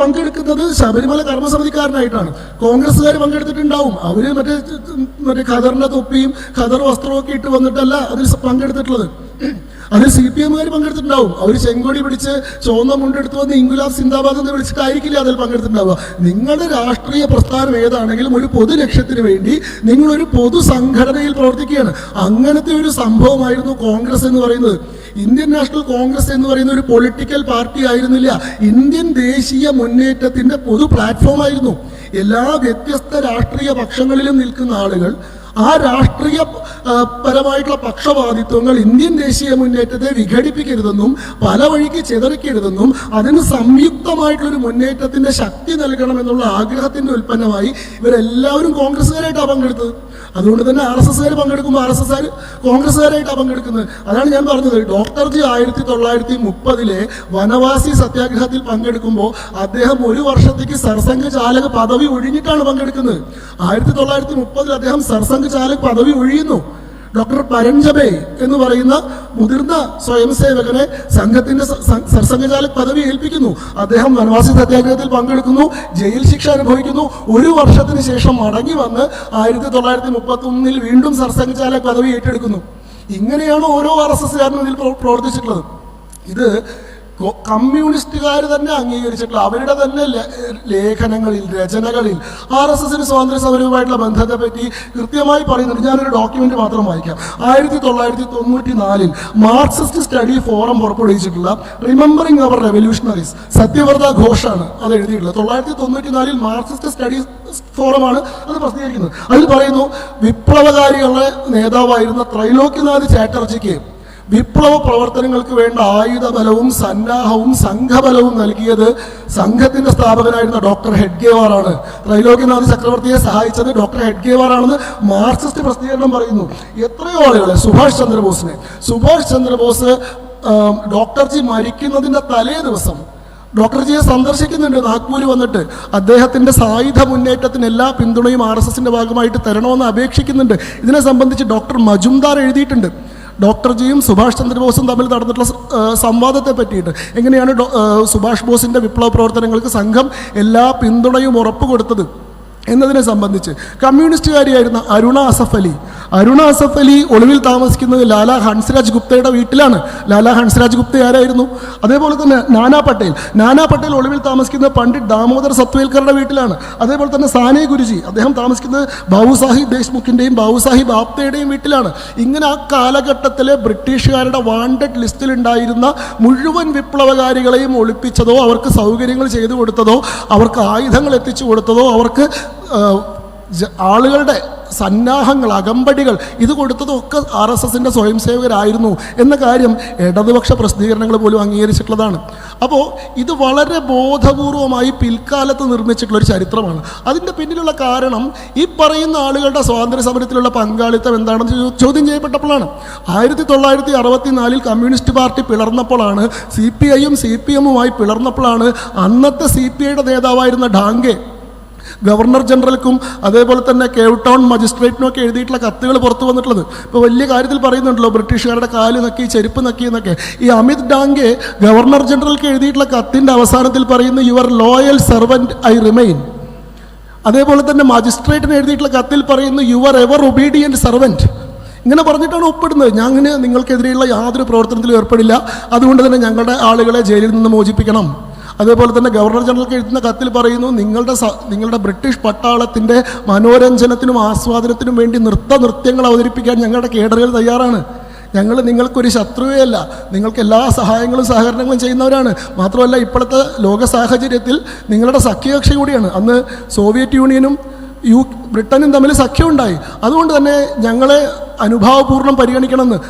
പങ്കെടുക്കുന്നത് ശബരിമല കർമ്മസമിതിക്കാരനായിട്ടാണ്. കോൺഗ്രസ്സുകാർ പങ്കെടുത്തിട്ടുണ്ടാവും. അവര് മറ്റേ ഖദറിന്റെ തൊപ്പിയും ഖദർ വസ്ത്രവും ഒക്കെ ഇട്ട് വന്നിട്ടല്ല അതിൽ പങ്കെടുത്തിട്ടുള്ളത്. അതിൽ CPM-കാർ പങ്കെടുത്തിട്ടുണ്ടാവും. അവർ ചെങ്കൊടി പിടിച്ച് ചുവന്ന മുണ്ടെടുത്ത് വന്ന് ഇൻകുലാബ് സിന്ദാബാദ് എന്ന് വിളിച്ചിട്ടായിരിക്കില്ല അതിൽ പങ്കെടുത്തിട്ടുണ്ടാവുക. നിങ്ങളുടെ രാഷ്ട്രീയ പ്രസ്ഥാനം ഏതാണെങ്കിലും ഒരു പൊതു ലക്ഷ്യത്തിന് വേണ്ടി നിങ്ങളൊരു പൊതു സംഘടനയിൽ പ്രവർത്തിക്കുകയാണ്. അങ്ങനത്തെ ഒരു സംഭവമായിരുന്നു കോൺഗ്രസ് എന്ന് പറയുന്നത്. ഇന്ത്യൻ നാഷണൽ കോൺഗ്രസ് എന്ന് പറയുന്ന ഒരു പൊളിറ്റിക്കൽ പാർട്ടി ആയിരുന്നില്ല, ഇന്ത്യൻ ദേശീയ മുന്നേറ്റത്തിന്റെ പൊതു പ്ലാറ്റ്ഫോമായിരുന്നു. എല്ലാ വ്യത്യസ്ത രാഷ്ട്രീയ പക്ഷങ്ങളിലും നിൽക്കുന്ന ആളുകൾ ആ രാഷ്ട്രീയ പരമായിട്ടുള്ള പക്ഷപാതിത്വങ്ങൾ ഇന്ത്യൻ ദേശീയ മുന്നേറ്റത്തെ വിഘടിപ്പിക്കരുതെന്നും പല വഴിക്ക് ചിതറിക്കരുതെന്നും അതിന് സംയുക്തമായിട്ടുള്ളൊരു മുന്നേറ്റത്തിന്റെ ശക്തി നൽകണമെന്നുള്ള ആഗ്രഹത്തിന്റെ ഉൽപ്പന്നമായി ഇവരെല്ലാവരും കോൺഗ്രസ്സുകാരായിട്ടാണ് പങ്കെടുത്തത്. അതുകൊണ്ട് തന്നെ RSSകാർ പങ്കെടുക്കുമ്പോൾ RSSകാർ കോൺഗ്രസ്സുകാരായിട്ടാണ് പങ്കെടുക്കുന്നത്. അതാണ് ഞാൻ പറഞ്ഞത്. ഡോക്ടർ ജി 1930 വനവാസി സത്യാഗ്രഹത്തിൽ പങ്കെടുക്കുമ്പോൾ അദ്ദേഹം ഒരു വർഷത്തേക്ക് സർസംഘ ചാലക പദവി ഒഴിഞ്ഞിട്ടാണ് പങ്കെടുക്കുന്നത്. 1930 അദ്ദേഹം സർസംഘ ചാലക പദവി ഒഴിയുന്നു. ഡോക്ടർ പരഞ്ജബേ എന്ന് പറയുന്ന മുതിർന്ന സ്വയം സേവകനെ സംഘത്തിന്റെ സർസംഘചാലക് പദവി ഏൽപ്പിക്കുന്നു. അദ്ദേഹം വനവാസി സത്യാഗ്രഹത്തിൽ പങ്കെടുക്കുന്നു, ജയിൽ ശിക്ഷ അനുഭവിക്കുന്നു. ഒരു വർഷത്തിന് ശേഷം മടങ്ങി വന്ന് 1931 വീണ്ടും സർസംഘചാലക് പദവി ഏറ്റെടുക്കുന്നു. ഇങ്ങനെയാണ് ഓരോ RSSകാരനും ഇതിൽ പ്രവർത്തിച്ചിട്ടുള്ളത്. ഇത് കമ്മ്യൂണിസ്റ്റുകാർ തന്നെ അംഗീകരിച്ചിട്ടുള്ള അവരുടെ തന്നെ ലേഖനങ്ങളിൽ, രചനകളിൽ RSSന് സ്വാതന്ത്ര്യ സമരവുമായിട്ടുള്ള ബന്ധത്തെ പറ്റി കൃത്യമായി പറയുന്നുണ്ട്. ഞാനൊരു ഡോക്യുമെന്റ് മാത്രം വായിക്കാം. 1994 മാർക്സിസ്റ്റ് സ്റ്റഡി ഫോറം പുറപ്പെടുവിച്ചിട്ടുള്ള റിമെമ്പറിംഗ് അവർ റെവല്യൂഷണറീസ്, സത്യവ്രത ഘോഷാണ് അത് എഴുതിയിട്ടുള്ളത്. 1994 മാർക്സിസ്റ്റ് സ്റ്റഡി ഫോറമാണ് അത് പ്രസിദ്ധീകരിക്കുന്നത്. അതിൽ പറയുന്നു, വിപ്ലവകാരികളുടെ നേതാവായിരുന്ന ത്രൈലോക്യനാഥ് ചാറ്റർജിക്ക് വിപ്ലവ പ്രവർത്തനങ്ങൾക്ക് വേണ്ട ആയുധബലവും സന്നാഹവും സംഘബലവും നൽകിയത് സംഘത്തിന്റെ സ്ഥാപകനായിരുന്ന ഡോക്ടർ ഹെഡ്ഗേവാറാണ്. ത്രൈലോക്യനാഥ് ചക്രവർത്തിയെ സഹായിച്ചത് ഡോക്ടർ ഹെഡ്ഗേവാറാണെന്ന് മാർക്സിസ്റ്റ് പ്രസിദ്ധീകരണം പറയുന്നു. എത്രയോ ആളുകളെ, സുഭാഷ് ചന്ദ്രബോസ് ഡോക്ടർ ജി മരിക്കുന്നതിന്റെ തലേ ദിവസം ഡോക്ടർ ജിയെ സന്ദർശിക്കുന്നുണ്ട്. നാഗ്പൂർ വന്നിട്ട് അദ്ദേഹത്തിന്റെ സായുധ മുന്നേറ്റത്തിന് എല്ലാ പിന്തുണയും RSSന്റെ ഭാഗമായിട്ട് തരണമെന്ന് അപേക്ഷിക്കുന്നുണ്ട്. ഇതിനെ സംബന്ധിച്ച് ഡോക്ടർ മജുംദാർ എഴുതിയിട്ടുണ്ട്. ഡോക്ടർ ജിയും സുഭാഷ് ചന്ദ്രബോസും തമ്മിൽ നടന്നിട്ടുള്ള സംവാദത്തെ പറ്റിയിട്ട്, എങ്ങനെയാണ് സുഭാഷ് ബോസിന്റെ വിപ്ലവ പ്രവർത്തനങ്ങൾക്ക് സംഘം എല്ലാ പിന്തുണയും ഉറപ്പ് കൊടുത്തത് എന്നതിനെ സംബന്ധിച്ച്. കമ്മ്യൂണിസ്റ്റുകാരിയായിരുന്ന അരുണ അസഫ് അലി ഒളിവിൽ താമസിക്കുന്നത് ലാലാ ഹൻസ്രാജ് ഗുപ്തയുടെ വീട്ടിലാണ്. ലാലാ ഹൻസ്രാജ് ഗുപ്ത ആരായിരുന്നു? അതേപോലെ തന്നെ നാനാ പട്ടേൽ ഒളിവിൽ താമസിക്കുന്നത് പണ്ഡിറ്റ് ദാമോദർ സത്വേൽക്കറുടെ വീട്ടിലാണ്. അതേപോലെ തന്നെ സാനെ ഗുരുജി അദ്ദേഹം താമസിക്കുന്നത് ബാബുസാഹിബ് ദേശ്മുഖിൻ്റെയും ബാബുസാഹിബ് ആപ്തയുടെയും വീട്ടിലാണ്. ഇങ്ങനെ ആ കാലഘട്ടത്തിലെ ബ്രിട്ടീഷുകാരുടെ വാണ്ടഡ് ലിസ്റ്റിൽ ഉണ്ടായിരുന്ന മുഴുവൻ വിപ്ലവകാരികളെയും ഒളിപ്പിച്ചതോ അവർക്ക് സൗകര്യങ്ങൾ ചെയ്തു കൊടുത്തതോ അവർക്ക് ആയുധങ്ങൾ എത്തിച്ചു കൊടുത്തതോ അവർക്ക് ആളുകളുടെ സന്നാഹങ്ങൾ, അകമ്പടികൾ ഇത് കൊടുത്തതൊക്കെ RSSന്റെ സ്വയം സേവകരായിരുന്നു എന്ന കാര്യം ഇടതുപക്ഷ പ്രസിദ്ധീകരണങ്ങൾ പോലും അംഗീകരിച്ചിട്ടുള്ളതാണ്. അപ്പോൾ ഇത് വളരെ ബോധപൂർവമായി പിൽക്കാലത്ത് നിർമ്മിച്ചിട്ടുള്ളൊരു ചരിത്രമാണ്. അതിൻ്റെ പിന്നിലുള്ള കാരണം ഈ പറയുന്ന ആളുകളുടെ സ്വാതന്ത്ര്യ സമരത്തിലുള്ള പങ്കാളിത്തം എന്താണെന്ന് ചോദ്യം ചെയ്യപ്പെട്ടപ്പോഴാണ്. 1964 കമ്മ്യൂണിസ്റ്റ് പാർട്ടി പിളർന്നപ്പോഴാണ്, CPIയും CPMുമായി പിളർന്നപ്പോഴാണ് അന്നത്തെ CPIയുടെ നേതാവായിരുന്ന ഡാംഗെ ഗവർണർ ജനറൽക്കും അതേപോലെ തന്നെ കേവ് ടൗൺ മജിസ്ട്രേറ്റിനും ഒക്കെ എഴുതിയിട്ടുള്ള കത്തുകൾ പുറത്തു വന്നിട്ടുള്ളത്. ഇപ്പോൾ വലിയ കാര്യത്തിൽ പറയുന്നുണ്ടല്ലോ, ബ്രിട്ടീഷുകാരുടെ കാല് നക്കി, ചെരുപ്പ് നക്കി എന്നൊക്കെ. ഈ അമിത് ഡാംഗെ ഗവർണർ ജനറൽക്ക് എഴുതിയിട്ടുള്ള കത്തിൻ്റെ അവസാനത്തിൽ പറയുന്നു, your loyal servant I remain. അതേപോലെ തന്നെ മജിസ്ട്രേറ്റിന് എഴുതിയിട്ടുള്ള കത്തിൽ പറയുന്നു, യുവർ എവർ ഒബീഡിയൻറ്റ് സെർവൻറ്റ്. ഇങ്ങനെ പറഞ്ഞിട്ടാണ് ഒപ്പിടുന്നത്. ഞാൻ നിങ്ങൾക്കെതിരെയുള്ള യാതൊരു പ്രവർത്തനത്തിലും ഏർപ്പെടില്ല, അതുകൊണ്ട് തന്നെ ഞങ്ങളുടെ ആളുകളെ ജയിലിൽ നിന്ന് മോചിപ്പിക്കണം. അതേപോലെ തന്നെ ഗവർണർ ജനറൽക്ക് എഴുതുന്ന കത്തിൽ പറയുന്നു, നിങ്ങളുടെ ബ്രിട്ടീഷ് പട്ടാളത്തിൻ്റെ മനോരഞ്ജനത്തിനും ആസ്വാദനത്തിനും വേണ്ടി നൃത്യങ്ങൾ അവതരിപ്പിക്കാൻ ഞങ്ങളുടെ കേഡറുകൾ തയ്യാറാണ്. ഞങ്ങൾ നിങ്ങൾക്കൊരു ശത്രുവേ അല്ല, നിങ്ങൾക്ക് എല്ലാ സഹായങ്ങളും സഹകരണങ്ങളും ചെയ്യുന്നവരാണ്. മാത്രമല്ല ഇപ്പോഴത്തെ ലോക സാഹചര്യത്തിൽ നിങ്ങളുടെ സഖ്യകക്ഷി കൂടിയാണ്. അന്ന് സോവിയറ്റ് യൂണിയനും ബ്രിട്ടനും തമ്മിൽ സഖ്യമുണ്ടായി. അതുകൊണ്ട് തന്നെ ഞങ്ങളെ അനുഭാവപൂർണ്ണം പരിഗണിക്കണമെന്ന്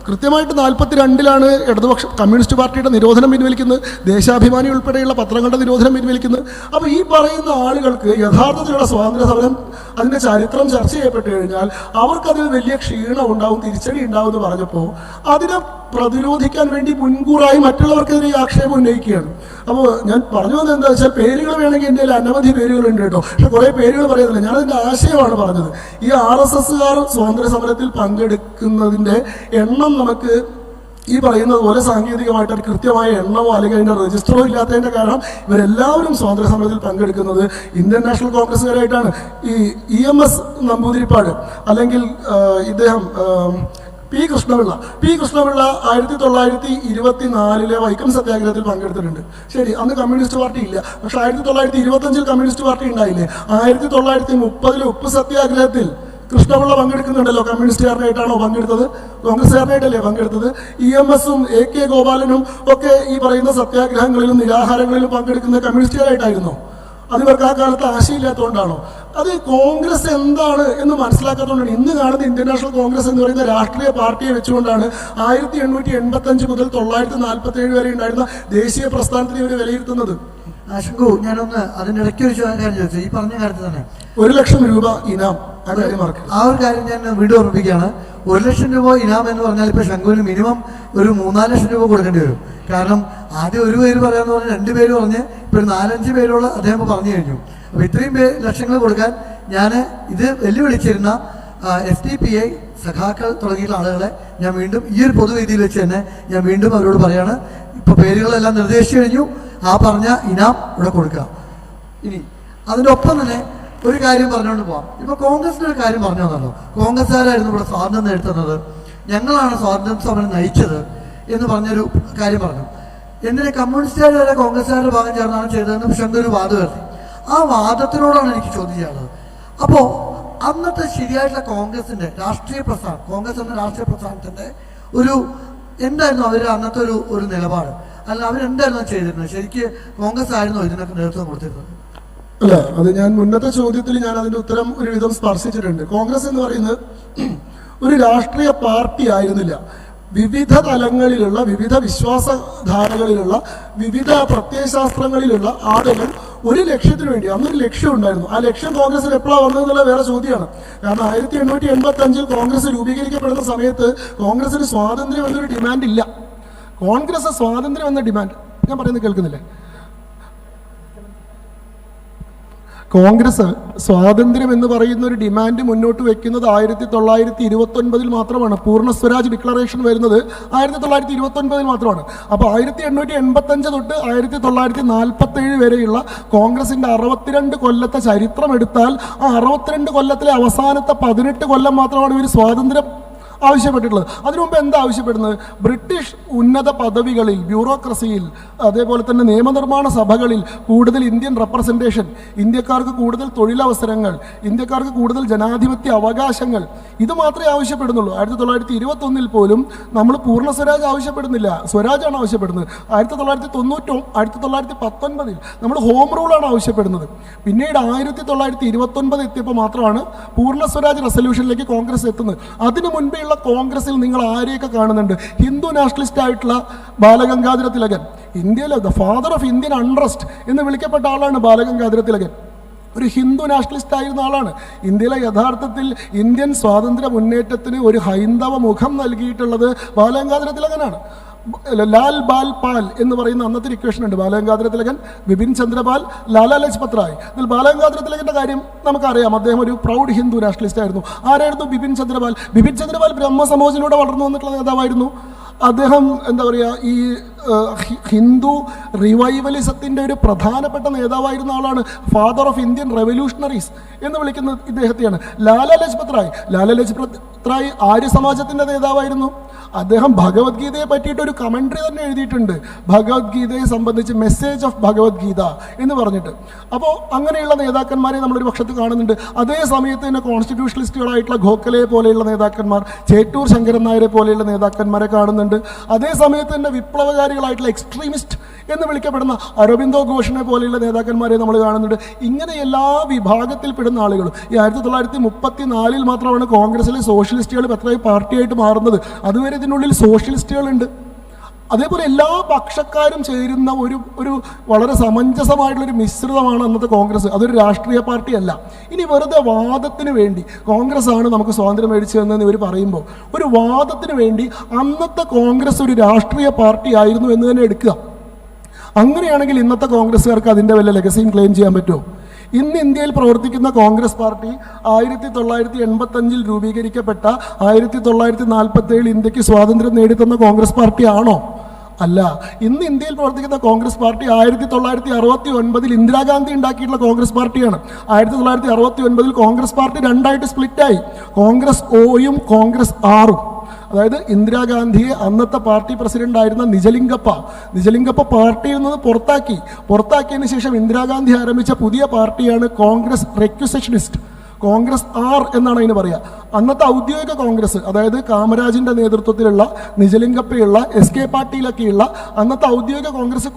കൃത്യമായിട്ട് 42 ഇടതുപക്ഷ കമ്മ്യൂണിസ്റ്റ് പാർട്ടിയുടെ നിരോധനം പിൻവലിക്കുന്നത്, ദേശാഭിമാനി ഉൾപ്പെടെയുള്ള പത്രങ്ങളുടെ നിരോധനം പിൻവലിക്കുന്നത്. അപ്പോൾ ഈ പറയുന്ന ആളുകൾക്ക് യഥാർത്ഥത്തിലുള്ള സ്വാതന്ത്ര്യ സമരം അതിൻ്റെ ചരിത്രം ചർച്ച ചെയ്യപ്പെട്ട് കഴിഞ്ഞാൽ അവർക്കതിൽ വലിയ ക്ഷീണം ഉണ്ടാവും, തിരിച്ചടി ഉണ്ടാവും എന്ന് പറഞ്ഞപ്പോൾ അതിനെ പ്രതിരോധിക്കാൻ വേണ്ടി മുൻകൂറായി മറ്റുള്ളവർക്കെതിരെ ആക്ഷേപം ഉന്നയിക്കുകയാണ്. അപ്പോൾ ഞാൻ പറഞ്ഞു വന്നത് എന്താ വെച്ചാൽ, പേരുകൾ വേണമെങ്കിൽ എൻ്റെ അനവധി പേരുകളുണ്ട് കേട്ടോ, പക്ഷെ കുറേ പേരുകൾ പറയുന്നില്ല. ഞാനതിൻ്റെ ആശയമാണ് പറഞ്ഞത്. ഈ RSSകാർ സ്വാതന്ത്ര്യ സമരത്തിൽ പങ്കെടുക്കുന്നതിൻ്റെ എണ്ണം നമുക്ക് ഈ പറയുന്നത് പോലെ സാങ്കേതികമായിട്ട് ഒരു കൃത്യമായ എണ്ണമോ അല്ലെങ്കിൽ അതിൻ്റെ രജിസ്റ്ററോ ഇല്ലാത്തതിൻ്റെ കാരണം ഇവരെല്ലാവരും സ്വാതന്ത്ര്യ സമരത്തിൽ പങ്കെടുക്കുന്നത് ഇന്ത്യൻ നാഷണൽ കോൺഗ്രസ്സുകാരായിട്ടാണ്. ഈ EMS നമ്പൂതിരിപ്പാട് അല്ലെങ്കിൽ ഇദ്ദേഹം പി കൃഷ്ണപിള്ള 1924 വൈക്കം സത്യാഗ്രഹത്തിൽ പങ്കെടുത്തിട്ടുണ്ട്. ശരി, അന്ന് കമ്മ്യൂണിസ്റ്റ് പാർട്ടി ഇല്ല. പക്ഷെ 1925 കമ്മ്യൂണിസ്റ്റ് പാർട്ടി ഉണ്ടായില്ലേ? 1930 ഉപ്പ് സത്യാഗ്രഹത്തിൽ കൃഷ്ണപിള്ള പങ്കെടുക്കുന്നുണ്ടല്ലോ. കമ്മ്യൂണിസ്റ്റുകാരനായിട്ടാണോ പങ്കെടുത്തത്? കോൺഗ്രസ്സുകാരനായിട്ടല്ലേ പങ്കെടുത്തത്? EMSഉം AK ഗോപാലനും ഒക്കെ ഈ പറയുന്ന സത്യാഗ്രഹങ്ങളിലും നിരാഹാരങ്ങളിലും പങ്കെടുക്കുന്ന കമ്മ്യൂണിസ്റ്റുകാരായിട്ടായിരുന്നോ? അത് ഇവർക്ക് ആ കാലത്ത് ആശയമില്ലാത്തതുകൊണ്ടാണോ? അത് കോൺഗ്രസ് എന്താണ് എന്ന് മനസ്സിലാക്കാത്തതുകൊണ്ടാണ്. ഇന്ന് കാണുന്ന ഇന്ത്യൻ നാഷണൽ കോൺഗ്രസ് എന്ന് പറയുന്ന രാഷ്ട്രീയ പാർട്ടിയെ വെച്ചുകൊണ്ടാണ് 1885 മുതൽ 1947 വരെ ഉണ്ടായിരുന്ന ദേശീയ പ്രസ്ഥാനത്തിനെ ഇവർ വിലയിരുത്തുന്നത്. ശങ്കു, ഞാനൊന്ന് അതിനിടയ്ക്ക് ഒരു കാര്യം ചോദിച്ചു. ഈ പറഞ്ഞ കാര്യത്തിൽ തന്നെ 1 ലക്ഷം രൂപ ഇനാം, ആ ഒരു കാര്യം ഞാൻ വീണ്ടും ഓർമ്മിപ്പിക്കുകയാണ്. 1 ലക്ഷം രൂപ ഇനാം എന്ന് പറഞ്ഞാൽ ഇപ്പൊ ശങ്കുവിന് മിനിമം ഒരു 3-4 ലക്ഷം രൂപ കൊടുക്കേണ്ടി വരും. കാരണം ആദ്യം ഒരു പേര് പറയാന്ന് പറഞ്ഞ് 2 പേര് പറഞ്ഞ് ഇപ്പൊ 4-5 പേരുള്ള അദ്ദേഹം പറഞ്ഞു കഴിഞ്ഞു. അപ്പൊ ഇത്രയും ലക്ഷങ്ങൾ കൊടുക്കാൻ ഞാൻ ഇത് വെല്ലുവിളിച്ചിരുന്ന SDPI സഖാക്കൾ തുടങ്ങിയുള്ള ആളുകളെ ഞാൻ വീണ്ടും ഈ ഒരു പൊതുവേദിയിൽ വെച്ച് തന്നെ ഞാൻ വീണ്ടും അവരോട് പറയാണ്, ഇപ്പൊ പേരുകളെല്ലാം നിർദ്ദേശിച്ചു കഴിഞ്ഞു. ആ പറഞ്ഞ ഇനാം ഇവിടെ കൊടുക്കുക. ഇനി അതിൻ്റെ ഒപ്പം തന്നെ ഒരു കാര്യം പറഞ്ഞുകൊണ്ട് പോവാം. ഇപ്പൊ കോൺഗ്രസിന്റെ ഒരു കാര്യം പറഞ്ഞു തന്നല്ലോ. കോൺഗ്രസ്സുകാരായിരുന്നു ഇവിടെ സ്വാതന്ത്ര്യം നേടുന്നത്, ഞങ്ങളാണ് സ്വാതന്ത്ര്യ സമരം നയിച്ചത് എന്ന് പറഞ്ഞൊരു കാര്യം പറഞ്ഞു. എന്തിനാ കമ്മ്യൂണിസ്റ്റുകാർ വരെ കോൺഗ്രസ്സുകാരുടെ ഭാഗം ചേർന്നാണ് ചെയ്തതെന്ന് ശങ്കർ ഒരു വാദം ഉയർത്തി. ആ വാദത്തിനോടാണ് എനിക്ക് ചോദ്യം ചെയ്യാനുള്ളത്. അപ്പോൾ അന്നത്തെ ശരിയായിട്ടുള്ള കോൺഗ്രസിന്റെ രാഷ്ട്രീയ പ്രസ്ഥാനം, കോൺഗ്രസ് എന്ന രാഷ്ട്രീയ പ്രസ്ഥാനത്തിന്റെ ഒരു എന്തായിരുന്നു അവർ അന്നത്തെ ഒരു നിലപാട്? അല്ല, അവരെന്തായിരുന്നു ചെയ്തിരുന്നത്? ശരിക്ക് കോൺഗ്രസ് ആയിരുന്നു ഇതിനൊക്കെ നേതൃത്വം കൊടുത്തിരുന്നത്? അല്ല, അത് ഞാൻ മുന്നത്തെ ചോദ്യത്തിൽ ഞാൻ അതിന്റെ ഉത്തരം ഒരുവിധം സ്പർശിച്ചിട്ടുണ്ട്. കോൺഗ്രസ് എന്ന് പറയുന്നത് ഒരു രാഷ്ട്രീയ പാർട്ടി ആയിരുന്നില്ല. വിവിധ തലങ്ങളിലുള്ള, വിവിധ വിശ്വാസധാരകളിലുള്ള, വിവിധ പ്രത്യയശാസ്ത്രങ്ങളിലുള്ള ആളുകൾ ഒരു ലക്ഷ്യത്തിന് വേണ്ടി, അന്നൊരു ലക്ഷ്യം ഉണ്ടായിരുന്നു. ആ ലക്ഷ്യം കോൺഗ്രസിന് എപ്പോഴാണ് വന്നതെന്നുള്ള വേറെ ചോദ്യമാണ്. കാരണം 1885 കോൺഗ്രസ് രൂപീകരിക്കപ്പെടുന്ന സമയത്ത് കോൺഗ്രസിന് സ്വാതന്ത്ര്യം എന്നൊരു ഡിമാൻഡ് ഇല്ല. കോൺഗ്രസ് സ്വാതന്ത്ര്യം എന്ന ഡിമാൻഡ്, ഞാൻ പറയുന്നത് കേൾക്കുന്നില്ലേ? കോൺഗ്രസ് സ്വാതന്ത്ര്യം എന്ന് പറയുന്ന ഒരു ഡിമാൻഡ് മുന്നോട്ട് വെക്കുന്നത് 1929 മാത്രമാണ്. പൂർണ്ണ സ്വരാജ് ഡിക്ലറേഷൻ വരുന്നത് 1929 മാത്രമാണ്. അപ്പോൾ 1885 തൊട്ട് 1947 വരെയുള്ള കോൺഗ്രസിന്റെ 62 കൊല്ലത്തെ ചരിത്രം എടുത്താൽ ആ 62 കൊല്ലത്തിലെ അവസാനത്തെ 18 കൊല്ലം മാത്രമാണ് ഇവർ സ്വാതന്ത്ര്യം ആവശ്യപ്പെട്ടിട്ടുള്ളത്. അതിനു മുമ്പ് എന്താ ആവശ്യപ്പെടുന്നത്? ബ്രിട്ടീഷ് ഉന്നത പദവികളിൽ, ബ്യൂറോക്രസിയിൽ, അതേപോലെ തന്നെ നിയമനിർമ്മാണ സഭകളിൽ കൂടുതൽ ഇന്ത്യൻ റെപ്രസെൻറ്റേഷൻ, ഇന്ത്യക്കാർക്ക് കൂടുതൽ തൊഴിലവസരങ്ങൾ, ഇന്ത്യക്കാർക്ക് കൂടുതൽ ജനാധിപത്യ അവകാശങ്ങൾ, ഇത് മാത്രമേ ആവശ്യപ്പെടുന്നുള്ളൂ. 1921 പോലും നമ്മൾ പൂർണ്ണ സ്വരാജ് ആവശ്യപ്പെടുന്നില്ല, സ്വരാജാണ് ആവശ്യപ്പെടുന്നത്. 1990 1919 നമ്മൾ ഹോം റൂളാണ് ആവശ്യപ്പെടുന്നത്. പിന്നീട് 1929 എത്തിയപ്പോൾ മാത്രമാണ് പൂർണ്ണ സ്വരാജ് റെസൊല്യൂഷനിലേക്ക് കോൺഗ്രസ് എത്തുന്നത്. അതിനു മുൻപേ കോൺഗ്രസിൽ നിങ്ങൾ ആരെയൊക്കെ കാണുന്നുണ്ട്? ഹിന്ദു നാഷണലിസ്റ്റ് ആയിട്ടുള്ള ബാലഗംഗാധര തിലകൻ, ഇന്ത്യയിലെ the father of Indian untrust എന്ന് വിളിക്കപ്പെട്ട ആളാണ് ബാലഗംഗാധര തിലകൻ. ഒരു ഹിന്ദു നാഷണലിസ്റ്റ് ആയിരുന്ന ആളാണ്. ഇന്ത്യയിലെ യഥാർത്ഥത്തിൽ ഇന്ത്യൻ സ്വാതന്ത്ര്യ മുന്നേറ്റത്തിന് ഒരു ഹൈന്ദവ മുഖം നൽകിയിട്ടുള്ളത് ബാലഗംഗാധര തിലകനാണ്. ലാൽ ബാൽ പാൽ എന്ന് പറയുന്ന അന്നത്തെ ഇക്വേഷൻ ഉണ്ട്. ബാലഗംഗാധര തിലകൻ, ബിപിൻ ചന്ദ്രപാൽ, ലാലാ ലജ്പത് റായ്. ഇതിൽ ബാലഗംഗാധര തിലകന്റെ കാര്യം നമുക്കറിയാം. അദ്ദേഹം ഒരു പ്രൗഡ് ഹിന്ദു നാഷണലിസ്റ്റ് ആയിരുന്നു. ആരായിരുന്നു ബിപിൻ ചന്ദ്രപാൽ? ബിപിൻ ചന്ദ്രപാൽ ബ്രഹ്മസമാജിലൂടെ വളർന്നു വന്നിട്ടുള്ള നേതാവായിരുന്നു. അദ്ദേഹം എന്താ പറയുക, ഈ ഹിന്ദു റിവൈവലിസത്തിൻ്റെ ഒരു പ്രധാനപ്പെട്ട നേതാവായിരുന്ന ആളാണ്. ഫാദർ ഓഫ് ഇന്ത്യൻ റെവല്യൂഷണറീസ് എന്ന് വിളിക്കുന്നത് ഇദ്ദേഹത്തെയാണ്. ലാലാ ലജ്പത് റായ് ആര്യ സമാജത്തിൻ്റെ നേതാവായിരുന്നു. അദ്ദേഹം ഭഗവത്ഗീതയെ പറ്റിയിട്ട് ഒരു കമൻട്രി തന്നെ എഴുതിയിട്ടുണ്ട്, ഭഗവത്ഗീതയെ സംബന്ധിച്ച് മെസ്സേജ് ഓഫ് ഭഗവത്ഗീത എന്ന് പറഞ്ഞിട്ട്. അപ്പോൾ അങ്ങനെയുള്ള നേതാക്കന്മാരെ നമ്മളൊരു പക്ഷത്ത് കാണുന്നുണ്ട്. അതേ സമയത്ത് തന്നെ കോൺസ്റ്റിറ്റ്യൂഷണലിസ്റ്റുകളായിട്ടുള്ള ഗോഖലെ പോലെയുള്ള നേതാക്കന്മാർ, ചേറ്റൂർ ശങ്കരൻ നായരെ പോലെയുള്ള നേതാക്കന്മാരെ കാണുന്നുണ്ട്. അതേ സമയത്ത് തന്നെ വിപ്ലവകാരികളായിട്ടുള്ള എക്സ്ട്രീമിസ്റ്റ് എന്ന് വിളിക്കപ്പെടുന്ന അരബിന്ദോ ഘോഷിനെ പോലെയുള്ള നേതാക്കന്മാരെ നമ്മൾ കാണുന്നുണ്ട്. ഇങ്ങനെ എല്ലാ വിഭാഗത്തിൽപ്പെടുന്ന ആളുകളും ഈ 1934 മാത്രമാണ് കോൺഗ്രസിലെ സോഷ്യലിസ്റ്റുകൾ എത്രയും പാർട്ടിയായിട്ട് മാറുന്നത്. അതുവരെ ഇതിനുള്ളിൽ സോഷ്യലിസ്റ്റുകളുണ്ട്. അതേപോലെ എല്ലാ പക്ഷക്കാരും ചേരുന്ന ഒരു വളരെ സമഞ്ജസമായിട്ടുള്ളൊരു മിശ്രിതമാണ് അന്നത്തെ കോൺഗ്രസ്. അതൊരു രാഷ്ട്രീയ പാർട്ടിയല്ല. ഇനി വെറുതെ വാദത്തിന് വേണ്ടി കോൺഗ്രസ് ആണ് നമുക്ക് സ്വാതന്ത്ര്യം മേടിച്ചതെന്ന് ഇവർ പറയുമ്പോൾ, ഒരു വാദത്തിന് വേണ്ടി അന്നത്തെ കോൺഗ്രസ് ഒരു രാഷ്ട്രീയ പാർട്ടി ആയിരുന്നു എന്ന് തന്നെ എടുക്കുക. അങ്ങനെയാണെങ്കിൽ ഇന്നത്തെ കോൺഗ്രസ്സുകാർക്ക് അതിൻ്റെ വല്ല ലെഗസിയും ക്ലെയിം ചെയ്യാൻ പറ്റുമോ? ഇന്ന് ഇന്ത്യയിൽ പ്രവർത്തിക്കുന്ന കോൺഗ്രസ് പാർട്ടി 1985 രൂപീകരിക്കപ്പെട്ട 1947 ഇന്ത്യക്ക് സ്വാതന്ത്ര്യം നേടിത്തന്ന കോൺഗ്രസ് പാർട്ടിയാണോ? അല്ല. ഇന്ന് ഇന്ത്യയിൽ പ്രവർത്തിക്കുന്ന കോൺഗ്രസ് പാർട്ടി 1969 ഇന്ദിരാഗാന്ധി ഉണ്ടാക്കിയിട്ടുള്ള കോൺഗ്രസ് പാർട്ടിയാണ്. 1969 കോൺഗ്രസ് പാർട്ടി രണ്ടായിട്ട് സ്പ്ലിറ്റായി, കോൺഗ്രസ് ഓയും കോൺഗ്രസ് ആറും. അതായത് ഇന്ദിരാഗാന്ധിയെ അന്നത്തെ പാർട്ടി പ്രസിഡന്റ് ആയിരുന്ന നിജലിംഗപ്പ പാർട്ടിയിൽ നിന്ന് പുറത്താക്കിയതിനു ശേഷം ഇന്ദിരാഗാന്ധി ആരംഭിച്ച പുതിയ പാർട്ടിയാണ് കോൺഗ്രസ് റെക്യുസേഷനിസ്റ്റ്, കോൺഗ്രസ് ആർ എന്നാണ് അതിന് പറയുക. അന്നത്തെ ഔദ്യോഗിക കോൺഗ്രസ്, അതായത് കാമരാജിന്റെ നേതൃത്വത്തിലുള്ള, നിജലിംഗപ്പയുള്ള, SK പാർട്ടിയിലൊക്കെയുള്ള അന്നത്തെ ഔദ്യോഗിക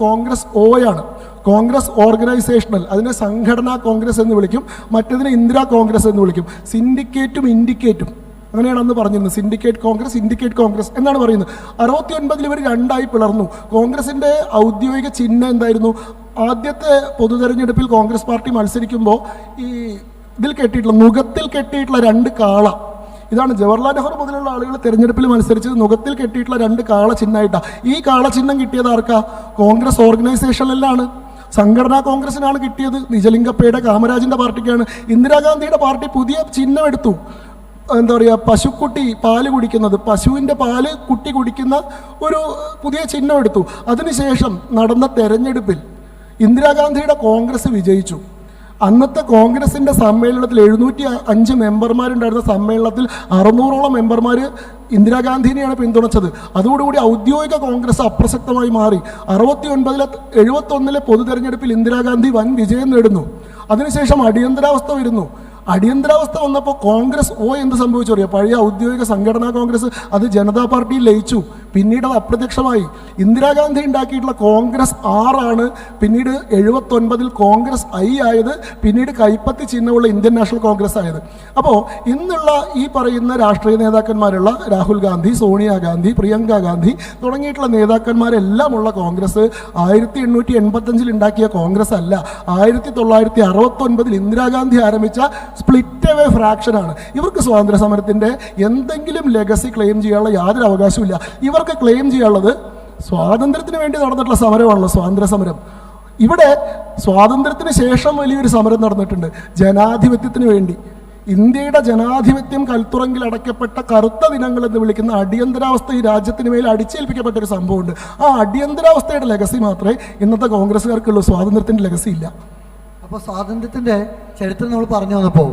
കോൺഗ്രസ് ഓയാണ്. കോൺഗ്രസ് ഓർഗനൈസേഷണൽ, അതിനെ സംഘടനാ കോൺഗ്രസ് എന്ന് വിളിക്കും, മറ്റതിനെ ഇന്ദിരാ കോൺഗ്രസ് എന്ന് വിളിക്കും. സിൻഡിക്കേറ്റും ഇൻഡിക്കേറ്റും അങ്ങനെയാണ് അന്ന് പറഞ്ഞിരുന്നത്. ഇൻഡിക്കേറ്റ് കോൺഗ്രസ് എന്നാണ് പറയുന്നത്. 69 ഇവർ രണ്ടായി പിളർന്നു. കോൺഗ്രസിന്റെ ഔദ്യോഗിക ചിഹ്നം എന്തായിരുന്നു? ആദ്യത്തെ പൊതുതെരഞ്ഞെടുപ്പിൽ കോൺഗ്രസ് പാർട്ടി മത്സരിക്കുമ്പോൾ ഈ നുകത്തിൽ കെട്ടിയിട്ടുള്ള 2 കാള, ഇതാണ് ജവഹർലാൽ നെഹ്റു മുതലുള്ള ആളുകൾ തെരഞ്ഞെടുപ്പിൽ മത്സരിച്ചത് നുകത്തിൽ കെട്ടിയിട്ടുള്ള 2 കാള ചിഹ്നമായിട്ടാണ്. ഈ കാള ചിഹ്നം കിട്ടിയത് ആർക്കാ? കോൺഗ്രസ് ഓർഗനൈസേഷനിലാണ്, സംഘടനാ കോൺഗ്രസിനാണ് കിട്ടിയത്. നിജലിംഗപ്പയുടെ, കാമരാജിന്റെ പാർട്ടിക്കാണ്. ഇന്ദിരാഗാന്ധിയുടെ പാർട്ടി പുതിയ ചിഹ്നം എടുത്തു. എന്താ പറയുക, പശുക്കുട്ടി പാല് കുടിക്കുന്നത്, പശുവിൻ്റെ പാല് കുട്ടി കുടിക്കുന്ന ഒരു പുതിയ ചിഹ്നം എടുത്തു. അതിനുശേഷം നടന്ന തെരഞ്ഞെടുപ്പിൽ ഇന്ദിരാഗാന്ധിയുടെ കോൺഗ്രസ് വിജയിച്ചു. അന്നത്തെ കോൺഗ്രസിന്റെ സമ്മേളനത്തിൽ 705 മെമ്പർമാരുണ്ടായിരുന്ന സമ്മേളനത്തിൽ 600ഓളം മെമ്പർമാർ ഇന്ദിരാഗാന്ധിനെയാണ് പിന്തുണച്ചത്. അതോടുകൂടി ഔദ്യോഗിക കോൺഗ്രസ് അപ്രസക്തമായി മാറി. 71 പൊതു തെരഞ്ഞെടുപ്പിൽ ഇന്ദിരാഗാന്ധി വൻ വിജയം നേടുന്നു. അതിനുശേഷം അടിയന്തരാവസ്ഥ വരുന്നു. അടിയന്തരാവസ്ഥ വന്നപ്പോൾ കോൺഗ്രസ് എന്ത് സംഭവിച്ചു അറിയാം? പഴയ ഔദ്യോഗിക സംഘടനാ കോൺഗ്രസ് അത് ജനതാ പാർട്ടിയിൽ ലയിച്ചു. പിന്നീട് അത് അപ്രത്യക്ഷമായി. ഇന്ദിരാഗാന്ധി ഉണ്ടാക്കിയിട്ടുള്ള കോൺഗ്രസ് ആറാണ് പിന്നീട് 79 കോൺഗ്രസ് ഐ ആയത്, പിന്നീട് കൈപ്പത്തി ചിഹ്നമുള്ള ഇന്ത്യൻ നാഷണൽ കോൺഗ്രസ് ആയത്. അപ്പോൾ ഇന്നുള്ള ഈ പറയുന്ന രാഷ്ട്രീയ നേതാക്കന്മാരുള്ള രാഹുൽ ഗാന്ധി, സോണിയാഗാന്ധി, പ്രിയങ്ക ഗാന്ധി തുടങ്ങിയിട്ടുള്ള നേതാക്കന്മാരെല്ലാം ഉള്ള കോൺഗ്രസ് 1885 ഉണ്ടാക്കിയ കോൺഗ്രസ് അല്ല, 1969 ഇന്ദിരാഗാന്ധി ആരംഭിച്ച സ്പ്ലിറ്റ് അവേ ഫ്രാക്ഷനാണ്. ഇവർക്ക് സ്വാതന്ത്ര്യ സമരത്തിന്റെ എന്തെങ്കിലും ലെഗസി ക്ലെയിം ചെയ്യാനുള്ള യാതൊരു അവകാശവും ഇല്ല. ഇവർക്ക് ക്ലെയിം ചെയ്യാനുള്ളത് സ്വാതന്ത്ര്യത്തിന് വേണ്ടി നടന്നിട്ടുള്ള സമരമാണല്ലോ സ്വാതന്ത്ര്യ സമരം. ഇവിടെ സ്വാതന്ത്ര്യത്തിന് ശേഷം വലിയൊരു സമരം നടന്നിട്ടുണ്ട്, ജനാധിപത്യത്തിന് വേണ്ടി. ഇന്ത്യയുടെ ജനാധിപത്യം കൽത്തുറങ്കിൽ അടയ്ക്കപ്പെട്ട കറുത്ത ദിനങ്ങൾ എന്ന് വിളിക്കുന്ന അടിയന്തരാവസ്ഥ ഈ രാജ്യത്തിന് മേൽ അടിച്ചേൽപ്പിക്കപ്പെട്ട ഒരു സംഭവമുണ്ട്. ആ അടിയന്തരാവസ്ഥയുടെ ലെഗസി മാത്രമേ ഇന്നത്തെ കോൺഗ്രസ്സുകാർക്കുള്ളൂ, സ്വാതന്ത്ര്യത്തിന്റെ ലെഗസി ഇല്ല. അപ്പോൾ സ്വാതന്ത്ര്യത്തിൻ്റെ ചരിത്രം നമ്മൾ പറഞ്ഞു വന്നപ്പോൾ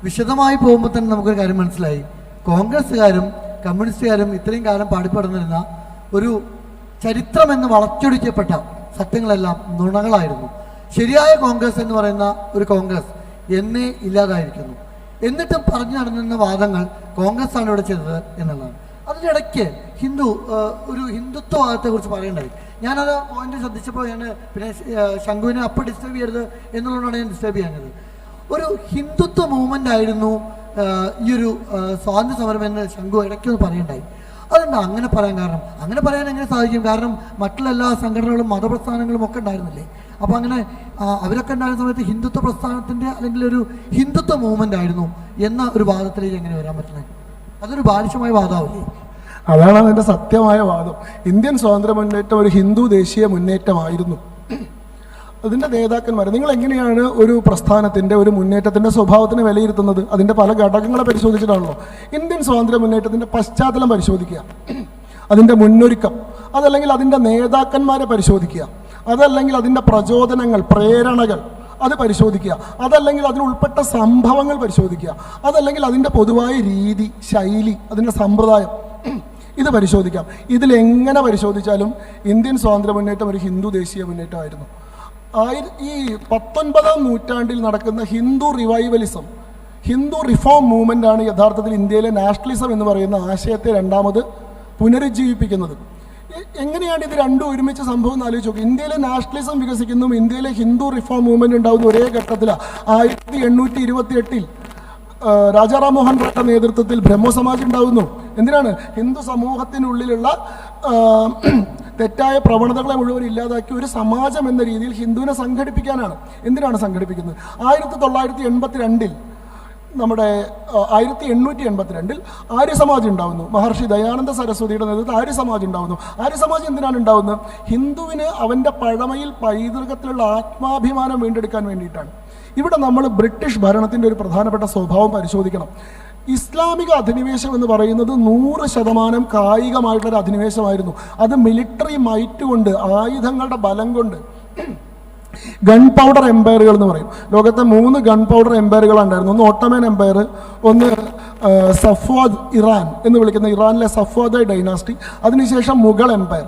വിശദമായി പോകുമ്പോൾ തന്നെ നമുക്കൊരു കാര്യം മനസ്സിലായി. കോൺഗ്രസ്സുകാരും കമ്മ്യൂണിസ്റ്റുകാരും ഇത്രയും കാലം പാടിപ്പെടുന്നിരുന്ന ഒരു ചരിത്രമെന്ന് വളച്ചൊടിക്കപ്പെട്ട സത്യങ്ങളെല്ലാം നുണകളായിരുന്നു. ശരിയായ കോൺഗ്രസ് എന്ന് പറയുന്ന ഒരു കോൺഗ്രസ് എന്നേ ഇല്ലാതായിരിക്കുന്നു. എന്നിട്ടും പറഞ്ഞു നടന്നിരുന്ന വാദങ്ങൾ കോൺഗ്രസ് ആണ് ഇവിടെ ചെയ്തത് എന്നുള്ളതാണ്. അതിനിടയ്ക്ക് ഒരു ഹിന്ദുത്വവാദത്തെക്കുറിച്ച് പറയണ്ടായി. ഞാനത് പോയിന്റ് ശ്രദ്ധിച്ചപ്പോൾ ഞാൻ പിന്നെ ശംഖുവിനെ അപ്പം ഡിസ്റ്റർബ് ചെയ്യരുത് എന്നുള്ളതുകൊണ്ടാണ് ഞാൻ ഡിസ്റ്റർബ് ചെയ്യുന്നത്. ഒരു ഹിന്ദുത്വ മൂവ്മെൻ്റ് ആയിരുന്നു ഈ ഒരു സ്വാതന്ത്ര്യ സമരം എന്ന് ശംഖു ഇടയ്ക്കൊന്ന് പറയണ്ടായി. അതെന്താ അങ്ങനെ പറയാൻ കാരണം? അങ്ങനെ പറയാൻ എങ്ങനെ സാധിക്കും? കാരണം മറ്റുള്ള എല്ലാ സംഘടനകളും മതപ്രസ്ഥാനങ്ങളും ഒക്കെ ഉണ്ടായിരുന്നില്ലേ? അപ്പോൾ അങ്ങനെ അവരൊക്കെ ഉണ്ടായിരുന്ന സമയത്ത് ഹിന്ദുത്വ പ്രസ്ഥാനത്തിൻ്റെ അല്ലെങ്കിൽ ഒരു ഹിന്ദുത്വ മൂവ്മെൻ്റ് ആയിരുന്നു എന്ന ഒരു വാദത്തിലേക്ക് എങ്ങനെ വരാൻ പറ്റുന്നത്? അതൊരു ബാലിശമായ വാദമാവില്ലേ? അതാണ് അതിൻ്റെ സത്യമായ വാദം. ഇന്ത്യൻ സ്വാതന്ത്ര്യ മുന്നേറ്റം ഒരു ഹിന്ദു ദേശീയ മുന്നേറ്റമായിരുന്നു. അതിൻ്റെ നേതാക്കന്മാർ, നിങ്ങൾ എങ്ങനെയാണ് ഒരു പ്രസ്ഥാനത്തിൻ്റെ ഒരു മുന്നേറ്റത്തിൻ്റെ സ്വഭാവത്തിനെ വിലയിരുത്തുന്നത്? അതിൻ്റെ പല ഘടകങ്ങളെ പരിശോധിച്ചിട്ടാണല്ലോ. ഇന്ത്യൻ സ്വാതന്ത്ര്യ മുന്നേറ്റത്തിൻ്റെ പശ്ചാത്തലം പരിശോധിക്കുക, അതിൻ്റെ മുന്നൊരുക്കം, അതല്ലെങ്കിൽ അതിൻ്റെ നേതാക്കന്മാരെ പരിശോധിക്കുക, അതല്ലെങ്കിൽ അതിൻ്റെ പ്രചോദനങ്ങൾ, പ്രേരണകൾ അത് പരിശോധിക്കുക, അതല്ലെങ്കിൽ അതിൽ ഉൾപ്പെട്ട സംഭവങ്ങൾ പരിശോധിക്കുക, അതല്ലെങ്കിൽ അതിൻ്റെ പൊതുവായ രീതി, ശൈലി, അതിൻ്റെ സമ്പ്രദായം, ഇത് പരിശോധിക്കാം. ഇതിലെങ്ങനെ പരിശോധിച്ചാലും ഇന്ത്യൻ സ്വാതന്ത്ര്യ മുന്നേറ്റം ഒരു ഹിന്ദു ദേശീയ മുന്നേറ്റമായിരുന്നു. ഈ 19ാം നൂറ്റാണ്ടിൽ നടക്കുന്ന Hindu revivalism, Hindu reform movement ആണ് യഥാർത്ഥത്തിൽ ഇന്ത്യയിലെ നാഷണലിസം എന്ന് പറയുന്ന ആശയത്തെ രണ്ടാമത് പുനരുജ്ജീവിപ്പിക്കുന്നത്. എങ്ങനെയാണ് ഇത് രണ്ടും ഒരുമിച്ച് സംഭവം എന്ന് ആലോചിച്ച് നോക്കും. ഇന്ത്യയിലെ നാഷണലിസം വികസിക്കുന്നു, ഇന്ത്യയിലെ ഹിന്ദു റിഫോം മൂവ്മെന്റ് ഉണ്ടാകുന്ന ഒരേ ഘട്ടത്തിലാണ്. 1828 രാജാറാം മോഹൻ റോയുടെ നേതൃത്വത്തിൽ ബ്രഹ്മോ സമാജ് ഉണ്ടാകുന്നു. എന്തിനാണ്? ഹിന്ദു സമൂഹത്തിനുള്ളിലുള്ള തെറ്റായ പ്രവണതകളെ മുഴുവൻ ഇല്ലാതാക്കി ഒരു സമാജം എന്ന രീതിയിൽ ഹിന്ദുവിനെ സംഘടിപ്പിക്കാനാണ്. എന്തിനാണ് സംഘടിപ്പിക്കുന്നത്? 1882 നമ്മുടെ 1882 ആര്യ സമാജ് ഉണ്ടാവുന്നു. മഹർഷി ദയാനന്ദ സരസ്വതിയുടെ നേതൃത്വത്തിൽ ആര്യ സമാജ് ഉണ്ടാവുന്നു. ആര്യ സമാജ് എന്തിനാണ് ഉണ്ടാവുന്നത്? ഹിന്ദുവിന് അവൻ്റെ പഴമയിൽ പൈതൃകത്തിലുള്ള ആത്മാഭിമാനം വീണ്ടെടുക്കാൻ വേണ്ടിയിട്ടാണ്. ഇവിടെ നമ്മൾ ബ്രിട്ടീഷ് ഭരണത്തിൻ്റെ ഒരു പ്രധാനപ്പെട്ട സ്വഭാവം പരിശോധിക്കണം. ഇസ്ലാമിക അധിനിവേശം എന്ന് പറയുന്നത് 100% കായികമായിട്ടുള്ളൊരു അധിനിവേശമായിരുന്നു. അത് മിലിറ്ററി മൈറ്റ് കൊണ്ട്, ആയുധങ്ങളുടെ ബലം കൊണ്ട്. ഗൺ പൗഡർ എംപയറുകൾ എന്ന് പറയും. ലോകത്തെ 3 ഗൺ പൗഡർ എംപയറുകൾ ഉണ്ടായിരുന്നു. ഒന്ന് ഓട്ടോമൻ എംപയർ, ഒന്ന് സഫ്വാദ് ഇറാൻ എന്ന് വിളിക്കുന്ന ഇറാനിലെ സഫ്വാദ് ഡൈനാസ്റ്റി, അതിനുശേഷം മുഗൾ എംപയർ.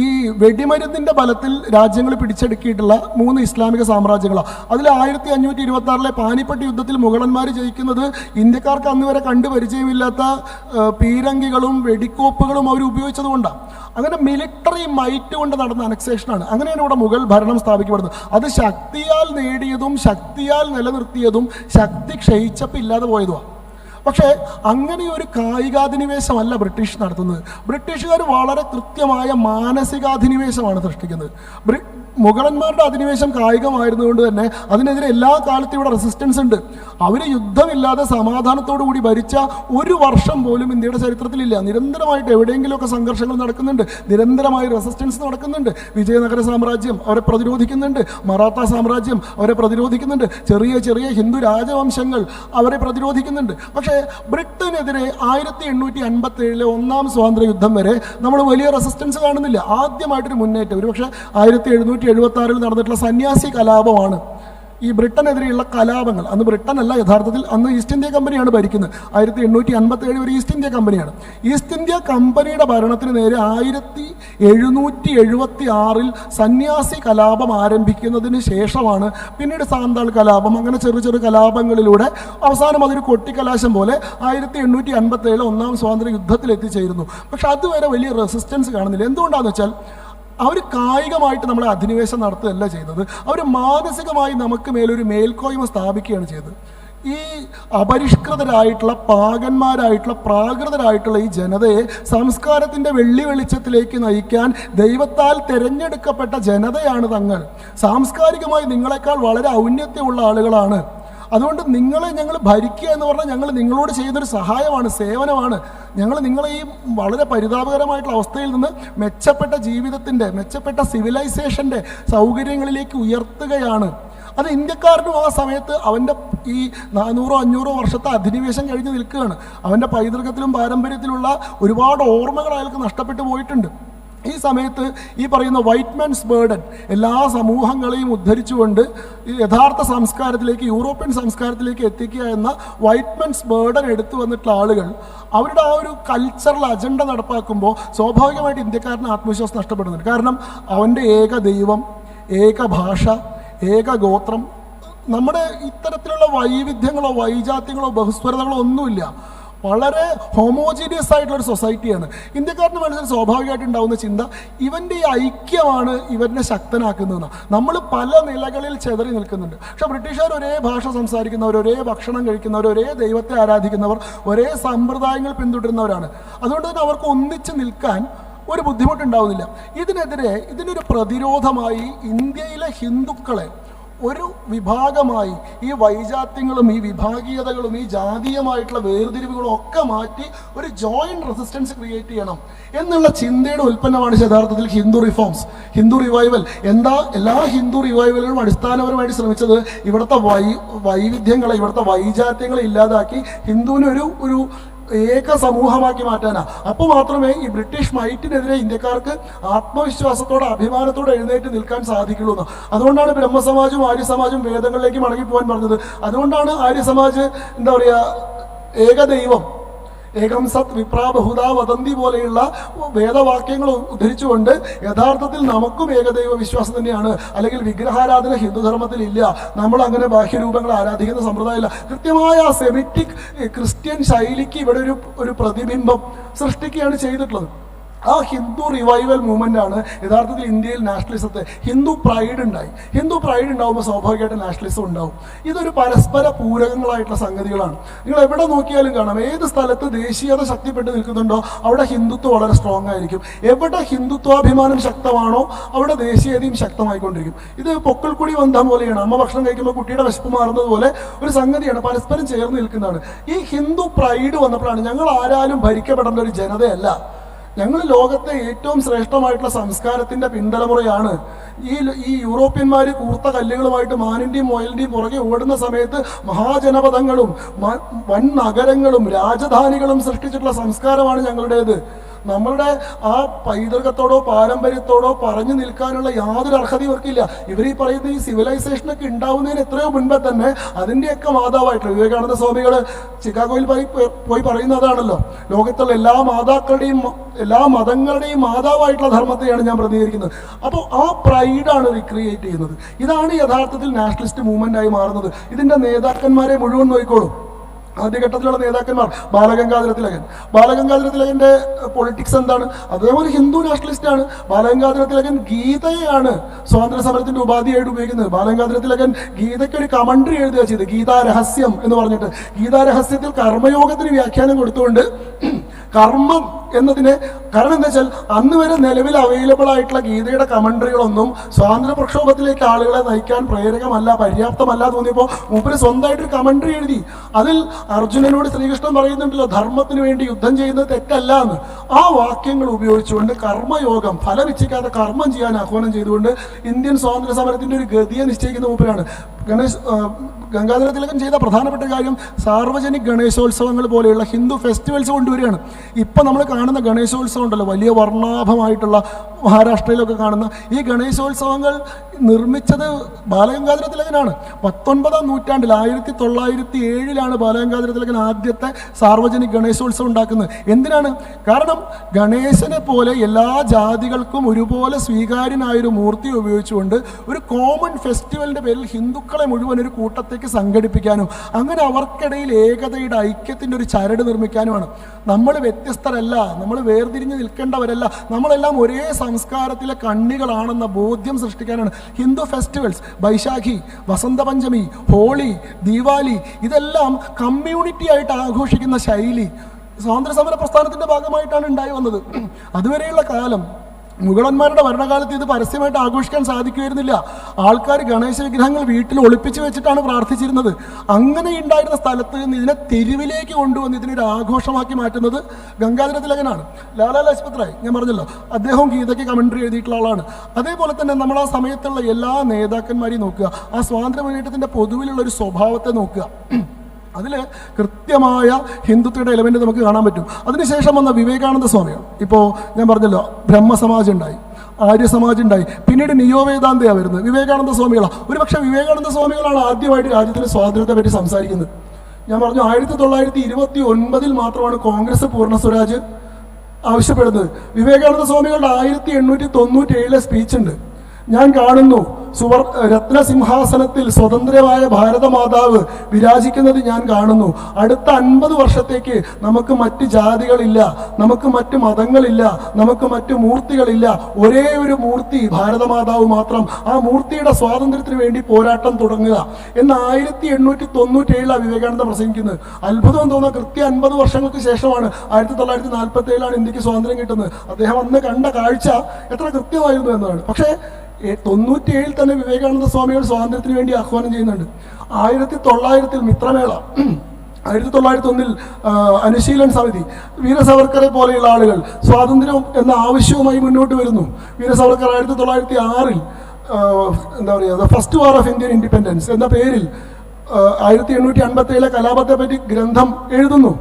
ഈ വെടിമരുന്നിൻ്റെ ബലത്തിൽ രാജ്യങ്ങൾ പിടിച്ചെടുക്കിയിട്ടുള്ള 3 ഇസ്ലാമിക സാമ്രാജ്യങ്ങളാണ്. അതിൽ 1526 പാനിപ്പട്ട് യുദ്ധത്തിൽ മുഗളന്മാർ ജയിക്കുന്നത് ഇന്ത്യക്കാർക്ക് അന്ന് വരെ കണ്ടു പരിചയമില്ലാത്ത പീരങ്കികളും വെടിക്കോപ്പുകളും അവർ ഉപയോഗിച്ചത് കൊണ്ടാണ്. അങ്ങനെ മിലിറ്ററി മൈറ്റ് കൊണ്ട് നടന്ന അനക്സേഷനാണ്. അങ്ങനെയാണ് ഇവിടെ മുഗൾ ഭരണം സ്ഥാപിക്കപ്പെടുന്നത്. അത് ശക്തിയാൽ നേടിയതും ശക്തിയാൽ നിലനിർത്തിയതും ശക്തി ക്ഷയിച്ചപ്പോൾ ഇല്ലാതെ പോയതുമാണ്. പക്ഷേ അങ്ങനെ ഒരു കായികാധിനിവേശമല്ല ബ്രിട്ടീഷ് നടത്തുന്നത്. ബ്രിട്ടീഷുകാർ വളരെ കൃത്യമായ മാനസികാധിനിവേശമാണ് സൃഷ്ടിക്കുന്നത്. മുഗളന്മാരുടെ അധിനിവേശം കായികമായിരുന്നുകൊണ്ട് തന്നെ അതിനെതിരെ എല്ലാ കാലത്തും ഇവിടെ റെസിസ്റ്റൻസ് ഉണ്ട്. അവർ യുദ്ധമില്ലാതെ സമാധാനത്തോടു കൂടി ഭരിച്ച ഒരു വർഷം പോലും ഇന്ത്യയുടെ ചരിത്രത്തിലില്ല. നിരന്തരമായിട്ട് എവിടെയെങ്കിലുമൊക്കെ സംഘർഷങ്ങൾ നടക്കുന്നുണ്ട്, നിരന്തരമായി റെസിസ്റ്റൻസ് നടക്കുന്നുണ്ട്. വിജയനഗര സാമ്രാജ്യം അവരെ പ്രതിരോധിക്കുന്നുണ്ട്, മറാത്ത സാമ്രാജ്യം അവരെ പ്രതിരോധിക്കുന്നുണ്ട്, ചെറിയ ചെറിയ ഹിന്ദു രാജവംശങ്ങൾ അവരെ പ്രതിരോധിക്കുന്നുണ്ട്. പക്ഷേ ബ്രിട്ടനെതിരെ 1857 ഒന്നാം സ്വാതന്ത്ര്യ യുദ്ധം വരെ നമ്മൾ വലിയ റെസിസ്റ്റൻസ് കാണുന്നില്ല. ആദ്യമായിട്ടൊരു മുന്നേറ്റം ഒരുപക്ഷെ 1776 നടന്നിട്ടുള്ള സന്യാസി കലാപമാണ് ഈ ബ്രിട്ടനെതിരെയുള്ള കലാപങ്ങൾ. അന്ന് ബ്രിട്ടൻ അല്ല, യഥാർത്ഥത്തിൽ അന്ന് ഈസ്റ്റ് ഇന്ത്യ കമ്പനിയാണ് ഭരിക്കുന്നത്. 1857 വരെ ഈസ്റ്റ് ഇന്ത്യ കമ്പനിയാണ്. ഈസ്റ്റ് ഇന്ത്യ കമ്പനിയുടെ ഭരണത്തിന് നേരെ 1776 സന്യാസി കലാപം ആരംഭിക്കുന്നതിന് ശേഷമാണ് പിന്നീട് സാന്താൾ കലാപം, അങ്ങനെ ചെറു ചെറു കലാപങ്ങളിലൂടെ അവസാനം അതൊരു കൊട്ടിക്കലാശം പോലെ 1857 ഒന്നാം സ്വാതന്ത്ര്യ യുദ്ധത്തിൽ എത്തിച്ചേരുന്നു. പക്ഷെ അതുവരെ വലിയ റെസിസ്റ്റൻസ് കാണുന്നില്ല. എന്തുകൊണ്ടാണെന്ന് വെച്ചാൽ അവർ കായികമായിട്ട് നമ്മളെ അധിനിവേശം നടത്തുകയല്ല ചെയ്തത്, അവർ മാനസികമായി നമുക്ക് മേലൊരു മേൽക്കോയ്മ സ്ഥാപിക്കുകയാണ് ചെയ്തത്. ഈ അപരിഷ്കൃതരായിട്ടുള്ള പാകന്മാരായിട്ടുള്ള പ്രാകൃതരായിട്ടുള്ള ഈ ജനതയെ സംസ്കാരത്തിൻ്റെ വെള്ളി വെളിച്ചത്തിലേക്ക് നയിക്കാൻ ദൈവത്താൽ തിരഞ്ഞെടുക്കപ്പെട്ട ജനതയാണ് തങ്ങൾ. സാംസ്കാരികമായി നിങ്ങളെക്കാൾ വളരെ ഔന്നത്യമുള്ള ആളുകളാണ്. അതുകൊണ്ട് നിങ്ങളെ ഞങ്ങൾ ഭരിക്കുക എന്ന് പറഞ്ഞാൽ ഞങ്ങൾ നിങ്ങളോട് ചെയ്യുന്നൊരു സഹായമാണ്, സേവനമാണ്. ഞങ്ങൾ നിങ്ങളെ ഈ വളരെ പരിതാപകരമായിട്ടുള്ള അവസ്ഥയിൽ നിന്ന് മെച്ചപ്പെട്ട ജീവിതത്തിൻ്റെ, മെച്ചപ്പെട്ട സിവിലൈസേഷൻ്റെ സൗകര്യങ്ങളിലേക്ക് ഉയർത്തുകയാണ്. അത് ഇന്ത്യക്കാരനും ആ സമയത്ത് അവൻ്റെ ഈ 400-500 വർഷത്തെ അധിനിവേശം കഴിഞ്ഞ് നിൽക്കുകയാണ്. അവൻ്റെ പൈതൃകത്തിലും പാരമ്പര്യത്തിലുള്ള ഒരുപാട് ഓർമ്മകൾ അയാൾക്ക് നഷ്ടപ്പെട്ടു പോയിട്ടുണ്ട്. ഈ സമയത്ത് ഈ പറയുന്ന വൈറ്റ് മാൻസ് ബേർഡൻ എല്ലാ സമൂഹങ്ങളെയും ഉദ്ധരിച്ചുകൊണ്ട് യഥാർത്ഥ സംസ്കാരത്തിലേക്ക്, യൂറോപ്യൻ സംസ്കാരത്തിലേക്ക് എത്തിക്കുക എന്ന വൈറ്റ് മാൻസ് ബേർഡൻ എടുത്തു വന്നിട്ടുള്ള ആളുകൾ അവരുടെ ആ ഒരു കൾച്ചറൽ അജണ്ട നടപ്പാക്കുമ്പോൾ സ്വാഭാവികമായിട്ട് ഇന്ത്യക്കാരന് ആത്മവിശ്വാസം നഷ്ടപ്പെടുന്നുണ്ട്. കാരണം അവൻ്റെ ഏക ദൈവം, ഏക ഭാഷ, ഏക ഗോത്രം, നമ്മുടെ ഇത്തരത്തിലുള്ള വൈവിധ്യങ്ങളോ വൈജാത്യങ്ങളോ ബഹുസ്വരതകളോ ഒന്നുമില്ല. വളരെ ഹോമോജീനിയസ് ആയിട്ടുള്ളൊരു സൊസൈറ്റിയാണ്. ഇന്ത്യക്കാരന് മനസ്സിൽ സ്വാഭാവികമായിട്ട് ഉണ്ടാകുന്ന ചിന്ത ഇവൻ്റെ ഈ ഐക്യമാണ് ഇവനെ ശക്തനാക്കുന്നതെന്ന്. നമ്മൾ പല നിലകളിൽ ചെതറി നിൽക്കുന്നുണ്ട്. പക്ഷെ ബ്രിട്ടീഷുകാർ ഒരേ ഭാഷ സംസാരിക്കുന്നവർ, ഒരേ ഭക്ഷണം കഴിക്കുന്നവർ, ഒരേ ദൈവത്തെ ആരാധിക്കുന്നവർ, ഒരേ സമ്പ്രദായങ്ങൾ പിന്തുടരുന്നവരാണ്. അതുകൊണ്ട് തന്നെ അവർക്ക് ഒന്നിച്ച് നിൽക്കാൻ ഒരു ബുദ്ധിമുട്ടുണ്ടാവുന്നില്ല. ഇതിനൊരു പ്രതിരോധമായി ഇന്ത്യയിലെ ഹിന്ദുക്കളെ ഒരു വിഭാഗമായി ഈ വൈജാത്യങ്ങളും ഈ വിഭാഗീയതകളും ഈ ജാതീയമായിട്ടുള്ള വേർതിരിവുകളും ഒക്കെ മാറ്റി ഒരു ജോയിന്റ് റെസിസ്റ്റൻസ് ക്രിയേറ്റ് ചെയ്യണം എന്നുള്ള ചിന്തയുടെ ഉൽപ്പന്നമാണ് യഥാർത്ഥത്തിൽ ഹിന്ദു റിഫോംസ്, ഹിന്ദു റിവൈവൽ. എല്ലാ ഹിന്ദു റിവൈവലുകളും അടിസ്ഥാനപരമായിട്ട് ശ്രമിച്ചത് ഇവിടുത്തെ വൈവിധ്യങ്ങളെ, ഇവിടുത്തെ വൈജാത്യങ്ങളെ ഇല്ലാതാക്കി ഹിന്ദുവിനെ ഒരു ഏക സമൂഹമാക്കി മാറ്റാനാ. അപ്പോൾ മാത്രമേ ഈ ബ്രിട്ടീഷ് മൈറ്റിനെതിരെ ഇന്ത്യക്കാർക്ക് ആത്മവിശ്വാസത്തോടെ അഭിമാനത്തോടെ എഴുന്നേറ്റ് നിൽക്കാൻ സാധിക്കുള്ളൂ എന്ന്. അതുകൊണ്ടാണ് ബ്രഹ്മസമാജും ആര്യസമാജും വേദങ്ങളിലേക്ക് മടങ്ങിപ്പോകാൻ പറഞ്ഞത്. അതുകൊണ്ടാണ് ആര്യസമാജ് എന്താ പറയുക, ഏകദൈവം, ഏകം സത് വിപ്രാ ബഹുദാ വദന്തി പോലെയുള്ള വേദവാക്യങ്ങൾ ഉദ്ധരിച്ചുകൊണ്ട് യഥാർത്ഥത്തിൽ നമുക്കും ഏകദൈവ വിശ്വാസം തന്നെയാണ്, അല്ലെങ്കിൽ വിഗ്രഹാരാധന ഹിന്ദുധർമ്മത്തിൽ ഇല്ല, നമ്മൾ അങ്ങനെ ബാഹ്യരൂപങ്ങൾ ആരാധിക്കുന്ന സമ്പ്രദായമില്ല. കൃത്യമായ സെമിറ്റിക് ക്രിസ്ത്യൻ ശൈലിക്ക് ഇവിടെ ഒരു പ്രതിബിംബം സൃഷ്ടിക്കുകയാണ് ചെയ്തിട്ടുള്ളത്. ആ ഹിന്ദു റിവൈവൽ മൂവ്മെൻ്റ് ആണ് യഥാർത്ഥത്തിൽ ഇന്ത്യയിൽ നാഷണലിസത്തെ, ഹിന്ദു പ്രൈഡ് ഉണ്ടായി. ഹിന്ദു പ്രൈഡ് ഉണ്ടാകുമ്പോൾ സ്വാഭാവികമായിട്ട് നാഷണലിസം ഉണ്ടാവും. ഇതൊരു പരസ്പര പൂരകങ്ങളായിട്ടുള്ള സംഗതികളാണ്. നിങ്ങൾ എവിടെ നോക്കിയാലും കാണാം, ഏത് സ്ഥലത്ത് ദേശീയത ശക്തിപ്പെട്ട് നിൽക്കുന്നുണ്ടോ അവിടെ ഹിന്ദുത്വം വളരെ സ്ട്രോങ് ആയിരിക്കും. എവിടെ ഹിന്ദുത്വാഭിമാനം ശക്തമാണോ അവിടെ ദേശീയതയും ശക്തമായിക്കൊണ്ടിരിക്കും. ഇത് പൊക്കിൾക്കുടി ബന്ധം പോലെയാണ്. അമ്മ ഭക്ഷണം കഴിക്കുമ്പോൾ കുട്ടിയുടെ വിശപ്പ് മാറുന്നത് പോലെ ഒരു സംഗതിയാണ്, പരസ്പരം ചേർന്ന് നിൽക്കുന്നതാണ്. ഈ ഹിന്ദു പ്രൈഡ് വന്നപ്പോഴാണ് ഞങ്ങൾ ആരാലും ഭരിക്കപ്പെടേണ്ട ഒരു ജനതയല്ല, ഞങ്ങൾ ലോകത്തെ ഏറ്റവും ശ്രേഷ്ഠമായിട്ടുള്ള സംസ്കാരത്തിന്റെ പിന്തലമുറയാണ്. ഈ യൂറോപ്യന്മാർ കൂർത്ത കല്ലുകളുമായിട്ട് മാനിന്റെയും മുയലിന്റെയും പുറകെ ഓടുന്ന സമയത്ത് മഹാജനപദങ്ങളും വൻ നഗരങ്ങളും രാജധാനികളും സൃഷ്ടിച്ചിട്ടുള്ള സംസ്കാരമാണ് ഞങ്ങളുടേത്. നമ്മളുടെ ആ പൈതൃകത്തോടോ പാരമ്പര്യത്തോടോ പറഞ്ഞു നിൽക്കാനുള്ള യാതൊരു അർഹതയും ഇവർക്കില്ല. ഇവർ ഈ പറയുന്ന ഈ സിവിലൈസേഷനൊക്കെ ഉണ്ടാവുന്നതിന് എത്രയോ മുൻപേ തന്നെ അതിൻ്റെയൊക്കെ മാതാവായിട്ടുള്ള വിവേകാനന്ദ സ്വാമികൾ ചിക്കാഗോയിൽ പോയി പറയുന്നതാണല്ലോ, ലോകത്തുള്ള എല്ലാ മാതാക്കളുടെയും എല്ലാ മതങ്ങളുടെയും മാതാവായിട്ടുള്ള ധർമ്മത്തെയാണ് ഞാൻ പ്രതികരിക്കുന്നത്. അപ്പോൾ ആ പ്രൈഡാണ് റിക്രിയേറ്റ് ചെയ്യുന്നത്. ഇതാണ് യഥാർത്ഥത്തിൽ നാഷണലിസ്റ്റ് മൂവ്മെന്റ് ആയി മാറുന്നത്. ഇതിന്റെ നേതാക്കന്മാരെ മുഴുവൻ നോക്കിക്കോളും. ആദ്യഘട്ടത്തിലുള്ള നേതാക്കന്മാർ ബാലഗംഗാധര തിലകന്റെ പൊളിറ്റിക്സ് എന്താണ്? അദ്ദേഹം ഒരു ഹിന്ദു നാഷണലിസ്റ്റ് ആണ്. ബാലഗംഗാധര തിലകൻ ഗീതയാണ് സ്വാതന്ത്ര്യ സമരത്തിന്റെ ഉപാധിയായിട്ട് ഉപയോഗിക്കുന്നത്. ബാലഗംഗാധര തിലകൻ ഗീതയ്ക്ക് ഒരു കമന്ററി എഴുതുക ചെയ്ത്, ഗീതാരഹസ്യം എന്ന് പറഞ്ഞിട്ട്. ഗീതാരഹസ്യത്തിൽ കർമ്മയോഗത്തിന് വ്യാഖ്യാനം കൊടുത്തുകൊണ്ട് കർമ്മം എന്നതിനെ, കാരണം എന്താ വെച്ചാൽ അന്ന് വരെ നിലവിൽ അവൈലബിൾ ആയിട്ടുള്ള ഗീതയുടെ കമന്ററികളൊന്നും സ്വാതന്ത്ര്യ പ്രക്ഷോഭത്തിലേക്ക് ആളുകളെ നയിക്കാൻ പ്രേരകമല്ല, പര്യാപ്തമല്ല തോന്നിയപ്പോൾ മൂപ്പര് സ്വന്തമായിട്ടൊരു കമന്ററി എഴുതി. അതിൽ അർജുനനോട് ശ്രീകൃഷ്ണൻ പറയുന്നുണ്ടല്ലോ, ധർമ്മത്തിന് വേണ്ടി യുദ്ധം ചെയ്യുന്നത് തെറ്റല്ല എന്ന്. ആ വാക്യങ്ങൾ ഉപയോഗിച്ചുകൊണ്ട് കർമ്മയോഗം, ഫലമിച്ഛിക്കാതെ കർമ്മം ചെയ്യാൻ ആഹ്വാനം ചെയ്തുകൊണ്ട് ഇന്ത്യൻ സ്വാതന്ത്ര്യ സമരത്തിന്റെ ഒരു ഗതിയെ നിശ്ചയിക്കുന്ന മൂപ്പരാണ്. ഗംഗാധര തിലകൻ ചെയ്ത പ്രധാനപ്പെട്ട കാര്യം സാർവജനിക് ഗണേശോത്സവങ്ങൾ പോലെയുള്ള ഹിന്ദു ഫെസ്റ്റിവൽസ് കൊണ്ടുവരികയാണ്. ഇപ്പം നമ്മൾ കാണുന്ന ഗണേശോത്സവം ഉണ്ടല്ലോ, വലിയ വർണ്ണാഭമായിട്ടുള്ള മഹാരാഷ്ട്രയിലൊക്കെ കാണുന്ന ഈ ഗണേശോത്സവങ്ങൾ നിർമ്മിച്ചത് ബാലഗംഗാധര തിലകനാണ്. 19-ാം നൂറ്റാണ്ടിൽ 1907 ബാലഗംഗാധര തിലകൻ ആദ്യത്തെ സാർവജനിക് ഗണേശോത്സവം ഉണ്ടാക്കുന്നത്. എന്തിനാണ്? കാരണം ഗണേശനെ പോലെ എല്ലാ ജാതികൾക്കും ഒരുപോലെ സ്വീകാര്യനായൊരു മൂർത്തി ഉപയോഗിച്ചുകൊണ്ട് ഒരു കോമൺ ഫെസ്റ്റിവലിന്റെ പേരിൽ ഹിന്ദുക്കളെ മുഴുവൻ ഒരു കൂട്ടത്തേക്ക് സംഘടിപ്പിക്കാനും അങ്ങനെ അവർക്കിടയിൽ ഏകതയുടെ ഐക്യത്തിന്റെ ഒരു ചരട് നിർമ്മിക്കാനുമാണ്. നമ്മൾ വ്യത്യസ്തരല്ല, നമ്മൾ വേർതിരിഞ്ഞ് നിൽക്കേണ്ടവരല്ല, നമ്മളെല്ലാം ഒരേ സംസ്കാരത്തിലെ കണ്ണികളാണെന്ന ബോധ്യം സൃഷ്ടിക്കാനാണ് ഹിന്ദു ഫെസ്റ്റിവൽസ്. ബൈശാഖി, വസന്തപഞ്ചമി, ഹോളി, ദീപാവലി, ഇതെല്ലാം കമ്മ്യൂണിറ്റി ആയിട്ട് ആഘോഷിക്കുന്ന ശൈലി സ്വാതന്ത്ര്യ സമര പ്രസ്ഥാനത്തിന്റെ ഭാഗമായിട്ടാണ് ഉണ്ടായി വന്നത്. അതുവരെയുള്ള കാലം മുഗളന്മാരുടെ ഭരണകാലത്ത് ഇത് പരസ്യമായിട്ട് ആഘോഷിക്കാൻ സാധിക്കുമായിരുന്നില്ല. ആൾക്കാർ ഗണേശ വിഗ്രഹങ്ങൾ വീട്ടിൽ ഒളിപ്പിച്ചു വെച്ചിട്ടാണ് പ്രാർത്ഥിച്ചിരുന്നത്. അങ്ങനെ ഉണ്ടായിരുന്ന സ്ഥലത്ത് നിന്ന് ഇതിനെ തെരുവിലേക്ക് കൊണ്ടുവന്ന് ഇതിനൊരു ആഘോഷമാക്കി മാറ്റുന്നത് ഗംഗാധര തിലകനാണ്. ലാലാ ലജ്പത് റായ്, ഞാൻ പറഞ്ഞല്ലോ, അദ്ദേഹം ഗീതയ്ക്ക് കമന്ററി എഴുതിയിട്ടുള്ള ആളാണ്. അതേപോലെ തന്നെ നമ്മൾ ആ സമയത്തുള്ള എല്ലാ നേതാക്കന്മാരെയും നോക്കുക, ആ സ്വാതന്ത്ര്യ മുന്നേറ്റത്തിന്റെ പൊതുവിലുള്ള ഒരു സ്വഭാവത്തെ നോക്കുക. അതിൽ കൃത്യമായ ഹിന്ദുത്വയുടെ എലമെന്റ് നമുക്ക് കാണാൻ പറ്റും. അതിനുശേഷം വന്ന വിവേകാനന്ദ സ്വാമികൾ, ഇപ്പോൾ ഞാൻ പറഞ്ഞല്ലോ ബ്രഹ്മസമാജ് ഉണ്ടായി, ആര്യസമാജ് ഉണ്ടായി, പിന്നീട് നിയോവേദാന്തയാണ് വരുന്നത്. വിവേകാനന്ദ സ്വാമികളാണ്. ഒരുപക്ഷെ വിവേകാനന്ദ സ്വാമികളാണ് ആദ്യമായിട്ട് രാജ്യത്തിന്റെ സ്വാതന്ത്ര്യത്തെ പറ്റി സംസാരിക്കുന്നത്. ഞാൻ പറഞ്ഞു 1929 മാത്രമാണ് കോൺഗ്രസ് പൂർണ്ണ സ്വരാജ് ആവശ്യപ്പെടുന്നത്. വിവേകാനന്ദ സ്വാമികളുടെ 1897 സ്പീച്ച് ഉണ്ട്. ഞാൻ കാണുന്നു രത്നസിംഹാസനത്തിൽ സ്വതന്ത്രമായ ഭാരതമാതാവ് വിരാജിക്കുന്നത് ഞാൻ കാണുന്നു. അടുത്ത 50 വർഷത്തേക്ക് നമുക്ക് മറ്റ് ജാതികളില്ല, നമുക്ക് മറ്റ് മതങ്ങളില്ല, നമുക്ക് മറ്റ് മൂർത്തികളില്ല. ഒരേ ഒരു മൂർത്തി ഭാരതമാതാവ് മാത്രം. ആ മൂർത്തിയുടെ സ്വാതന്ത്ര്യത്തിന് വേണ്ടി പോരാട്ടം തുടങ്ങുക എന്ന് 1897 വിവേകാനന്ദ പ്രസംഗിക്കുന്നത്. അത്ഭുതം തോന്നുന്ന കൃത്യം 50 വർഷങ്ങൾക്ക് ശേഷമാണ് 1947 ഇന്ത്യക്ക് സ്വാതന്ത്ര്യം കിട്ടുന്നത്. അദ്ദേഹം അന്ന് കണ്ട കാഴ്ച എത്ര കൃത്യമായിരുന്നു എന്നതാണ്. പക്ഷേ 97 തന്നെ വിവേകാനന്ദ സ്വാമികൾ സ്വാതന്ത്ര്യത്തിന് വേണ്ടി ആഹ്വാനം ചെയ്യുന്നുണ്ട്. 1900 മിത്രമേള, 1901 അനുശീലൻ സമിതി, വീര സവർക്കറെ പോലെയുള്ള ആളുകൾ സ്വാതന്ത്ര്യം എന്ന ആവശ്യവുമായി മുന്നോട്ട് വരുന്നു. വീര സവർക്കർ 1906 എന്താ പറയുക, first war of Indian independence എന്ന പേരിൽ 1857 കലാപത്തെ പറ്റി ഗ്രന്ഥം എഴുതുന്നു.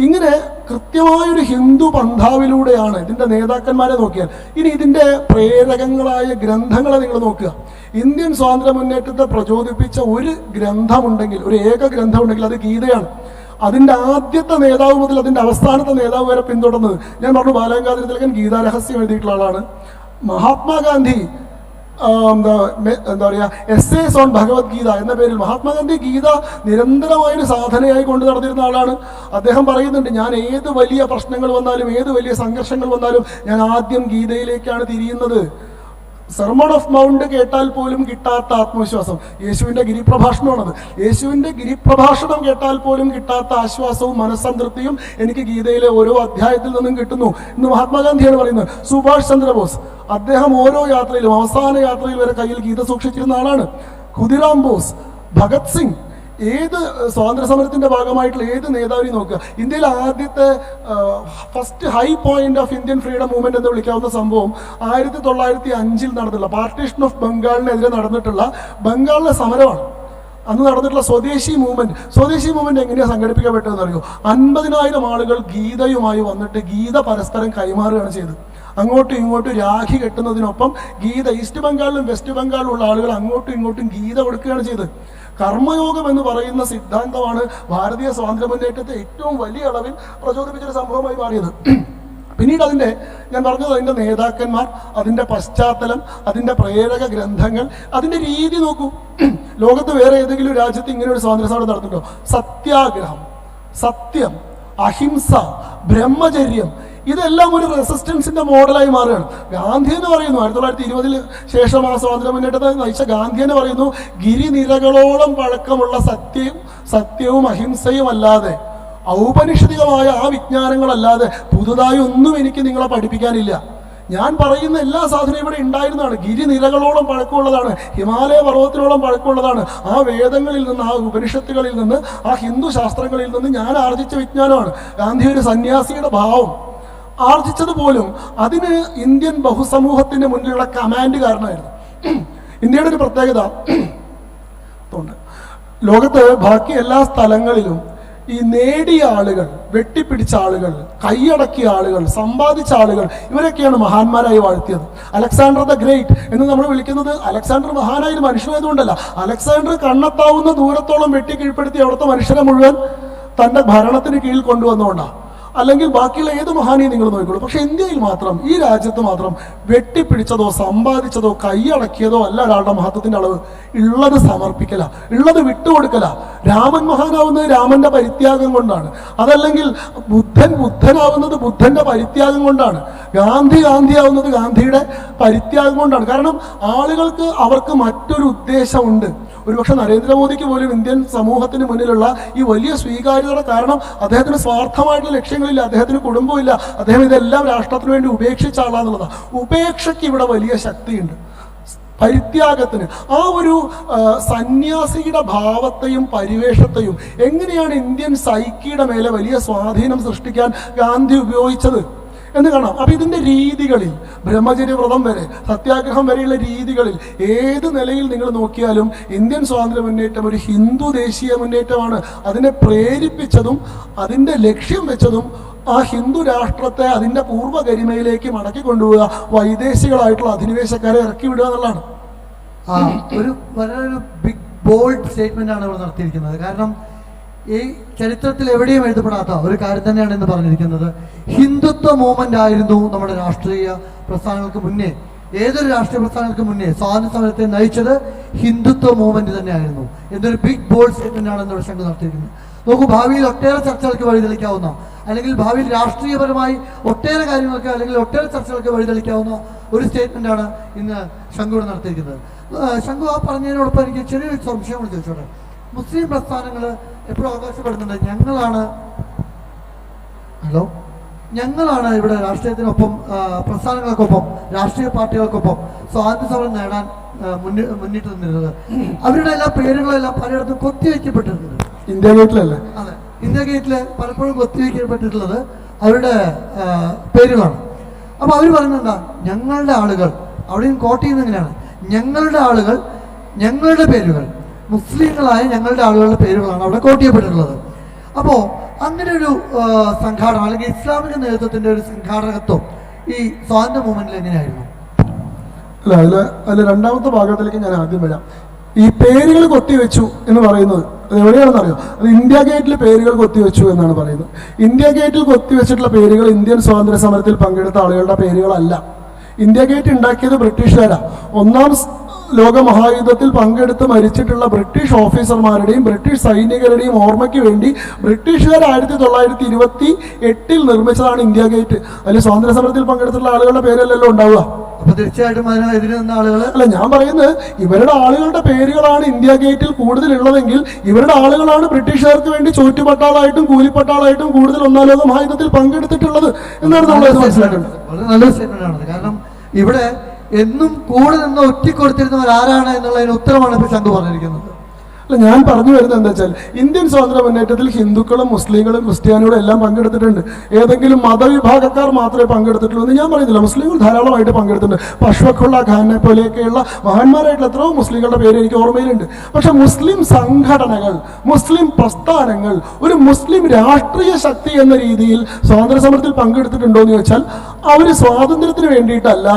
ഇങ്ങനെ കൃത്യമായൊരു ഹിന്ദു പന്ഥാവിലൂടെയാണ് ഇതിൻ്റെ നേതാക്കന്മാരെ നോക്കിയാൽ. ഇനി ഇതിൻ്റെ പ്രേരകങ്ങളായ ഗ്രന്ഥങ്ങളെ നിങ്ങൾ നോക്കുക. ഇന്ത്യൻ സ്വാതന്ത്ര്യ മുന്നേറ്റത്തെ പ്രചോദിപ്പിച്ച ഒരു ഗ്രന്ഥമുണ്ടെങ്കിൽ, ഒരു ഏക ഗ്രന്ഥമുണ്ടെങ്കിൽ അത് ഗീതയാണ്. അതിൻ്റെ ആദ്യത്തെ നേതാവ് മുതൽ അതിൻ്റെ അവസാനത്തെ നേതാവ് വരെ പിന്തുടർന്നത്, ഞാൻ പറഞ്ഞു, ബാലഗംഗാധര തിലകൻ ഗീതാരഹസ്യം എഴുതിയിട്ടുള്ള ആളാണ്. മഹാത്മാഗാന്ധി എന്താ പറയുക, എസ്സേസ് ഓൺ ഭഗവത്ഗീത എന്ന പേരിൽ മഹാത്മാഗാന്ധി ഗീത നിരന്തരമായൊരു സാധനയായി കൊണ്ടു നടന്നിരുന്ന ആളാണ്. അദ്ദേഹം പറയുന്നുണ്ട്, ഞാൻ ഏത് വലിയ പ്രശ്നങ്ങൾ വന്നാലും ഏത് വലിയ സംഘർഷങ്ങൾ വന്നാലും ഞാൻ ആദ്യം ഗീതയിലേക്കാണ് തിരിയുന്നത്. സെർമൺ ഓഫ് മൗണ്ട് കേട്ടാൽ പോലും കിട്ടാത്ത ആത്മവിശ്വാസം, യേശുവിൻ്റെ ഗിരിപ്രഭാഷണമാണത്. യേശുവിൻ്റെ ഗിരിപ്രഭാഷണം കേട്ടാൽ പോലും കിട്ടാത്ത ആശ്വാസവും മനസ്സംതൃപ്തിയും എനിക്ക് ഗീതയിലെ ഓരോ അധ്യായത്തിൽ നിന്നും കിട്ടുന്നു എന്ന് മഹാത്മാഗാന്ധിയാണ് പറയുന്നത്. സുഭാഷ് ചന്ദ്രബോസ്, അദ്ദേഹം ഓരോ യാത്രയിലും അവസാന യാത്രയിൽ വരെ കയ്യിൽ ഗീത സൂക്ഷിച്ചിരുന്ന ആളാണ്. ഖുദിറാം ബോസ്, ഭഗത് സിംഗ്, ഏത് സ്വാതന്ത്ര്യ സമരത്തിന്റെ ഭാഗമായിട്ടുള്ള ഏത് നേതാവിനെ നോക്കുക, ഇന്ത്യയിൽ ആദ്യത്തെ first high point of Indian freedom movement എന്ന് വിളിക്കാവുന്ന സംഭവം 1905 നടന്നിട്ടുള്ള പാർട്ടീഷൻ ഓഫ് ബംഗാളിനെതിരെ നടന്നിട്ടുള്ള ബംഗാളിലെ സമരമാണ്. അന്ന് നടന്നിട്ടുള്ള സ്വദേശി മൂവ്മെന്റ് എങ്ങനെയാണ് സംഘടിപ്പിക്കപ്പെട്ടതെന്ന് അറിയോ? 50,000 ആളുകൾ ഗീതയുമായി വന്നിട്ട് ഗീത പരസ്പരം കൈമാറുകയാണ് ചെയ്തത്. അങ്ങോട്ടും ഇങ്ങോട്ടും രാഖി കെട്ടുന്നതിനൊപ്പം ഗീത, ഈസ്റ്റ് ബംഗാളിലും വെസ്റ്റ് ബംഗാളിലും ഉള്ള ആളുകൾ അങ്ങോട്ടും ഇങ്ങോട്ടും ഗീത കൊടുക്കുകയാണ് ചെയ്തത്. കർമ്മയോഗം എന്ന് പറയുന്ന സിദ്ധാന്തമാണ് ഭാരതീയ സ്വാതന്ത്ര്യ മുന്നേറ്റത്തെ ഏറ്റവും വലിയ അളവിൽ പ്രചോദിപ്പിച്ചൊരു സംഭവമായി മാറിയത്. പിന്നീട് ഞാൻ പറഞ്ഞത് അതിൻ്റെ നേതാക്കന്മാർ, അതിൻ്റെ പശ്ചാത്തലം, അതിൻ്റെ പ്രേരക ഗ്രന്ഥങ്ങൾ, അതിൻ്റെ രീതി നോക്കൂ. ലോകത്ത് വേറെ ഏതെങ്കിലും രാജ്യത്ത് ഇങ്ങനെ ഒരു സ്വാതന്ത്ര്യ സമരം നടത്തുന്നുണ്ടോ? സത്യാഗ്രഹം, സത്യം, അഹിംസ, ബ്രഹ്മചര്യം, ഇതെല്ലാം ഒരു റെസിസ്റ്റൻസിന്റെ മോഡലായി മാറുകയാണ്. ഗാന്ധി എന്ന് പറയുന്നു 1920 ശേഷം ആ സ്വാതന്ത്ര്യ മുന്നേറ്റത്തെ നയിച്ച ഗാന്ധി എന്ന് പറയുന്നു, ഗിരിനിരകളോളം പഴക്കമുള്ള സത്യവും അഹിംസയും അല്ലാതെ, ഔപനിഷദികമായ ആ വിജ്ഞാനങ്ങളല്ലാതെ പുതുതായി ഒന്നും എനിക്ക് നിങ്ങളെ പഠിപ്പിക്കാനില്ല. ഞാൻ പറയുന്ന എല്ലാ സാധനവും ഇവിടെ ഉണ്ടായിരുന്നതാണ്. ഗിരിനിരകളോളം പഴക്കമുള്ളതാണ്, ഹിമാലയ പർവ്വതത്തിനോളം പഴക്കമുള്ളതാണ്. ആ വേദങ്ങളിൽ നിന്ന്, ആ ഉപനിഷത്തുകളിൽ നിന്ന്, ആ ഹിന്ദു ശാസ്ത്രങ്ങളിൽ നിന്ന് ഞാൻ ആർജിച്ച വിജ്ഞാനമാണ്. ഗാന്ധി ഒരു സന്യാസിയുടെ ഭാവം ആർജിച്ചത് പോലും അതിന് ഇന്ത്യൻ ബഹുസമൂഹത്തിന്റെ മുന്നിലുള്ള കമാൻഡ് കാരണമായിരുന്നു. ഇന്ത്യയുടെ ഒരു പ്രത്യേകത, ലോകത്ത് ബാക്കി എല്ലാ സ്ഥലങ്ങളിലും ഈ നേടിയ ആളുകൾ, വെട്ടിപ്പിടിച്ച ആളുകൾ, കൈയടക്കിയ ആളുകൾ, സമ്പാദിച്ച ആളുകൾ, ഇവരൊക്കെയാണ് മഹാന്മാരായി വാഴ്ത്തിയത്. അലക്സാണ്ടർ ദ ഗ്രേറ്റ് എന്ന് നമ്മൾ വിളിക്കുന്നത് അലക്സാണ്ടർ മഹാനായ ഒരു മനുഷ്യനായതുകൊണ്ടല്ല, അലക്സാണ്ടർ കണ്ണെത്താവുന്ന ദൂരത്തോളം വെട്ടി കീഴ്പ്പെടുത്തി അവിടുത്തെ മനുഷ്യരെ മുഴുവൻ തന്റെ ഭരണത്തിന് കീഴിൽ കൊണ്ടുവന്നുകൊണ്ടാണ്. അല്ലെങ്കിൽ ബാക്കിയുള്ള ഏത് മഹാനെയും നിങ്ങൾ നോക്കിക്കോളൂ. പക്ഷെ ഇന്ത്യയിൽ മാത്രം, ഈ രാജ്യത്ത് മാത്രം വെട്ടിപ്പിടിച്ചതോ സമ്പാദിച്ചതോ കൈയടക്കിയതോ അല്ല ഒരാളുടെ മഹത്വത്തിന്റെ അളവ്. ഉള്ളത് സമർപ്പിക്കല, ഉള്ളത് വിട്ടുകൊടുക്കല. രാമൻ മഹാനാവുന്നത് രാമന്റെ പരിത്യാഗം കൊണ്ടാണ്. അതല്ലെങ്കിൽ ബുദ്ധനാവുന്നത് ബുദ്ധന്റെ പരിത്യാഗം കൊണ്ടാണ്. ഗാന്ധിയാവുന്നത് ഗാന്ധിയുടെ പരിത്യാഗം കൊണ്ടാണ്. കാരണം ആളുകൾക്ക് അവർക്ക് മറ്റൊരു ഉദ്ദേശമുണ്ട്. ഒരുപക്ഷെ നരേന്ദ്രമോദിക്ക് പോലും ഇന്ത്യൻ സമൂഹത്തിന് മുന്നിലുള്ള ഈ വലിയ സ്വീകാര്യതയുടെ കാരണം അദ്ദേഹത്തിന് സ്വാർത്ഥമായിട്ടുള്ള ലക്ഷ്യങ്ങളില്ല, അദ്ദേഹത്തിന് കുടുംബമില്ല, അദ്ദേഹം ഇതെല്ലാം രാഷ്ട്രത്തിന് വേണ്ടി ഉപേക്ഷിച്ച ആളാന്നുള്ളതാണ്. ഉപേക്ഷയ്ക്ക് ഇവിടെ വലിയ ശക്തിയുണ്ട്, പരിത്യാഗത്തിന്. ആ ഒരു സന്യാസിയുടെ ഭാവത്തെയും പരിവേഷത്തെയും എങ്ങനെയാണ് ഇന്ത്യൻ സൈക്കിയുടെ മേലെ വലിയ സ്വാധീനം സൃഷ്ടിക്കാൻ ഗാന്ധി ഉപയോഗിച്ചത് എന്ന് കാണാം. അപ്പൊ ഇതിന്റെ രീതികളിൽ, ബ്രഹ്മചര്യവ്രതം വരെ, സത്യാഗ്രഹം വരെയുള്ള രീതികളിൽ ഏത് നിലയിൽ നിങ്ങൾ നോക്കിയാലും ഇന്ത്യൻ സ്വാതന്ത്ര്യ മുന്നേറ്റം ഒരു ഹിന്ദു ദേശീയ മുന്നേറ്റമാണ്. അതിനെ പ്രേരിപ്പിച്ചതും അതിന്റെ ലക്ഷ്യം വെച്ചതും ആ ഹിന്ദു രാഷ്ട്രത്തെ അതിന്റെ പൂർവ്വഗരിമയിലേക്ക് മടക്കി കൊണ്ടുപോവുക, വൈദേശികളായിട്ടുള്ള അധിനിവേശക്കാരെ ഇറക്കി വിടുക എന്നുള്ളതാണ്. ഒരു വളരെ ബിഗ് ബോൾഡ് സ്റ്റേറ്റ്മെന്റ് ആണ് ഇവിടെ നടത്തിയിരിക്കുന്നത്. കാരണം ഈ ചരിത്രത്തിൽ എവിടെയും എഴുതപ്പെടാത്ത ഒരു കാര്യം തന്നെയാണ് ഇന്ന് പറഞ്ഞിരിക്കുന്നത്. ഹിന്ദുത്വ മൂവ്മെന്റ് ആയിരുന്നു നമ്മുടെ രാഷ്ട്രീയ പ്രസ്ഥാനങ്ങൾക്ക് മുന്നേ, ഏതൊരു രാഷ്ട്രീയ പ്രസ്ഥാനങ്ങൾക്ക് മുന്നേ സ്വാതന്ത്ര്യ സമരത്തെ നയിച്ചത് ഹിന്ദുത്വ മൂവ്മെന്റ് തന്നെയായിരുന്നു എന്നൊരു ബിഗ് ബോൾഡ് സ്റ്റേറ്റ്മെന്റ് ആണ് ഇന്ന് ശങ്കർ നടത്തിയിരിക്കുന്നത്. നോക്കൂ, ഭാവിയിൽ ഒട്ടേറെ ചർച്ചകൾക്ക് വഴിതെളിക്കാവുന്ന, അല്ലെങ്കിൽ ഭാവിയിൽ രാഷ്ട്രീയപരമായി ഒട്ടേറെ കാര്യങ്ങൾക്ക് അല്ലെങ്കിൽ ഒട്ടേറെ ചർച്ചകൾക്ക് വഴിതെളിക്കാവുന്ന ഒരു സ്റ്റേറ്റ്മെന്റ് ആണ് ഇന്ന് ശങ്കർ നടത്തിയിരിക്കുന്നത്. ശങ്കു ആ പറഞ്ഞതിനോടൊപ്പം എനിക്ക് ചെറിയൊരു സംശയം കൂടി ചോദിച്ചോട്ടെ. മുസ്ലിം പ്രസ്ഥാനങ്ങൾ എപ്പോഴും അവകാശപ്പെടുന്നുണ്ട്, ഞങ്ങളാണ് ഇവിടെ രാഷ്ട്രീയത്തിനൊപ്പം, പ്രസ്ഥാനങ്ങൾക്കൊപ്പം, രാഷ്ട്രീയ പാർട്ടികൾക്കൊപ്പം സ്വാതന്ത്ര്യ സമരം നേടാൻ മുന്നിട്ട് നിന്നിരുന്നത്. അവരുടെ എല്ലാ പേരുകളെല്ലാം പലയിടത്തും കൊത്തിവെക്കപ്പെട്ടിരുന്നത് ഇന്ത്യ ഗേറ്റിലല്ലേ? അതെ, ഇന്ത്യ ഗേറ്റില് പലപ്പോഴും കൊത്തിവെക്കപ്പെട്ടിട്ടുള്ളത് അവരുടെ പേരുകളാണ്. അപ്പൊ അവർ പറയുന്നത് ഞങ്ങളുടെ ആളുകൾ, അവിടെയും കോട്ട് ചെയ്യുന്നത് എങ്ങനെയാണ്, ഞങ്ങളുടെ ആളുകൾ, ഞങ്ങളുടെ പേരുകൾ, മുസ്ലിങ്ങളായ ഞങ്ങളുടെ ആളുകളുടെ പേരുകളാണ് അവിടെ കോട്ട് ചെയ്യപ്പെട്ടിട്ടുള്ളത്. അപ്പോൾ അങ്ങനെ ഒരു സംഘാടനം അല്ലെങ്കിൽ ഇസ്ലാമിക നേതൃത്വത്തിന്റെ ഒരു സംഘാടകത്വം ഈ സ്വാതന്ത്ര്യ മൂവ്മെന്റിൽ എങ്ങനെയായിരുന്നു? അല്ല, അതിൽ രണ്ടാമത്തെ ഭാഗത്തിലേക്ക് ഞാൻ ആദ്യം വരാം. ഈ പേരുകൾ കൊത്തിവെച്ചു എന്ന് പറയുന്നത് അത് എവിടെയാണെന്ന് അറിയോ? അത് ഇന്ത്യ ഗേറ്റിൽ പേരുകൾ കൊത്തിവെച്ചു എന്നാണ് പറയുന്നത്. ഇന്ത്യ ഗേറ്റിൽ കൊത്തിവെച്ചിട്ടുള്ള പേരുകൾ ഇന്ത്യൻ സ്വാതന്ത്ര്യ സമരത്തിൽ പങ്കെടുത്ത ആളുകളുടെ പേരുകളല്ല. ഇന്ത്യ ഗേറ്റ് ഉണ്ടാക്കിയത് ബ്രിട്ടീഷുകാരാണ്. ഒന്നാം ലോക മഹായുദ്ധത്തിൽ പങ്കെടുത്ത് മരിച്ചിട്ടുള്ള ബ്രിട്ടീഷ് ഓഫീസർമാരുടെയും ബ്രിട്ടീഷ് സൈനികരുടെയും ഓർമ്മയ്ക്ക് വേണ്ടി ബ്രിട്ടീഷുകാർ 1928 നിർമ്മിച്ചതാണ് ഇന്ത്യ ഗേറ്റ്. അതിൽ സ്വാതന്ത്ര്യ സമരത്തിൽ പങ്കെടുത്തിട്ടുള്ള ആളുകളുടെ പേരല്ലല്ലോ ഉണ്ടാവുക. അപ്പൊ തീർച്ചയായിട്ടും അതിനെതിരെ നിന്ന ആളുകൾ അല്ല, ഞാൻ പറയുന്നത് ഇവരുടെ ആളുകളുടെ പേരുകളാണ് ഇന്ത്യ ഗേറ്റിൽ കൂടുതൽ ഉള്ളതെങ്കിൽ ഇവരുടെ ആളുകളാണ് ബ്രിട്ടീഷുകാർക്ക് വേണ്ടി ചോറ്റുപട്ടാളായിട്ടും കൂലിപ്പട്ടാളായിട്ടും കൂടുതൽ ഒന്നാം ലോക മഹായുദ്ധത്തിൽ പങ്കെടുത്തിട്ടുള്ളത് എന്നാണ് നമ്മൾ മനസ്സിലാക്കേണ്ടത്. വളരെ നല്ലൊരു സ്റ്റേറ്റ്മെന്റ് ആണ്. കാരണം ഇവിടെ എന്നും കൂടെ നിന്ന് ഒറ്റിക്കൊടുത്തിരുന്നവർ ആരാണ് എന്നുള്ളതിന് ഉത്തരമാണ് ഇപ്പൊ ശങ്കു പറഞ്ഞിരിക്കുന്നത്. അല്ല, ഞാൻ പറഞ്ഞു വരുന്നത് എന്താ വെച്ചാൽ ഇന്ത്യൻ സ്വാതന്ത്ര്യ മുന്നേറ്റത്തിൽ ഹിന്ദുക്കളും മുസ്ലിങ്ങളും ക്രിസ്ത്യാനികളും എല്ലാം പങ്കെടുത്തിട്ടുണ്ട്. ഏതെങ്കിലും മതവിഭാഗക്കാർ മാത്രമേ പങ്കെടുത്തിട്ടുള്ളൂ എന്ന് ഞാൻ പറയുന്നില്ല. മുസ്ലിങ്ങൾ ധാരാളമായിട്ട് പങ്കെടുത്തിട്ടുണ്ട്. അഷ്ഫഖുള്ള ഖാനെ പോലെയൊക്കെയുള്ള മഹാന്മാരായിട്ടുള്ള എത്രയോ മുസ്ലിങ്ങളുടെ പേര് എനിക്ക് ഓർമ്മയിലുണ്ട്. പക്ഷെ മുസ്ലിം സംഘടനകൾ, മുസ്ലിം പ്രസ്ഥാനങ്ങൾ, ഒരു മുസ്ലിം രാഷ്ട്രീയ ശക്തി എന്ന രീതിയിൽ സ്വാതന്ത്ര്യ സമരത്തിൽ പങ്കെടുത്തിട്ടുണ്ടോ എന്ന് ചോദിച്ചാൽ അവർ സ്വാതന്ത്ര്യത്തിന് വേണ്ടിയിട്ടല്ല,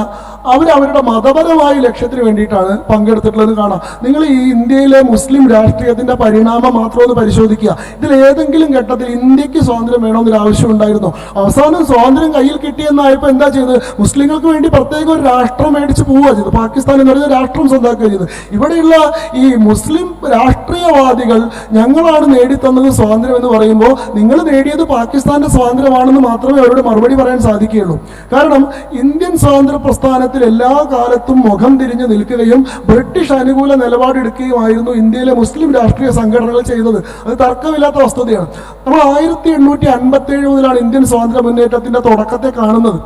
അവരവരുടെ മതപരമായ ലക്ഷ്യത്തിന് വേണ്ടിയിട്ടാണ് പങ്കെടുത്തിട്ടുള്ളത് കാണാം. നിങ്ങൾ ഈ ഇന്ത്യയിലെ മുസ്ലിം രാഷ്ട്രീയത്തിന്റെ പരിണാമം മാത്രം ഒന്ന് പരിശോധിക്കുക. ഇതിൽ ഏതെങ്കിലും ഘട്ടത്തിൽ ഇന്ത്യക്ക് സ്വാതന്ത്ര്യം വേണമെന്നൊരു ആവശ്യം ഉണ്ടായിരുന്നോ? അവസാനം സ്വാതന്ത്ര്യം കയ്യിൽ കിട്ടിയെന്നായപ്പോൾ എന്താ ചെയ്തത്? മുസ്ലിങ്ങൾക്ക് വേണ്ടി പ്രത്യേക ഒരു രാഷ്ട്രം മേടിച്ച് പോവുക ചെയ്തു. പാകിസ്ഥാൻ എന്ന് പറയുന്ന രാഷ്ട്രം സ്വന്തമാക്കുക ചെയ്തു. ഇവിടെയുള്ള ഈ മുസ്ലിം രാഷ്ട്രീയവാദികൾ ഞങ്ങളാണ് നേടിത്തന്നത് സ്വാതന്ത്ര്യം എന്ന് പറയുമ്പോൾ നിങ്ങൾ നേടിയത് പാകിസ്ഥാന്റെ സ്വാതന്ത്ര്യമാണെന്ന് മാത്രമേ അവരോട് മറുപടി പറയാൻ സാധിക്കുകയുള്ളൂ. കാരണം ഇന്ത്യൻ സ്വാതന്ത്ര്യ പ്രസ്ഥാനത്തിൽ എല്ലാ കാലത്തും മുഖം തിരിഞ്ഞ് നിൽക്കുകയും ബ്രിട്ടീഷ് അനുകൂല നിലപാടെടുക്കുകയുമായിരുന്നു ഇന്ത്യയിലെ മുസ്ലിം രാഷ്ട്രീയ സംഘടനകൾ ചെയ്തത്. അത് തർക്കമില്ലാത്ത വസ്തുതയാണ്. നമ്മൾ 1857 മുതലാണ് ഇന്ത്യൻ സ്വാതന്ത്ര്യ മുന്നേറ്റത്തിന്റെ തുടക്കത്തെ കാണുന്നത്.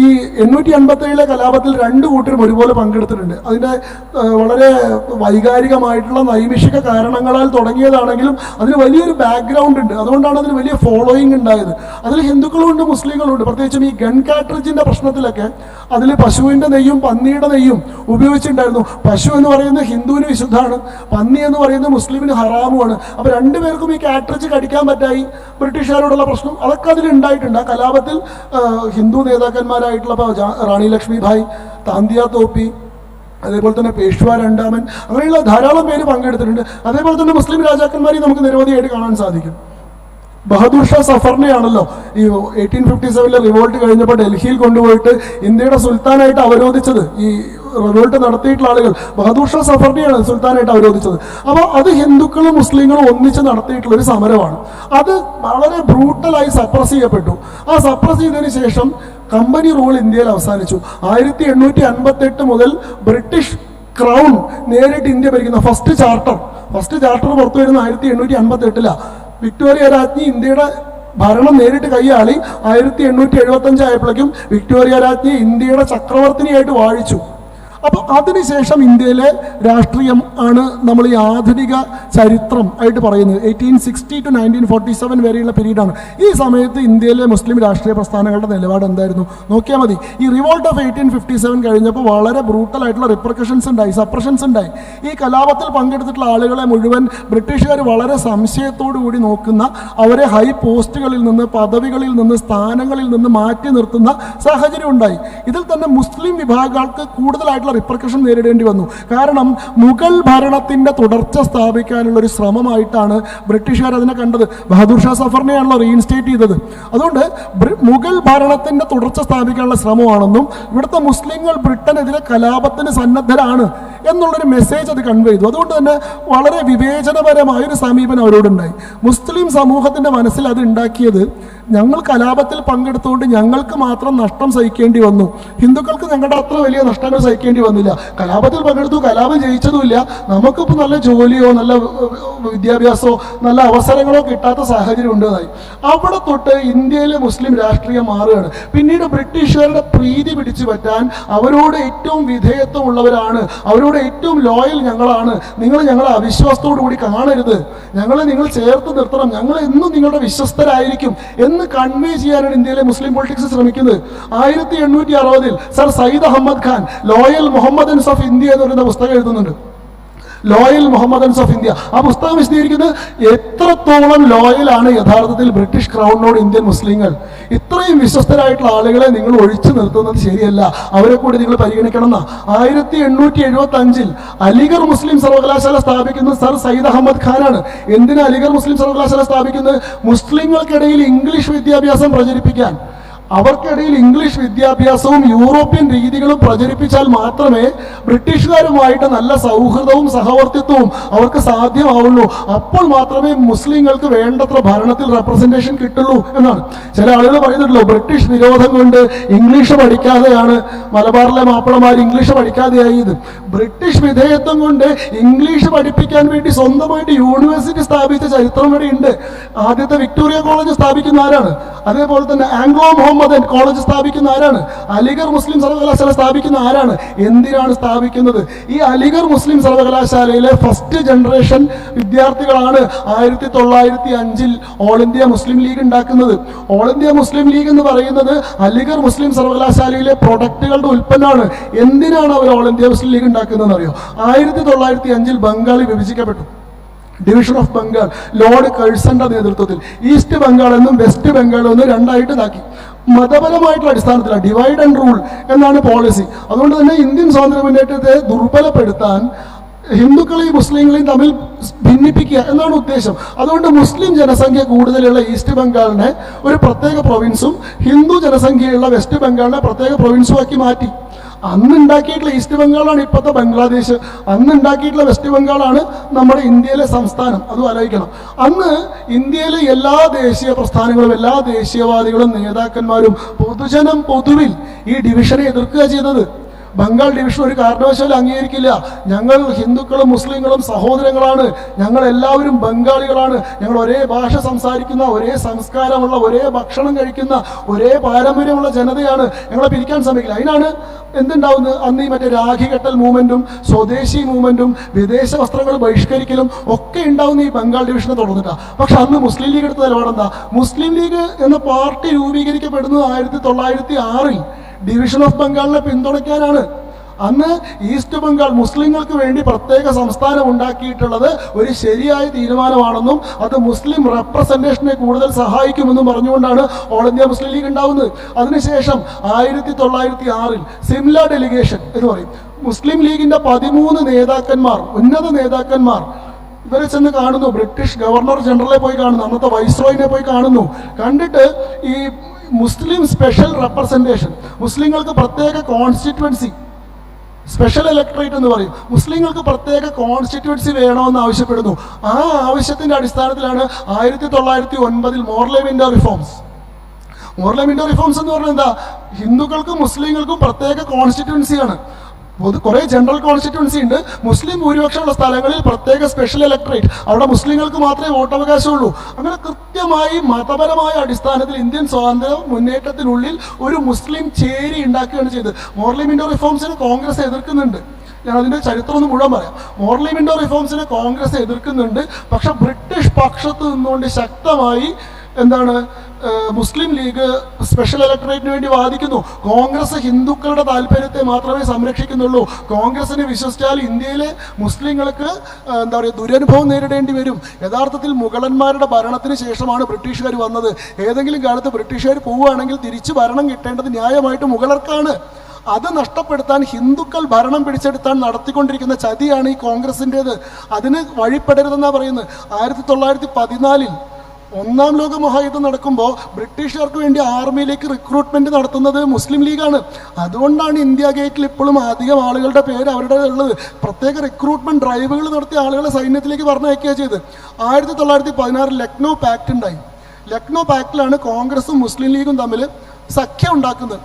ഈ 857 കലാപത്തിൽ രണ്ടു കൂട്ടരും ഒരുപോലെ പങ്കെടുത്തിട്ടുണ്ട്. അതിൻ്റെ വളരെ വൈകാരികമായിട്ടുള്ള നൈമിഷിക കാരണങ്ങളാൽ തുടങ്ങിയതാണെങ്കിലും അതിന് വലിയൊരു ബാക്ക്ഗ്രൗണ്ട് ഉണ്ട്. അതുകൊണ്ടാണ് അതിന് വലിയ ഫോളോയിങ് ഉണ്ടായത്. അതിൽ ഹിന്ദുക്കളുണ്ട്, മുസ്ലിങ്ങളുണ്ട്. പ്രത്യേകിച്ചും ഈ ഗൺ കാട്രിഡ്ജിന്റെ പ്രശ്നത്തിലൊക്കെ അതിൽ പശുവിൻ്റെ നെയ്യും പന്നിയുടെ നെയ്യും ഉപയോഗിച്ചിട്ടുണ്ടായിരുന്നു. പശു എന്ന് പറയുന്നത് ഹിന്ദുവിന് വിശുദ്ധമാണ്, പന്നി എന്ന് പറയുന്നത് മുസ്ലിമിന് ഹറാമുമാണ്. അപ്പോൾ രണ്ടുപേർക്കും ഈ കാട്രിഡ്ജ് കടിക്കാൻ പറ്റായി. ബ്രിട്ടീഷുകാരോടുള്ള പ്രശ്നം അതൊക്കെ അതിലുണ്ടായിട്ടുണ്ട്. ആ കലാപത്തിൽ ഹിന്ദു നേതാക്കന്മാർ റാണി ലക്ഷ്മിഭായ്, താന്തിയ തോപ്പി, അതേപോലെ തന്നെ പേഷ്വാ രണ്ടാമൻ, അങ്ങനെയുള്ള ധാരാളം പേര് പങ്കെടുത്തിട്ടുണ്ട്. അതേപോലെ തന്നെ മുസ്ലിം രാജാക്കന്മാരെയും നമുക്ക് നിരവധിയായിട്ട് കാണാൻ സാധിക്കും. ബഹദൂർ ഷാ സഫറിനെയാണല്ലോ ഈ 1857 റിവോൾട്ട് കഴിഞ്ഞപ്പോൾ ഡൽഹിയിൽ കൊണ്ടുപോയിട്ട് ഇന്ത്യയുടെ സുൽത്താനായിട്ട് അവരോധിച്ചത്. ഈ റിവോൾട്ട് നടത്തിയിട്ടുള്ള ആളുകൾ ബഹദൂർ ഷാ സഫറിനെയാണ് സുൽത്താനായിട്ട് അവരോധിച്ചത്. അപ്പോൾ അത് ഹിന്ദുക്കളും മുസ്ലിങ്ങളും ഒന്നിച്ച് നടത്തിയിട്ടുള്ള ഒരു സമരമാണ്. അത് വളരെ ബ്രൂട്ടലായി സപ്രസ് ചെയ്യപ്പെട്ടു. ആ സപ്രസ് ചെയ്തതിന് ശേഷം കമ്പനി റൂൾ ഇന്ത്യയിൽ അവസാനിച്ചു. 1858 മുതൽ ബ്രിട്ടീഷ് ക്രൗൺ നേരിട്ട് ഇന്ത്യ ഭരിക്കുന്ന ഫസ്റ്റ് ചാർട്ടർ പുറത്തു വരുന്ന 1858 വിക്ടോറിയ രാജ്ഞി ഇന്ത്യയുടെ ഭരണം നേരിട്ട് കൈയാളി. 1875 ആയപ്പോഴേക്കും വിക്ടോറിയ രാജ്ഞി ഇന്ത്യയുടെ ചക്രവർത്തിനിയായിട്ട് വാഴിച്ചു. അപ്പോൾ അതിനുശേഷം ഇന്ത്യയിലെ രാഷ്ട്രീയം ആണ് നമ്മൾ ഈ ആധുനിക ചരിത്രം ആയിട്ട് പറയുന്നത്. 1860 to 1947 വരെയുള്ള പീരീഡാണ്. ഈ സമയത്ത് ഇന്ത്യയിലെ മുസ്ലിം രാഷ്ട്രീയ പ്രസ്ഥാനങ്ങളുടെ നിലപാട് എന്തായിരുന്നു നോക്കിയാൽ മതി. ഈ റിവോൾട്ട് ഓഫ് 1857 കഴിഞ്ഞപ്പോൾ വളരെ ബ്രൂട്ടലായിട്ടുള്ള റിപ്രക്കഷൻസ് ഉണ്ടായി, സപ്രഷൻസ് ഉണ്ടായി. ഈ കലാപത്തിൽ പങ്കെടുത്തിട്ടുള്ള ആളുകളെ മുഴുവൻ ബ്രിട്ടീഷുകാർ വളരെ സംശയത്തോടു കൂടി നോക്കുന്ന, അവരെ ഹൈ പോസ്റ്റുകളിൽ നിന്ന്, പദവികളിൽ നിന്ന്, സ്ഥാനങ്ങളിൽ നിന്ന് മാറ്റി നിർത്തുന്ന സാഹചര്യം ഉണ്ടായി. ഇതിൽ തന്നെ മുസ്ലിം വിഭാഗങ്ങൾക്ക് കൂടുതലായിട്ടുള്ള റിപ്രക്കഷൻ നേരിടേണ്ടി വന്നു. കാരണം മുഗൾ ഭരണത്തിന്റെ തുടർച്ച സ്ഥാപിക്കാനുള്ള ഒരു ശ്രമമായിട്ടാണ് ബ്രിട്ടീഷുകാർ അതിനെ കണ്ടത്. ബഹദൂർ ഷാ സഫറിനെയാണല്ലോ റീഇൻസ്റ്റേറ്റ് ചെയ്തത്. അതുകൊണ്ട് മുഗൾ ഭരണത്തിന്റെ തുടർച്ച സ്ഥാപിക്കാനുള്ള ശ്രമമാണെന്നും ഇവിടുത്തെ മുസ്ലിങ്ങൾ ബ്രിട്ടനെതിരെ കലാപത്തിന് സന്നദ്ധരാണ് എന്നുള്ളൊരു മെസ്സേജ് അത് കൺവേ ചെയ്തു. അതുകൊണ്ട് തന്നെ വളരെ വിവേചനപരമായ ഒരു സമീപനം അവരോടുണ്ടായി. മുസ്ലിം സമൂഹത്തിന്റെ മനസ്സിൽ അത് ഉണ്ടാക്കിയത് ഞങ്ങൾ കലാപത്തിൽ പങ്കെടുത്തുകൊണ്ട് ഞങ്ങൾക്ക് മാത്രം നഷ്ടം സഹിക്കേണ്ടി വന്നു, ഹിന്ദുക്കൾക്ക് ഞങ്ങളുടെ അത്ര വലിയ നഷ്ടങ്ങൾ സഹിക്കേണ്ടി വന്നില്ല. കലാപത്തിൽ പങ്കെടുത്തു, കലാപം ജയിച്ചതുമില്ല, നമുക്കിപ്പോൾ നല്ല ജോലിയോ നല്ല വിദ്യാഭ്യാസമോ നല്ല അവസരങ്ങളോ കിട്ടാത്ത സാഹചര്യം ഉണ്ടെന്നായി. അവിടെ തൊട്ട് ഇന്ത്യയിലെ മുസ്ലിം രാഷ്ട്രീയം മാറുകയാണ്. പിന്നീട് ബ്രിട്ടീഷുകാരുടെ പ്രീതി പിടിച്ചു പറ്റാൻ അവരോട് ഏറ്റവും വിധേയത്വം ഉള്ളവരാണ്, അവരോട് ഏറ്റവും ലോയൽ ഞങ്ങളാണ്, നിങ്ങൾ ഞങ്ങളെ അവിശ്വാസത്തോടു കൂടി കാണരുത്, ഞങ്ങളെ നിങ്ങൾ ചേർത്ത് നിർത്തണം, ഞങ്ങൾ എന്നും നിങ്ങളുടെ വിശ്വസ്തരായിരിക്കും എന്ന് കൺവേ ചെയ്യാനാണ് ഇന്ത്യയിലെ മുസ്ലിം പൊളിറ്റിക്സ് ശ്രമിക്കുന്നത്. 1860 sir Syed Ahmad Khan loyal Mohammedans of India എന്ന് പറയുന്ന പുസ്തകം എഴുതുന്നുണ്ട്. Loyal Mohammedans of India. ആ പുസ്തകം വിശദീകരിക്കുന്നത് എത്രത്തോളം ലോയലാണ് യഥാർത്ഥത്തിൽ ബ്രിട്ടീഷ് ക്രൗണിനോട് ഇന്ത്യൻ മുസ്ലിങ്ങൾ. ഇത്രയും വിശ്വസ്തരായിട്ടുള്ള ആളുകളെ നിങ്ങൾ ഒഴിച്ചു നിർത്തുന്നത് ശരിയല്ല, അവരെ കൂടി നിങ്ങൾ പരിഗണിക്കണം എന്നാ. 1875 അലിഗർ മുസ്ലിം സർവകലാശാല സ്ഥാപിക്കുന്നത് സർ സയ്യിദ് അഹമ്മദ് ഖാനാണ്. എന്തിനാ അലിഗർ മുസ്ലിം സർവകലാശാല സ്ഥാപിക്കുന്നത്? മുസ്ലിങ്ങൾക്കിടയിൽ ഇംഗ്ലീഷ് വിദ്യാഭ്യാസം പ്രചരിപ്പിക്കാൻ. അവർക്കിടയിൽ ഇംഗ്ലീഷ് വിദ്യാഭ്യാസവും യൂറോപ്യൻ രീതികളും പ്രചരിപ്പിച്ചാൽ മാത്രമേ ബ്രിട്ടീഷുകാരുമായിട്ട് നല്ല സൗഹൃദവും സഹവർത്തിത്വവും അവർക്ക് സാധ്യമാവുള്ളൂ. അപ്പോൾ മാത്രമേ മുസ്ലിങ്ങൾക്ക് വേണ്ടത്ര ഭരണത്തിൽ റെപ്രസെന്റേഷൻ കിട്ടുള്ളൂ എന്നാണ്. ചില ആളുകൾ പറയുന്നുണ്ടല്ലോ, ബ്രിട്ടീഷ് വിരോധം കൊണ്ട് ഇംഗ്ലീഷ് പഠിക്കാതെയാണ് മലബാറിലെ മാപ്പിളമാർ ഇംഗ്ലീഷ് പഠിക്കാതെയായത്. ബ്രിട്ടീഷ് വിധേയത്വം കൊണ്ട് ഇംഗ്ലീഷ് പഠിപ്പിക്കാൻ വേണ്ടി സ്വന്തമായിട്ട് യൂണിവേഴ്സിറ്റി സ്ഥാപിച്ച ചരിത്രം വരെ ഉണ്ട്. ആദ്യത്തെ വിക്ടോറിയ കോളേജ് സ്ഥാപിക്കുന്ന ആരാണ്? അതേപോലെ തന്നെ ആംഗ്ലോ മുഹമ്മദ് കോളേജ് സ്ഥാപിക്കുന്ന ആരാണ്? അലിഗർ മുസ്ലിം സർവകലാശാല സ്ഥാപിക്കുന്ന ആരാണ്? എന്തിനാണ് സ്ഥാപിക്കുന്നത്? ഈ അലിഗർ മുസ്ലിം സർവകലാശാലയിലെ ഫസ്റ്റ് ജനറേഷൻ വിദ്യാർത്ഥികളാണ് 1905 ഓൾ ഇന്ത്യ മുസ്ലിം ലീഗ് ഉണ്ടാക്കുന്നത്. ഓൾ ഇന്ത്യ മുസ്ലിം ലീഗ് എന്ന് പറയുന്നത് അലിഗർ മുസ്ലിം സർവകലാശാലയിലെ പ്രൊഡക്റ്റുകളുടെ ഉൽപ്പന്നമാണ്. എന്തിനാണ് അവർ ഓൾ ഇന്ത്യ മുസ്ലിം ലീഗ് ഉണ്ടാക്കുന്നതെന്ന് അറിയോ? 1905 ബംഗാൾ വിഭജിക്കപ്പെട്ടു. ഡിവിഷൻ ഓഫ് ബംഗാൾ ലോർഡ് കഴ്സന്റെ നേതൃത്വത്തിൽ ഈസ്റ്റ് ബംഗാൾ എന്നും വെസ്റ്റ് ബംഗാൾ എന്നും രണ്ടായിട്ട് ഇതാക്കി. മതപരമായിട്ടുള്ള അടിസ്ഥാനത്തിലാണ്, ഡിവൈഡ് ആൻഡ് റൂൾ എന്നാണ് പോളിസി. അതുകൊണ്ട് തന്നെ ഇന്ത്യൻ സ്വാതന്ത്ര്യ മുന്നേറ്റത്തെ ദുർബലപ്പെടുത്താൻ ഹിന്ദുക്കളെയും മുസ്ലിങ്ങളെയും തമ്മിൽ ഭിന്നിപ്പിക്കുക എന്നാണ് ഉദ്ദേശം. അതുകൊണ്ട് മുസ്ലിം ജനസംഖ്യ കൂടുതലുള്ള ഈസ്റ്റ് ബംഗാളിനെ ഒരു പ്രത്യേക പ്രൊവിൻസും ഹിന്ദു ജനസംഖ്യയുള്ള വെസ്റ്റ് ബംഗാളിനെ പ്രത്യേക പ്രൊവിൻസും ആക്കി മാറ്റി. അന്ന് ഉണ്ടാക്കിയിട്ടുള്ള ഈസ്റ്റ് ബംഗാളാണ് ഇപ്പോഴത്തെ ബംഗ്ലാദേശ്. അന്ന് ഉണ്ടാക്കിയിട്ടുള്ള വെസ്റ്റ് ബംഗാളാണ് നമ്മുടെ ഇന്ത്യയിലെ സംസ്ഥാനം. അതും ആലോചിക്കണം. അന്ന് ഇന്ത്യയിലെ എല്ലാ ദേശീയ പ്രസ്ഥാനങ്ങളും എല്ലാ ദേശീയവാദികളും നേതാക്കന്മാരും പൊതുജനം പൊതുവിൽ ഈ ഡിവിഷനെ എതിർക്കുക ചെയ്തത്. ബംഗാൾ ഡിവിഷൻ ഒരു കാരണവശാലും അംഗീകരിക്കില്ല. ഞങ്ങൾ ഹിന്ദുക്കളും മുസ്ലിങ്ങളും സഹോദരങ്ങളാണ്, ഞങ്ങൾ എല്ലാവരും ബംഗാളികളാണ്, ഞങ്ങൾ ഒരേ ഭാഷ സംസാരിക്കുന്ന, ഒരേ സംസ്കാരമുള്ള, ഒരേ ഭക്ഷണം കഴിക്കുന്ന, ഒരേ പാരമ്പര്യമുള്ള ജനതയാണ്, ഞങ്ങളെ പിരിക്കാൻ ശ്രമിക്കില്ല. അതിനാണ് എന്തുണ്ടാവുന്നത്? അന്ന് ഈ മറ്റേ രാഖി കെട്ടൽ മൂവ്മെന്റും സ്വദേശി മൂവ്മെന്റും വിദേശ വസ്ത്രങ്ങൾ ബഹിഷ്കരിക്കലും ഒക്കെ ഉണ്ടാവുന്ന ഈ ബംഗാൾ ഡിവിഷനെ തുടർന്നിട്ടാണ്. പക്ഷെ അന്ന് മുസ്ലിം ലീഗ് എടുത്ത നിലപാടെന്താ? മുസ്ലിം ലീഗ് എന്ന പാർട്ടി രൂപീകരിക്കപ്പെടുന്നത് 1906 ഡിവിഷൻ ഓഫ് ബംഗാളിനെ പിന്തുണയ്ക്കാനാണ്. അന്ന് ഈസ്റ്റ് ബംഗാൾ മുസ്ലിങ്ങൾക്ക് വേണ്ടി പ്രത്യേക സംസ്ഥാനം ഉണ്ടാക്കിയിട്ടുള്ളത് ഒരു ശരിയായ തീരുമാനമാണെന്നും അത് മുസ്ലിം റെപ്രസെന്റേഷനെ കൂടുതൽ സഹായിക്കുമെന്നും പറഞ്ഞുകൊണ്ടാണ് ഓൾ ഇന്ത്യ മുസ്ലിം ലീഗ് ഉണ്ടാവുന്നത്. അതിനുശേഷം 1906 സിംല ഡെലിഗേഷൻ എന്ന് പറയും. മുസ്ലിം ലീഗിന്റെ 13 നേതാക്കന്മാർ, ഉന്നത നേതാക്കന്മാർ ഇവരെ ചെന്ന് കാണുന്നു. ബ്രിട്ടീഷ് ഗവർണർ ജനറലെ പോയി കാണുന്നു, അന്നത്തെ വൈസ്രോയിനെ പോയി കാണുന്നു. കണ്ടിട്ട് ഈ മുസ്ലിം സ്പെഷ്യൽ റെപ്രസെന്റേഷൻ, മുസ്ലിങ്ങൾക്ക് പ്രത്യേക കോൺസ്റ്റിറ്റ്യുവൻസി, സ്പെഷ്യൽ ഇലക്ടറേറ്റ് എന്ന് പറയും, മുസ്ലിങ്ങൾക്ക് പ്രത്യേക കോൺസ്റ്റിറ്റ്യുവൻസി വേണമെന്ന് ആവശ്യപ്പെടുന്നു. ആ ആവശ്യത്തിന്റെ അടിസ്ഥാനത്തിലാണ് 1909 Morle window reforms. Morle window reforms എന്ന് പറഞ്ഞാൽ എന്താ? ഹിന്ദുക്കൾക്കും മുസ്ലിങ്ങൾക്കും പ്രത്യേക കോൺസ്റ്റിറ്റ്യുവൻസിയാണ്. കുറെ ജനറൽ കോൺസ്റ്റിറ്റ്യുവൻസി ഉണ്ട്. മുസ്ലിം ഭൂരിപക്ഷമുള്ള സ്ഥലങ്ങളിൽ പ്രത്യേക സ്പെഷ്യൽ ഇലക്ടറേറ്റ്, അവിടെ മുസ്ലിങ്ങൾക്ക് മാത്രമേ വോട്ടവകാശമുള്ളൂ. അങ്ങനെ കൃത്യമായി മതപരമായ അടിസ്ഥാനത്തിൽ ഇന്ത്യൻ സ്വാതന്ത്ര്യ മുന്നേറ്റത്തിനുള്ളിൽ ഒരു മുസ്ലിം ചേരി ഉണ്ടാക്കുകയാണ് ചെയ്തത്. മോർലെ വിൻഡോ റിഫോംസിന് കോൺഗ്രസ് എതിർക്കുന്നുണ്ട്. ഞാൻ അതിന്റെ ചരിത്രം ഒന്ന് മുഴുവൻ പറയാം. മോർലെ വിൻഡോ റിഫോംസിനെ കോൺഗ്രസ് എതിർക്കുന്നുണ്ട്. പക്ഷെ ബ്രിട്ടീഷ് പക്ഷത്ത് നിന്നുകൊണ്ട് ശക്തമായി എന്താണ് മുസ്ലിം ലീഗ് സ്പെഷ്യൽ ഇലക്ടറേറ്റിന് വേണ്ടി വാദിക്കുന്നു. കോൺഗ്രസ് ഹിന്ദുക്കളുടെ താല്പര്യത്തെ മാത്രമേ സംരക്ഷിക്കുന്നുള്ളൂ. കോൺഗ്രസിനെ വിശ്വസിച്ചാൽ ഇന്ത്യയിലെ മുസ്ലിങ്ങൾക്ക് എന്താ പറയുക ദുരനുഭവം നേരിടേണ്ടി വരും. യഥാർത്ഥത്തിൽ മുഗളന്മാരുടെ ഭരണത്തിന് ശേഷമാണ് ബ്രിട്ടീഷുകാർ വന്നത്. ഏതെങ്കിലും കാലത്ത് ബ്രിട്ടീഷുകാർ പോവുകയാണെങ്കിൽ തിരിച്ചു ഭരണം കിട്ടേണ്ടത് ന്യായമായിട്ട് മുഗളർക്കാണ്. അത് നഷ്ടപ്പെടുത്താൻ ഹിന്ദുക്കൾ ഭരണം പിടിച്ചെടുത്താൻ നടത്തിക്കൊണ്ടിരിക്കുന്ന ചതിയാണ് ഈ കോൺഗ്രസിൻ്റെത്. അതിന് വഴിപ്പെടരുതെന്നാണ് പറയുന്നത്. 1914 ഒന്നാം ലോക മഹായുദ്ധം നടക്കുമ്പോൾ ബ്രിട്ടീഷുകാർക്ക് വേണ്ടി ആർമിയിലേക്ക് റിക്രൂട്ട്മെന്റ് നടത്തുന്നത് മുസ്ലിം ലീഗാണ്. അതുകൊണ്ടാണ് ഇന്ത്യ ഗേറ്റിൽ ഇപ്പോഴും അധികം ആളുകളുടെ പേര് അവരുടെ ഉള്ളത്. പ്രത്യേക റിക്രൂട്ട്മെന്റ് ഡ്രൈവുകൾ നടത്തിയ ആളുകളെ സൈന്യത്തിലേക്ക് പറഞ്ഞയക്കുക ചെയ്ത്. 1916 ലക്നൗ പാക്ട് ഉണ്ടായി. ലക്നൗ പാക്റ്റിലാണ് കോൺഗ്രസും മുസ്ലിം ലീഗും തമ്മിൽ സഖ്യം ഉണ്ടാക്കുന്നത്.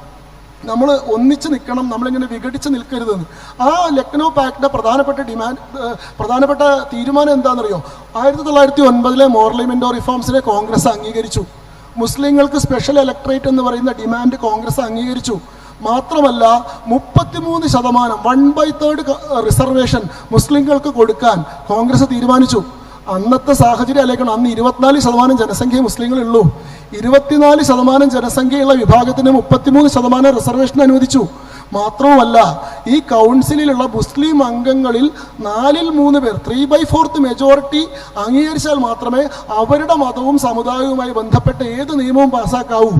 നമ്മൾ ഒന്നിച്ച് നിൽക്കണം, നമ്മളിങ്ങനെ വിഘടിച്ച് നിൽക്കരുതെന്ന്. ആ ലക്നൗ പാക്ടിന്റെ പ്രധാനപ്പെട്ട തീരുമാനം എന്താണെന്നറിയോ? 1909 മോർലെ വിൻഡോ റിഫോംസിനെ കോൺഗ്രസ് അംഗീകരിച്ചു. മുസ്ലിങ്ങൾക്ക് സ്പെഷ്യൽ ഇലക്ടറേറ്റ് എന്ന് പറയുന്ന ഡിമാൻഡ് കോൺഗ്രസ് അംഗീകരിച്ചു. മാത്രമല്ല 33% 1/3 റിസർവേഷൻ മുസ്ലിങ്ങൾക്ക് കൊടുക്കാൻ കോൺഗ്രസ് തീരുമാനിച്ചു. അന്നത്തെ സാഹചര്യം അല്ലേക്കണം. അന്ന് 24% ജനസംഖ്യ മുസ്ലിങ്ങളുള്ളൂ. 24% ജനസംഖ്യയുള്ള വിഭാഗത്തിന് 33% റിസർവേഷൻ അനുവദിച്ചു. മാത്രവുമല്ല ഈ കൗൺസിലിലുള്ള മുസ്ലിം അംഗങ്ങളിൽ 4/3 പേർ 3/4 മെജോറിറ്റി അംഗീകരിച്ചാൽ മാത്രമേ അവരുടെ മതവും സമുദായവുമായി ബന്ധപ്പെട്ട ഏത് നിയമവും പാസ്സാക്കാവൂ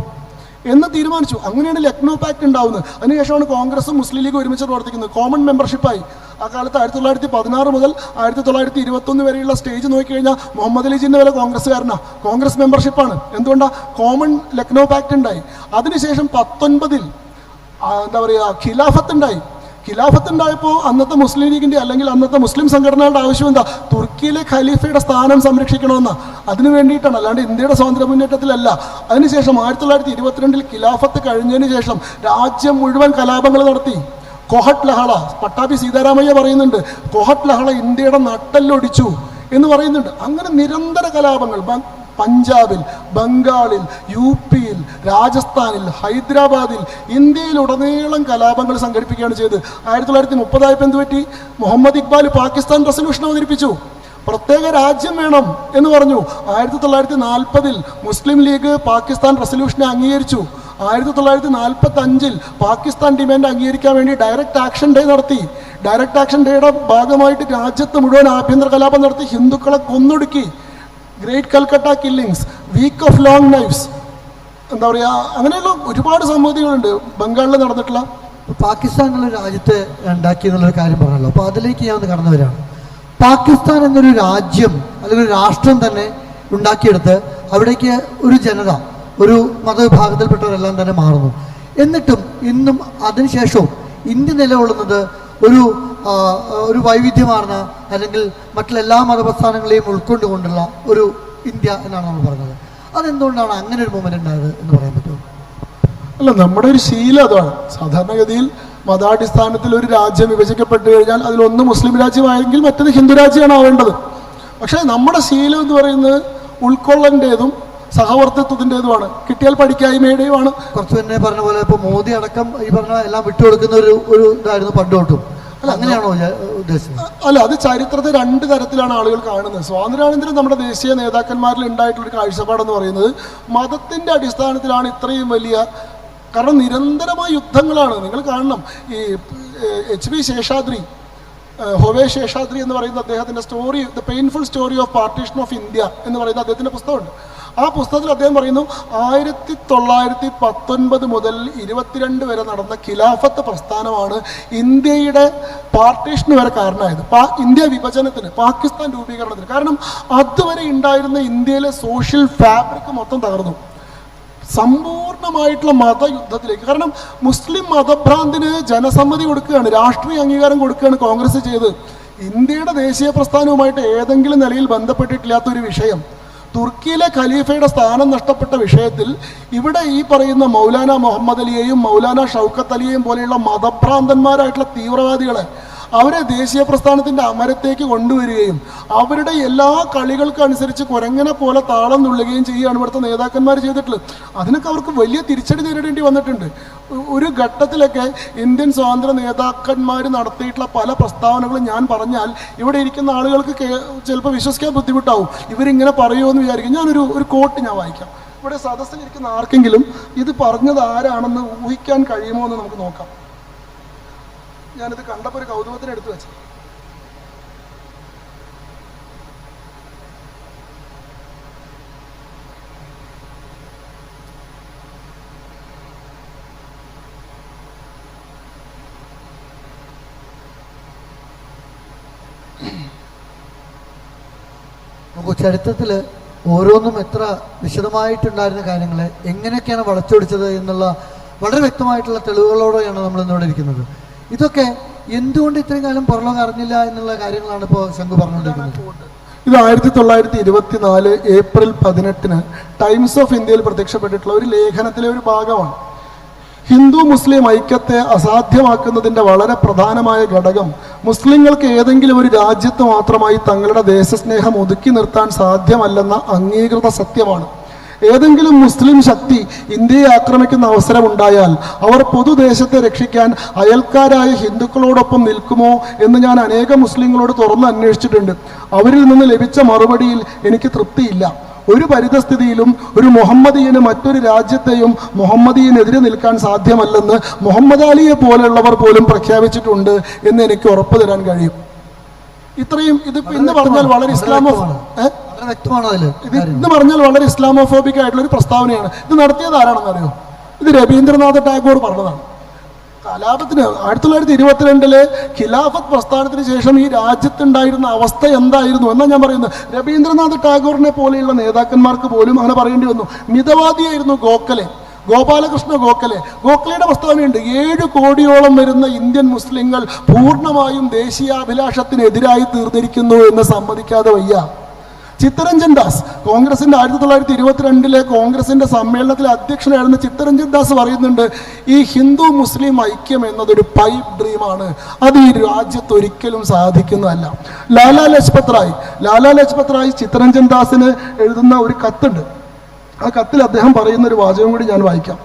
എന്ന് തീരുമാനിച്ചു. അങ്ങനെയാണ് ലക്നൗ പാക്ട് ഉണ്ടാവുന്നത്. അതിനുശേഷമാണ് കോൺഗ്രസും മുസ്ലിം ലീഗും ഒരുമിച്ച് പ്രവർത്തിക്കുന്നത്. കോമൺ മെമ്പർഷിപ്പായി. ആ കാലത്ത് 1916 മുതൽ 1921 വരെയുള്ള സ്റ്റേജ് നോക്കിക്കഴിഞ്ഞാൽ മുഹമ്മദ് അലി ജിന്ന വരെ കോൺഗ്രസ്സുകാരനാണ്. കോൺഗ്രസ് മെമ്പർഷിപ്പാണ്. എന്തുകൊണ്ടാണ്? കോമൺ ലക്നൗ പാക്ട് ഉണ്ടായി. അതിനുശേഷം 19 എന്താ പറയുക ഖിലാഫത്ത് ഉണ്ടായി. ഖിലാഫത്ത് ഉണ്ടായപ്പോൾ അന്നത്തെ മുസ്ലിം ലീഗിന്റെ അല്ലെങ്കിൽ അന്നത്തെ മുസ്ലിം സംഘടനകളുടെ ആവശ്യം എന്താ? തുർക്കിയിലെ ഖലീഫയുടെ സ്ഥാനം സംരക്ഷിക്കണമെന്നാണ്. അതിനു വേണ്ടിയിട്ടാണ്, അല്ലാണ്ട് ഇന്ത്യയുടെ സ്വാതന്ത്ര്യ മുന്നേറ്റത്തിലല്ല. അതിനുശേഷം 1922 ഖിലാഫത്ത് കഴിഞ്ഞതിന് ശേഷം രാജ്യം മുഴുവൻ കലാപങ്ങൾ നടത്തി. കൊഹട്ട് ലഹള, പട്ടാഭി സീതാരാമയ്യ പറയുന്നുണ്ട്, കൊഹട്ട് ലഹള ഇന്ത്യയുടെ നട്ടെല്ലൊടിച്ചു എന്ന് പറയുന്നുണ്ട്. അങ്ങനെ നിരന്തര കലാപങ്ങൾ. പഞ്ചാബിൽ, ബംഗാളിൽ, UP-യിൽ, രാജസ്ഥാനിൽ, ഹൈദരാബാദിൽ, ഇന്ത്യയിലുടനീളം കലാപങ്ങൾ സംഘടിപ്പിക്കുകയാണ് ചെയ്തത്. 1930 ആയപ്പോൾ എന്ത് പറ്റി? മുഹമ്മദ് ഇക്ബാൽ പാകിസ്ഥാൻ റെസൊല്യൂഷൻ അവതരിപ്പിച്ചു. പ്രത്യേക രാജ്യം വേണം എന്ന് പറഞ്ഞു. 1940 മുസ്ലിം ലീഗ് പാകിസ്ഥാൻ റെസൊല്യൂഷനെ അംഗീകരിച്ചു. 1945 പാകിസ്ഥാൻ ഡിമാൻഡ് അംഗീകരിക്കാൻ വേണ്ടി ഡയറക്റ്റ് ആക്ഷൻ ഡേ നടത്തി. ഡയറക്റ്റ് ആക്ഷൻ ഡേയുടെ ഭാഗമായിട്ട് രാജ്യത്ത് മുഴുവൻ ആഭ്യന്തര കലാപം നടത്തി, ഹിന്ദുക്കളെ കൊന്നൊടുക്കി. Great Calcutta killings, week of long knives, എന്താ പറയുക, അങ്ങനെയുള്ള ഒരുപാട് സംഭവങ്ങളുണ്ട് ബംഗാളിൽ നടന്നിട്ടുള്ള. പാകിസ്ഥാൻ എന്നുള്ള രാജ്യത്തെ ഉണ്ടാക്കി എന്നുള്ളൊരു കാര്യം പറഞ്ഞല്ലോ. അപ്പോൾ അതിലേക്ക് ഞാൻ ഒന്ന് കടന്നു വരികയാണ്. പാകിസ്ഥാൻ എന്നൊരു രാജ്യം അല്ലെങ്കിൽ ഒരു രാഷ്ട്രം തന്നെ ഉണ്ടാക്കിയെടുത്ത് അവിടേക്ക് ഒരു ജനത, ഒരു മതവിഭാഗത്തിൽപ്പെട്ടവരെല്ലാം തന്നെ മാറുന്നു. എന്നിട്ടും ഇന്നും അതിനുശേഷവും ഇന്ത്യ നിലകൊള്ളുന്നത് ഒരു വൈവിധ്യമാർന്ന അല്ലെങ്കിൽ മറ്റുള്ള മതപ്രസ്ഥാനങ്ങളെയും ഉൾക്കൊണ്ടുകൊണ്ടുള്ള ഒരു ഇന്ത്യ എന്നാണ് നമ്മൾ പറഞ്ഞത്. അതെന്തുകൊണ്ടാണ് അങ്ങനെ ഒരു മൂവ്മെന്റ് ഉണ്ടായത് എന്ന് പറയാൻ പറ്റുമോ? അല്ല, നമ്മുടെ ഒരു ശീലം അതാണ്. സാധാരണഗതിയിൽ മതാടിസ്ഥാനത്തിൽ ഒരു രാജ്യം വിഭജിക്കപ്പെട്ടു കഴിഞ്ഞാൽ അതിലൊന്ന് മുസ്ലിം രാജ്യമായെങ്കിൽ മറ്റത് ഹിന്ദു രാജ്യമാണ് ആവേണ്ടത്. പക്ഷേ നമ്മുടെ ശീലം എന്ന് പറയുന്നത് ഉൾക്കൊള്ളേണ്ടതും സഹവർത്തിത്വത്തിൻ്റെതുമാണ്, കിട്ടിയാൽ പഠിക്കായ്മയുടെയുമാണ്. കുറച്ച് തന്നെ പറഞ്ഞ പോലെ ഇപ്പോൾ മോദി അടക്കം ഈ പറഞ്ഞ എല്ലാം വിട്ടുകൊടുക്കുന്ന ഒരു ഇതായിരുന്നു പണ്ട് തൊട്ടും. അങ്ങനെയാണോ ഉദ്ദേശിച്ചത്? അല്ല, അത് ചരിത്രത്തെ രണ്ട് തരത്തിലാണ് ആളുകൾ കാണുന്നത്. സ്വാതന്ത്ര്യാനന്തരം നമ്മുടെ ദേശീയ നേതാക്കന്മാരിൽ ഉണ്ടായിട്ടുള്ളൊരു കാഴ്ചപ്പാടെന്ന് പറയുന്നത് മതത്തിൻ്റെ അടിസ്ഥാനത്തിലാണ് ഇത്രയും വലിയ, കാരണം നിരന്തരമായ യുദ്ധങ്ങളാണ്. നിങ്ങൾ കാണണം, ഈ HP ശേഷാദ്രി, ഹൊവേ ശേഷാദ്രി എന്ന് പറയുന്ന അദ്ദേഹത്തിൻ്റെ story, the painful story of partition of India എന്ന് പറയുന്ന അദ്ദേഹത്തിൻ്റെ പുസ്തകമുണ്ട്. ആ പുസ്തകത്തിൽ അദ്ദേഹം പറയുന്നു 1919 മുതൽ 22 വരെ നടന്ന ഖിലാഫത്ത് പ്രസ്ഥാനമാണ് ഇന്ത്യയുടെ പാർട്ടീഷന് വരെ കാരണമായത്, ഇന്ത്യ വിഭജനത്തിന്, പാകിസ്ഥാൻ രൂപീകരണത്തിന്. കാരണം അതുവരെ ഉണ്ടായിരുന്ന ഇന്ത്യയിലെ സോഷ്യൽ ഫാബ്രിക് മൊത്തം തകർന്നു, സമ്പൂർണ്ണമായിട്ടുള്ള മതയുദ്ധത്തിലേക്ക്. കാരണം മുസ്ലിം മതഭ്രാന്തിന് ജനസമ്മതി കൊടുക്കുകയാണ്, രാഷ്ട്രീയ അംഗീകാരം കൊടുക്കുകയാണ് കോൺഗ്രസ് ചെയ്ത്. ഇന്ത്യയുടെ ദേശീയ പ്രസ്ഥാനവുമായിട്ട് ഏതെങ്കിലും നിലയിൽ ബന്ധപ്പെട്ടിട്ടില്ലാത്തൊരു വിഷയം, തുർക്കിയിലെ ഖലീഫയുടെ സ്ഥാനം നഷ്ടപ്പെട്ട വിഷയത്തിൽ ഇവിടെ ഈ പറയുന്ന മൗലാന മുഹമ്മദ് അലിയെയും മൗലാന ഷൗക്കത്ത് അലിയെയും പോലെയുള്ള മതഭ്രാന്തന്മാരായിട്ടുള്ള തീവ്രവാദികളെ അവരെ ദേശീയ പ്രസ്ഥാനത്തിൻ്റെ അമരത്തേക്ക് കൊണ്ടുവരികയും അവരുടെ എല്ലാ കളികൾക്കനുസരിച്ച് കുരങ്ങനെ പോലെ താളം തുള്ളുകയും ചെയ്യുകയാണ് ഇവിടുത്തെ നേതാക്കന്മാർ ചെയ്തിട്ടുള്ളത്. അതിനൊക്കെ അവർക്ക് വലിയ തിരിച്ചടി നേരിടേണ്ടി വന്നിട്ടുണ്ട്. ഒരു ഘട്ടത്തിലൊക്കെ ഇന്ത്യൻ സ്വാതന്ത്ര്യ നേതാക്കന്മാർ നടത്തിയിട്ടുള്ള പല പ്രസ്താവനകളും ഞാൻ പറഞ്ഞാൽ ഇവിടെ ഇരിക്കുന്ന ആളുകൾക്ക് ചിലപ്പോൾ വിശ്വസിക്കാൻ ബുദ്ധിമുട്ടാവും. ഇവരിങ്ങനെ പറയുമോ എന്ന് വിചാരിക്കും. ഒരു കോട്ട് ഞാൻ വായിക്കാം. ഇവിടെ സദസ്സിലിരിക്കുന്ന ആർക്കെങ്കിലും ഇത് പറഞ്ഞത് ആരാണെന്ന് ഊഹിക്കാൻ കഴിയുമോ എന്ന് നമുക്ക് നോക്കാം. ഞാനിത് കണ്ടപ്പോൾ ഒരു കൗതുകത്തിന് എടുത്തു വെച്ചു. നമുക്ക് ചരിത്രത്തിൽ ഓരോന്നും എത്ര വിശദമായിട്ടുണ്ടായിരുന്ന കാര്യങ്ങളെ എങ്ങനെയൊക്കെയാണ് വളച്ചൊടിച്ചത് എന്നുള്ള വളരെ വ്യക്തമായിട്ടുള്ള തെളിവുകളോടെയാണ് നമ്മൾ ഇന്നിവിടെ ഇരിക്കുന്നത്. ഇതൊക്കെ എന്തുകൊണ്ട് ഇത്രയും കാലം പുറലോകം അറിഞ്ഞില്ല എന്നുള്ള കാര്യങ്ങളാണ് ഇപ്പോൾ ശംഖു പറഞ്ഞുകൊണ്ടിരിക്കുന്നത്. ഇത് 1924 ഏപ്രിൽ 18 ടൈംസ് ഓഫ് ഇന്ത്യയിൽ പ്രത്യക്ഷപ്പെട്ടിട്ടുള്ള ഒരു ലേഖനത്തിലെ ഒരു ഭാഗമാണ്. ഹിന്ദു മുസ്ലിം ഐക്യത്തെ അസാധ്യമാക്കുന്നതിൻ്റെ വളരെ പ്രധാനമായ ഘടകം മുസ്ലിങ്ങൾക്ക് ഏതെങ്കിലും ഒരു രാജ്യത്ത് മാത്രമായി തങ്ങളുടെ ദേശസ്നേഹം ഒതുക്കി നിർത്താൻ സാധ്യമല്ലെന്ന അംഗീകൃത സത്യമാണ്. ഏതെങ്കിലും മുസ്ലിം ശക്തി ഇന്ത്യയെ ആക്രമിക്കുന്ന അവസരമുണ്ടായാൽ അവർ പൊതുദേശത്തെ രക്ഷിക്കാൻ അയൽക്കാരായ ഹിന്ദുക്കളോടൊപ്പം നിൽക്കുമോ എന്ന് ഞാൻ അനേകം മുസ്ലിങ്ങളോട് തുറന്ന് അന്വേഷിച്ചിട്ടുണ്ട്. അവരിൽ നിന്ന് ലഭിച്ച മറുപടിയിൽ എനിക്ക് തൃപ്തിയില്ല. ഒരു പരിതസ്ഥിതിയിലും ഒരു മുഹമ്മദീയന് മറ്റൊരു രാജ്യത്തെയും മുഹമ്മദീയനെതിരെ നിൽക്കാൻ സാധ്യമല്ലെന്ന് മുഹമ്മദ് അലിയെ പോലെയുള്ളവർ പോലും പ്രഖ്യാപിച്ചിട്ടുണ്ട് എന്ന് എനിക്ക് ഉറപ്പു തരാൻ കഴിയും. ഇത്രയും ഇത് ഇന്ന് പറഞ്ഞാൽ വളരെ വളരെ ഇസ്ലാമോഫോബിക് ആയിട്ടുള്ള ഒരു പ്രസ്താവനയാണ്. ഇത് നടത്തിയത് ആരാണെന്ന് അറിയോ? ഇത് രവീന്ദ്രനാഥ ടാഗോർ പറഞ്ഞതാണ്. കലാപത്തിന് 1922 ഖിലാഫത്ത് പ്രസ്ഥാനത്തിന് ശേഷം ഈ രാജ്യത്തുണ്ടായിരുന്ന അവസ്ഥ എന്തായിരുന്നു എന്നാണ് ഞാൻ പറയുന്നത്. രവീന്ദ്രനാഥ ടാഗോറിനെ പോലെയുള്ള നേതാക്കന്മാർക്ക് പോലും അങ്ങനെ പറയേണ്ടി വന്നു. മിതവാദിയായിരുന്നു ഗോഖലെ, ഗോപാലകൃഷ്ണ ഗോഖലെയുടെ പ്രസ്താവനയുണ്ട്. 7 കോടിയോളം വരുന്ന ഇന്ത്യൻ മുസ്ലിങ്ങൾ പൂർണ്ണമായും ദേശീയാഭിലാഷത്തിനെതിരായി തീർന്നിരിക്കുന്നു എന്ന് സമ്മതിക്കാതെ വയ്യ. ചിത്തരഞ്ജൻ ദാസ്, കോൺഗ്രസിന്റെ 1922 കോൺഗ്രസിന്റെ സമ്മേളനത്തിലെ അധ്യക്ഷനായിരുന്ന ചിത്തരഞ്ജൻ ദാസ് പറയുന്നുണ്ട്, ഈ ഹിന്ദു മുസ്ലിം ഐക്യം എന്നതൊരു പൈപ്പ് ഡ്രീമാണ്, അത് ഈ രാജ്യത്ത് ഒരിക്കലും സാധിക്കുന്നതല്ല. ലാലാ ലജ്പത് റായ് ചിത്തരഞ്ജൻ ദാസിന് എഴുതുന്ന ഒരു കത്തുണ്ട്. ആ കത്തിൽ അദ്ദേഹം പറയുന്ന ഒരു വാചകം കൂടി ഞാൻ വായിക്കാം.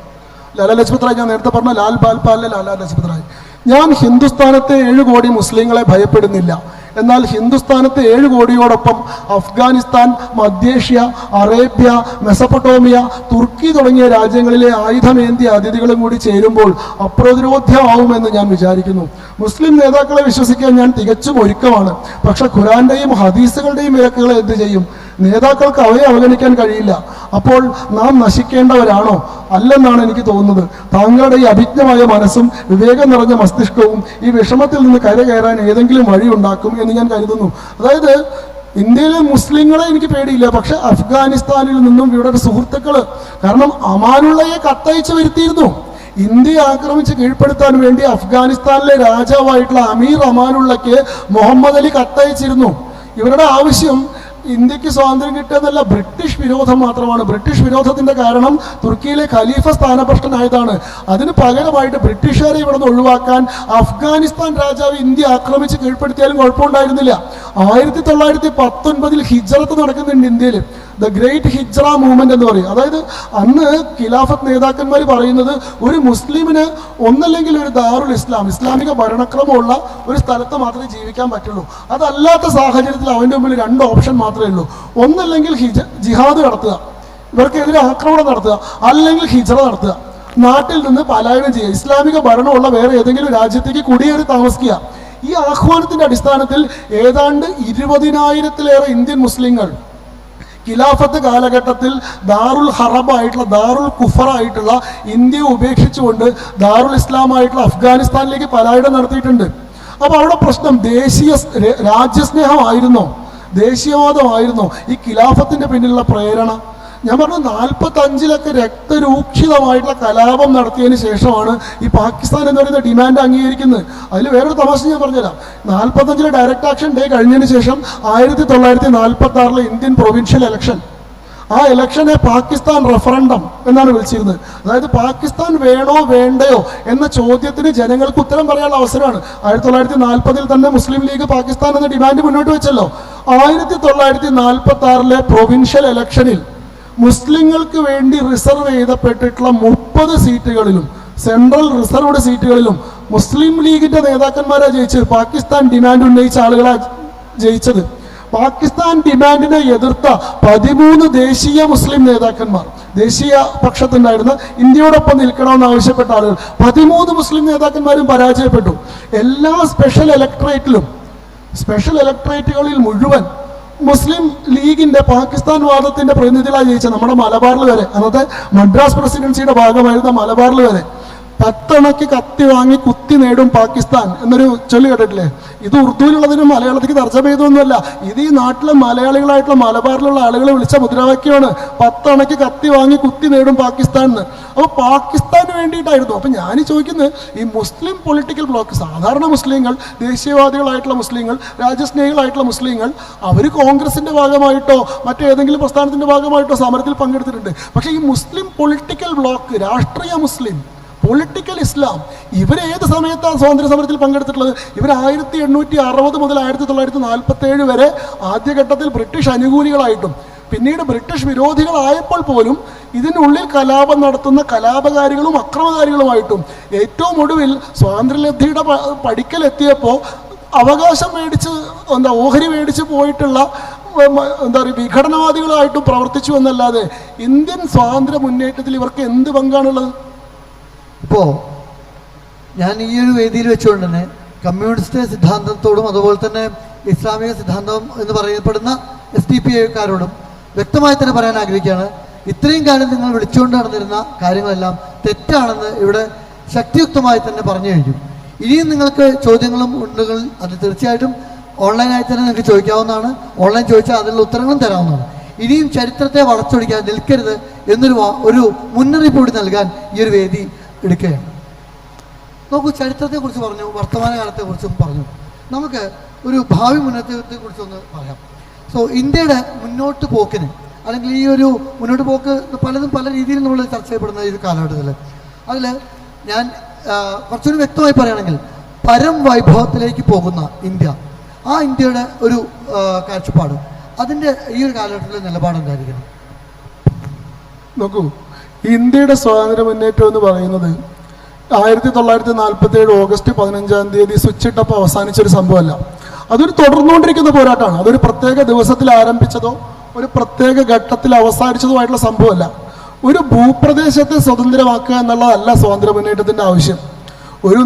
ലാലാ ലജ്പത് റായ്, ഞാൻ നേരത്തെ പറഞ്ഞ ലാൽ ബാൽപാലിലെ ലാലാ ലജ്പത് റായ്, ഞാൻ ഹിന്ദുസ്ഥാനത്തെ 7 കോടി മുസ്ലിങ്ങളെ ഭയപ്പെടുന്നില്ല. എന്നാൽ ഹിന്ദുസ്ഥാനത്തെ 7 കോടിയോടൊപ്പം അഫ്ഗാനിസ്ഥാൻ, മധ്യേഷ്യ, അറേബ്യ, മെസപ്പൊട്ടോമിയ, തുർക്കി തുടങ്ങിയ രാജ്യങ്ങളിലെ ആയുധമേന്തിയ അതിഥികളും കൂടി ചേരുമ്പോൾ അപ്രതിരോധ്യമാവുമെന്ന് ഞാൻ വിചാരിക്കുന്നു. മുസ്ലിം നേതാക്കളെ വിശ്വസിക്കാൻ ഞാൻ തികച്ചും ഒരുക്കമാണ്. പക്ഷെ ഖുറാന്റെയും ഹദീസുകളുടെയും വിലക്കുകളെ എന്ത് ചെയ്യും? നേതാക്കൾക്ക് അവയെ അവഗണിക്കാൻ കഴിയില്ല. അപ്പോൾ നാം നശിക്കേണ്ടവരാണോ? അല്ലെന്നാണ് എനിക്ക് തോന്നുന്നത്. താങ്കളുടെ ഈ അഭിജ്ഞമായ മനസ്സും വിവേകം നിറഞ്ഞ മസ്തിഷ്കവും ഈ വിഷമത്തിൽ നിന്ന് കരകയറാൻ ഏതെങ്കിലും വഴി ഉണ്ടാക്കും എന്ന് ഞാൻ കരുതുന്നു. അതായത് ഇന്ത്യയിലെ മുസ്ലിങ്ങളെ എനിക്ക് പേടിയില്ല, പക്ഷെ അഫ്ഗാനിസ്ഥാനിൽ നിന്നും ഇവരുടെ സുഹൃത്തുക്കള്, കാരണം അമാനുള്ളയെ കത്തയച്ചു വരുത്തിയിരുന്നു. ഇന്ത്യയെ ആക്രമിച്ച് കീഴ്പ്പെടുത്താൻ വേണ്ടി അഫ്ഗാനിസ്ഥാനിലെ രാജാവായിട്ടുള്ള അമീർ അമാനുള്ളയ്ക്ക് മുഹമ്മദ് അലി കത്തയച്ചിരുന്നു. ഇവരുടെ ആവശ്യം ഇന്ത്യക്ക് സ്വാതന്ത്ര്യം കിട്ടുന്നതല്ല, ബ്രിട്ടീഷ് വിരോധം മാത്രമാണ്. ബ്രിട്ടീഷ് വിരോധത്തിന്റെ കാരണം തുർക്കിയിലെ ഖലീഫ സ്ഥാനഭ്രഷ്ടനായതാണ്. അതിന് പകരമായിട്ട് ബ്രിട്ടീഷുകാരെ ഇവിടെ നിന്ന് ഒഴിവാക്കാൻ അഫ്ഗാനിസ്ഥാൻ രാജാവ് ഇന്ത്യ ആക്രമിച്ച് കീഴ്പ്പെടുത്തിയാലും കുഴപ്പമുണ്ടായിരുന്നില്ല. 1919 ഹിജ്റത്ത് നടക്കുന്നുണ്ട് ഇന്ത്യയിൽ, ദ ഗ്രേറ്റ് ഹിജ്റ മൂവ്മെന്റ് എന്ന് പറയും. അതായത് അന്ന് ഖിലാഫത്ത് നേതാക്കന്മാർ പറയുന്നത്, ഒരു മുസ്ലിമിന് ഒന്നല്ലെങ്കിൽ ഒരു ദാറുൽ ഇസ്ലാം, ഇസ്ലാമിക ഭരണക്രമമുള്ള ഒരു സ്ഥലത്ത് മാത്രമേ ജീവിക്കാൻ പറ്റുള്ളൂ. അതല്ലാത്ത സാഹചര്യത്തിൽ അവൻ്റെ മുമ്പിൽ 2 ഓപ്ഷൻ മാത്രമേ ഉള്ളൂ. ഒന്നല്ലെങ്കിൽ ജിഹാദ് നടത്തുക, ഇവർക്കെതിരെ ആക്രമണം നടത്തുക, അല്ലെങ്കിൽ ഹിജ്റ നടത്തുക, നാട്ടിൽ നിന്ന് പലായനം ചെയ്യുക, ഇസ്ലാമിക ഭരണമുള്ള വേറെ ഏതെങ്കിലും രാജ്യത്തേക്ക് കുടിയേറി താമസിക്കുക. ഈ ആഹ്വാനത്തിന്റെ അടിസ്ഥാനത്തിൽ ഏതാണ്ട് 20,000-ലേറെ ഇന്ത്യൻ മുസ്ലിങ്ങൾ ഖിലാഫത്ത് കാലഘട്ടത്തിൽ ദാറുൽ ഹറബായിട്ടുള്ള, ദാറുൽ കുഫറായിട്ടുള്ള ഇന്ത്യയെ ഉപേക്ഷിച്ചുകൊണ്ട് ദാറുൽ ഇസ്ലാമായിട്ടുള്ള അഫ്ഗാനിസ്ഥാനിലേക്ക് പലായനം നടത്തിയിട്ടുണ്ട്. അപ്പോൾ അവിടെ പ്രശ്നം രാജ്യസ്നേഹമായിരുന്നോ, ദേശീയവാദമായിരുന്നോ ഈ ഖിലാഫത്തിന്റെ പിന്നിലുള്ള പ്രേരണ? ഞാൻ പറഞ്ഞു 45-ലൊക്കെ രക്തരൂക്ഷിതമായിട്ടുള്ള കലാപം നടത്തിയതിന് ശേഷമാണ് ഈ പാകിസ്ഥാൻ എന്ന് പറയുന്ന ഡിമാൻഡ് അംഗീകരിക്കുന്നത്. അതിൽ വേറൊരു തമാശ ഞാൻ പറഞ്ഞുതരാം. 45-ലെ ഡയറക്റ്റ് ആക്ഷൻ ഡേ കഴിഞ്ഞതിന് ശേഷം 1946-ലെ ഇന്ത്യൻ പ്രൊവിൻഷ്യൽ ഇലക്ഷൻ, ആ ഇലക്ഷനെ പാകിസ്ഥാൻ റഫറൻഡം എന്നാണ് വിളിച്ചിരുന്നത്. അതായത് പാകിസ്ഥാൻ വേണോ വേണ്ടയോ എന്ന ചോദ്യത്തിന് ജനങ്ങൾക്ക് ഉത്തരം പറയാനുള്ള അവസരമാണ്. 1940-ൽ തന്നെ മുസ്ലിം ലീഗ് പാകിസ്ഥാൻ എന്ന ഡിമാൻഡ് മുന്നോട്ട് വെച്ചല്ലോ. 1946-ലെ പ്രൊവിൻഷ്യൽ ഇലക്ഷനിൽ മുസ്ലിങ്ങൾക്ക് വേണ്ടി റിസർവ് ചെയ്തപ്പെട്ടിട്ടുള്ള 30 സീറ്റുകളിലും, സെൻട്രൽ റിസർവ്ഡ് സീറ്റുകളിലും മുസ്ലിം ലീഗിന്റെ നേതാക്കന്മാരാണ് ജയിച്ചത്. പാകിസ്ഥാൻ ഡിമാൻഡ് ഉന്നയിച്ച ആളുകളാണ് ജയിച്ചത്. പാകിസ്ഥാൻ ഡിമാൻഡിനെ എതിർത്ത 13 ദേശീയ മുസ്ലിം നേതാക്കന്മാർ, ദേശീയ പക്ഷത്തുണ്ടായിരുന്ന, ഇന്ത്യയോടൊപ്പം നിൽക്കണമെന്ന് ആവശ്യപ്പെട്ട ആളുകൾ, 13 മുസ്ലിം നേതാക്കന്മാരും പരാജയപ്പെട്ടു. എല്ലാ സ്പെഷ്യൽ ഇലക്ട്രേറ്റുകളിൽ മുഴുവൻ മുസ്ലിം ലീഗിന്റെ പാകിസ്ഥാൻ വാദത്തിന്റെ പ്രതിനിധികളായി ജയിച്ച നമ്മുടെ മലബാറിൽ വരെ, അന്നത്തെ മദ്രാസ് പ്രസിഡൻസിയുടെ ഭാഗമായിരുന്ന മലബാറിൽ വരെ 10 അണയ്ക്ക് കത്തി വാങ്ങി കുത്തി നേടും പാകിസ്ഥാൻ എന്നൊരു ചൊല്ലി കേട്ടിട്ടില്ലേ? ഇത് ഉറുദുവിലുള്ളതിന് മലയാളത്തിലേക്ക് തർജ്ജമ ചെയ്തൊന്നുമല്ല. ഇത് ഈ നാട്ടിലെ മലയാളികളായിട്ടുള്ള മലബാറിലുള്ള ആളുകൾ വിളിച്ച മുദ്രാവാക്യമാണ്, 10 അണയ്ക്ക് കത്തി വാങ്ങി കുത്തി നേടും പാകിസ്ഥാൻ എന്ന്. അപ്പോൾ പാകിസ്ഥാന് വേണ്ടിയിട്ടായിരുന്നു. അപ്പം ഞാൻ ചോദിക്കുന്നത്, ഈ മുസ്ലിം പൊളിറ്റിക്കൽ ബ്ലോക്ക്, സാധാരണ മുസ്ലിങ്ങൾ, ദേശീയവാദികളായിട്ടുള്ള മുസ്ലിങ്ങൾ, രാജ്യസ്നേഹികളായിട്ടുള്ള മുസ്ലിങ്ങൾ, അവർ കോൺഗ്രസിന്റെ ഭാഗമായിട്ടോ മറ്റേതെങ്കിലും പ്രസ്ഥാനത്തിന്റെ ഭാഗമായിട്ടോ സമരത്തിൽ പങ്കെടുത്തിട്ടുണ്ട്. പക്ഷേ ഈ മുസ്ലിം പൊളിറ്റിക്കൽ ബ്ലോക്ക്, രാഷ്ട്രീയ മുസ്ലിം, പൊളിറ്റിക്കൽ ഇസ്ലാം, ഇവരേത് സമയത്താണ് സ്വാതന്ത്ര്യ സമരത്തിൽ പങ്കെടുത്തിട്ടുള്ളത്? ഇവർ 1860 മുതൽ 1947 വരെ ആദ്യഘട്ടത്തിൽ ബ്രിട്ടീഷ് അനുകൂലികളായിട്ടും പിന്നീട് ബ്രിട്ടീഷ് വിരോധികളായപ്പോൾ പോലും ഇതിനുള്ളിൽ കലാപം നടത്തുന്ന കലാപകാരികളും അക്രമകാരികളുമായിട്ടും ഏറ്റവും ഒടുവിൽ സ്വാതന്ത്ര്യലബ്ധിയുടെ പടിക്കലെത്തിയപ്പോൾ അവകാശം മേടിച്ച്, ഓഹരി മേടിച്ച് പോയിട്ടുള്ള വിഘടനവാദികളായിട്ടും പ്രവർത്തിച്ചു എന്നല്ലാതെ ഇന്ത്യൻ സ്വാതന്ത്ര്യ മുന്നേറ്റത്തിൽ ഇവർക്ക് എന്ത് പങ്കാണുള്ളത്? ഇപ്പോൾ ഞാൻ ഈ ഒരു വേദിയിൽ വെച്ചുകൊണ്ട് തന്നെ കമ്മ്യൂണിസ്റ്റ് സിദ്ധാന്തത്തോടും അതുപോലെ തന്നെ ഇസ്ലാമിക സിദ്ധാന്തം എന്ന് പറയപ്പെടുന്ന SDPIക്കാരോടും വ്യക്തമായി തന്നെ പറയാൻ ആഗ്രഹിക്കുകയാണ്, ഇത്രയും കാലം നിങ്ങൾ വിളിച്ചുകൊണ്ട് നടന്നിരുന്ന കാര്യങ്ങളെല്ലാം തെറ്റാണെന്ന് ഇവിടെ ശക്തിയുക്തമായി തന്നെ പറഞ്ഞു കഴിഞ്ഞു. ഇനിയും നിങ്ങൾക്ക് ചോദ്യങ്ങളും ഉണ്ടെങ്കിൽ അത് തീർച്ചയായിട്ടും ഓൺലൈനായി തന്നെ നിങ്ങൾക്ക് ചോദിക്കാവുന്നതാണ്. ഓൺലൈൻ ചോദിച്ചാൽ അതിനുള്ള ഉത്തരങ്ങളും തരാവുന്നതാണ്. ഇനിയും ചരിത്രത്തെ വളച്ചൊടിക്കാൻ നിൽക്കരുത് എന്നൊരു മുന്നറിയിപ്പ് കൂടി നൽകാൻ ഈ ഒരു വേദി എടുക്കുകയാണ്. നോക്കൂ, ചരിത്രത്തെക്കുറിച്ച് പറഞ്ഞു, വർത്തമാനകാലത്തെക്കുറിച്ചും പറഞ്ഞു. നമുക്ക് ഒരു ഭാവി മുന്നേറ്റത്തെക്കുറിച്ചൊന്ന് പറയാം. സോ ഇന്ത്യയുടെ മുന്നോട്ട് പോക്കിന് അല്ലെങ്കിൽ ഈ ഒരു മുന്നോട്ട് പോക്ക് പലതും പല രീതിയിൽ നമ്മൾ ചർച്ച ചെയ്യപ്പെടുന്ന ഈ ഒരു കാലഘട്ടത്തിൽ അതിൽ ഞാൻ കുറച്ചുകൂടി വ്യക്തമായി പറയുകയാണെങ്കിൽ പരം വൈഭവത്തിലേക്ക് പോകുന്ന ഇന്ത്യ, ആ ഇന്ത്യയുടെ ഒരു കാഴ്ചപ്പാട്, അതിൻ്റെ ഈ ഒരു കാലഘട്ടത്തിലെ നിലപാടുണ്ടായിരിക്കണം. നോക്കൂ, ഇന്ത്യയുടെ സ്വാതന്ത്ര്യ മുന്നേറ്റം എന്ന് പറയുന്നത് 1947 ഓഗസ്റ്റ് 15 സ്വിച്ച് ഇട്ടപ്പോൾ അവസാനിച്ചൊരു സംഭവമല്ല. അതൊരു തുടർന്നുകൊണ്ടിരിക്കുന്ന പോരാട്ടമാണ്. അതൊരു പ്രത്യേക ദിവസത്തിൽ ആരംഭിച്ചതോ ഒരു പ്രത്യേക ഘട്ടത്തിൽ അവസാനിച്ചതോ ആയിട്ടുള്ള സംഭവമല്ല. ഒരു ഭൂപ്രദേശത്തെ സ്വതന്ത്രമാക്കുക എന്നുള്ളതല്ല സ്വാതന്ത്ര്യ മുന്നേറ്റത്തിൻ്റെ ആവശ്യം.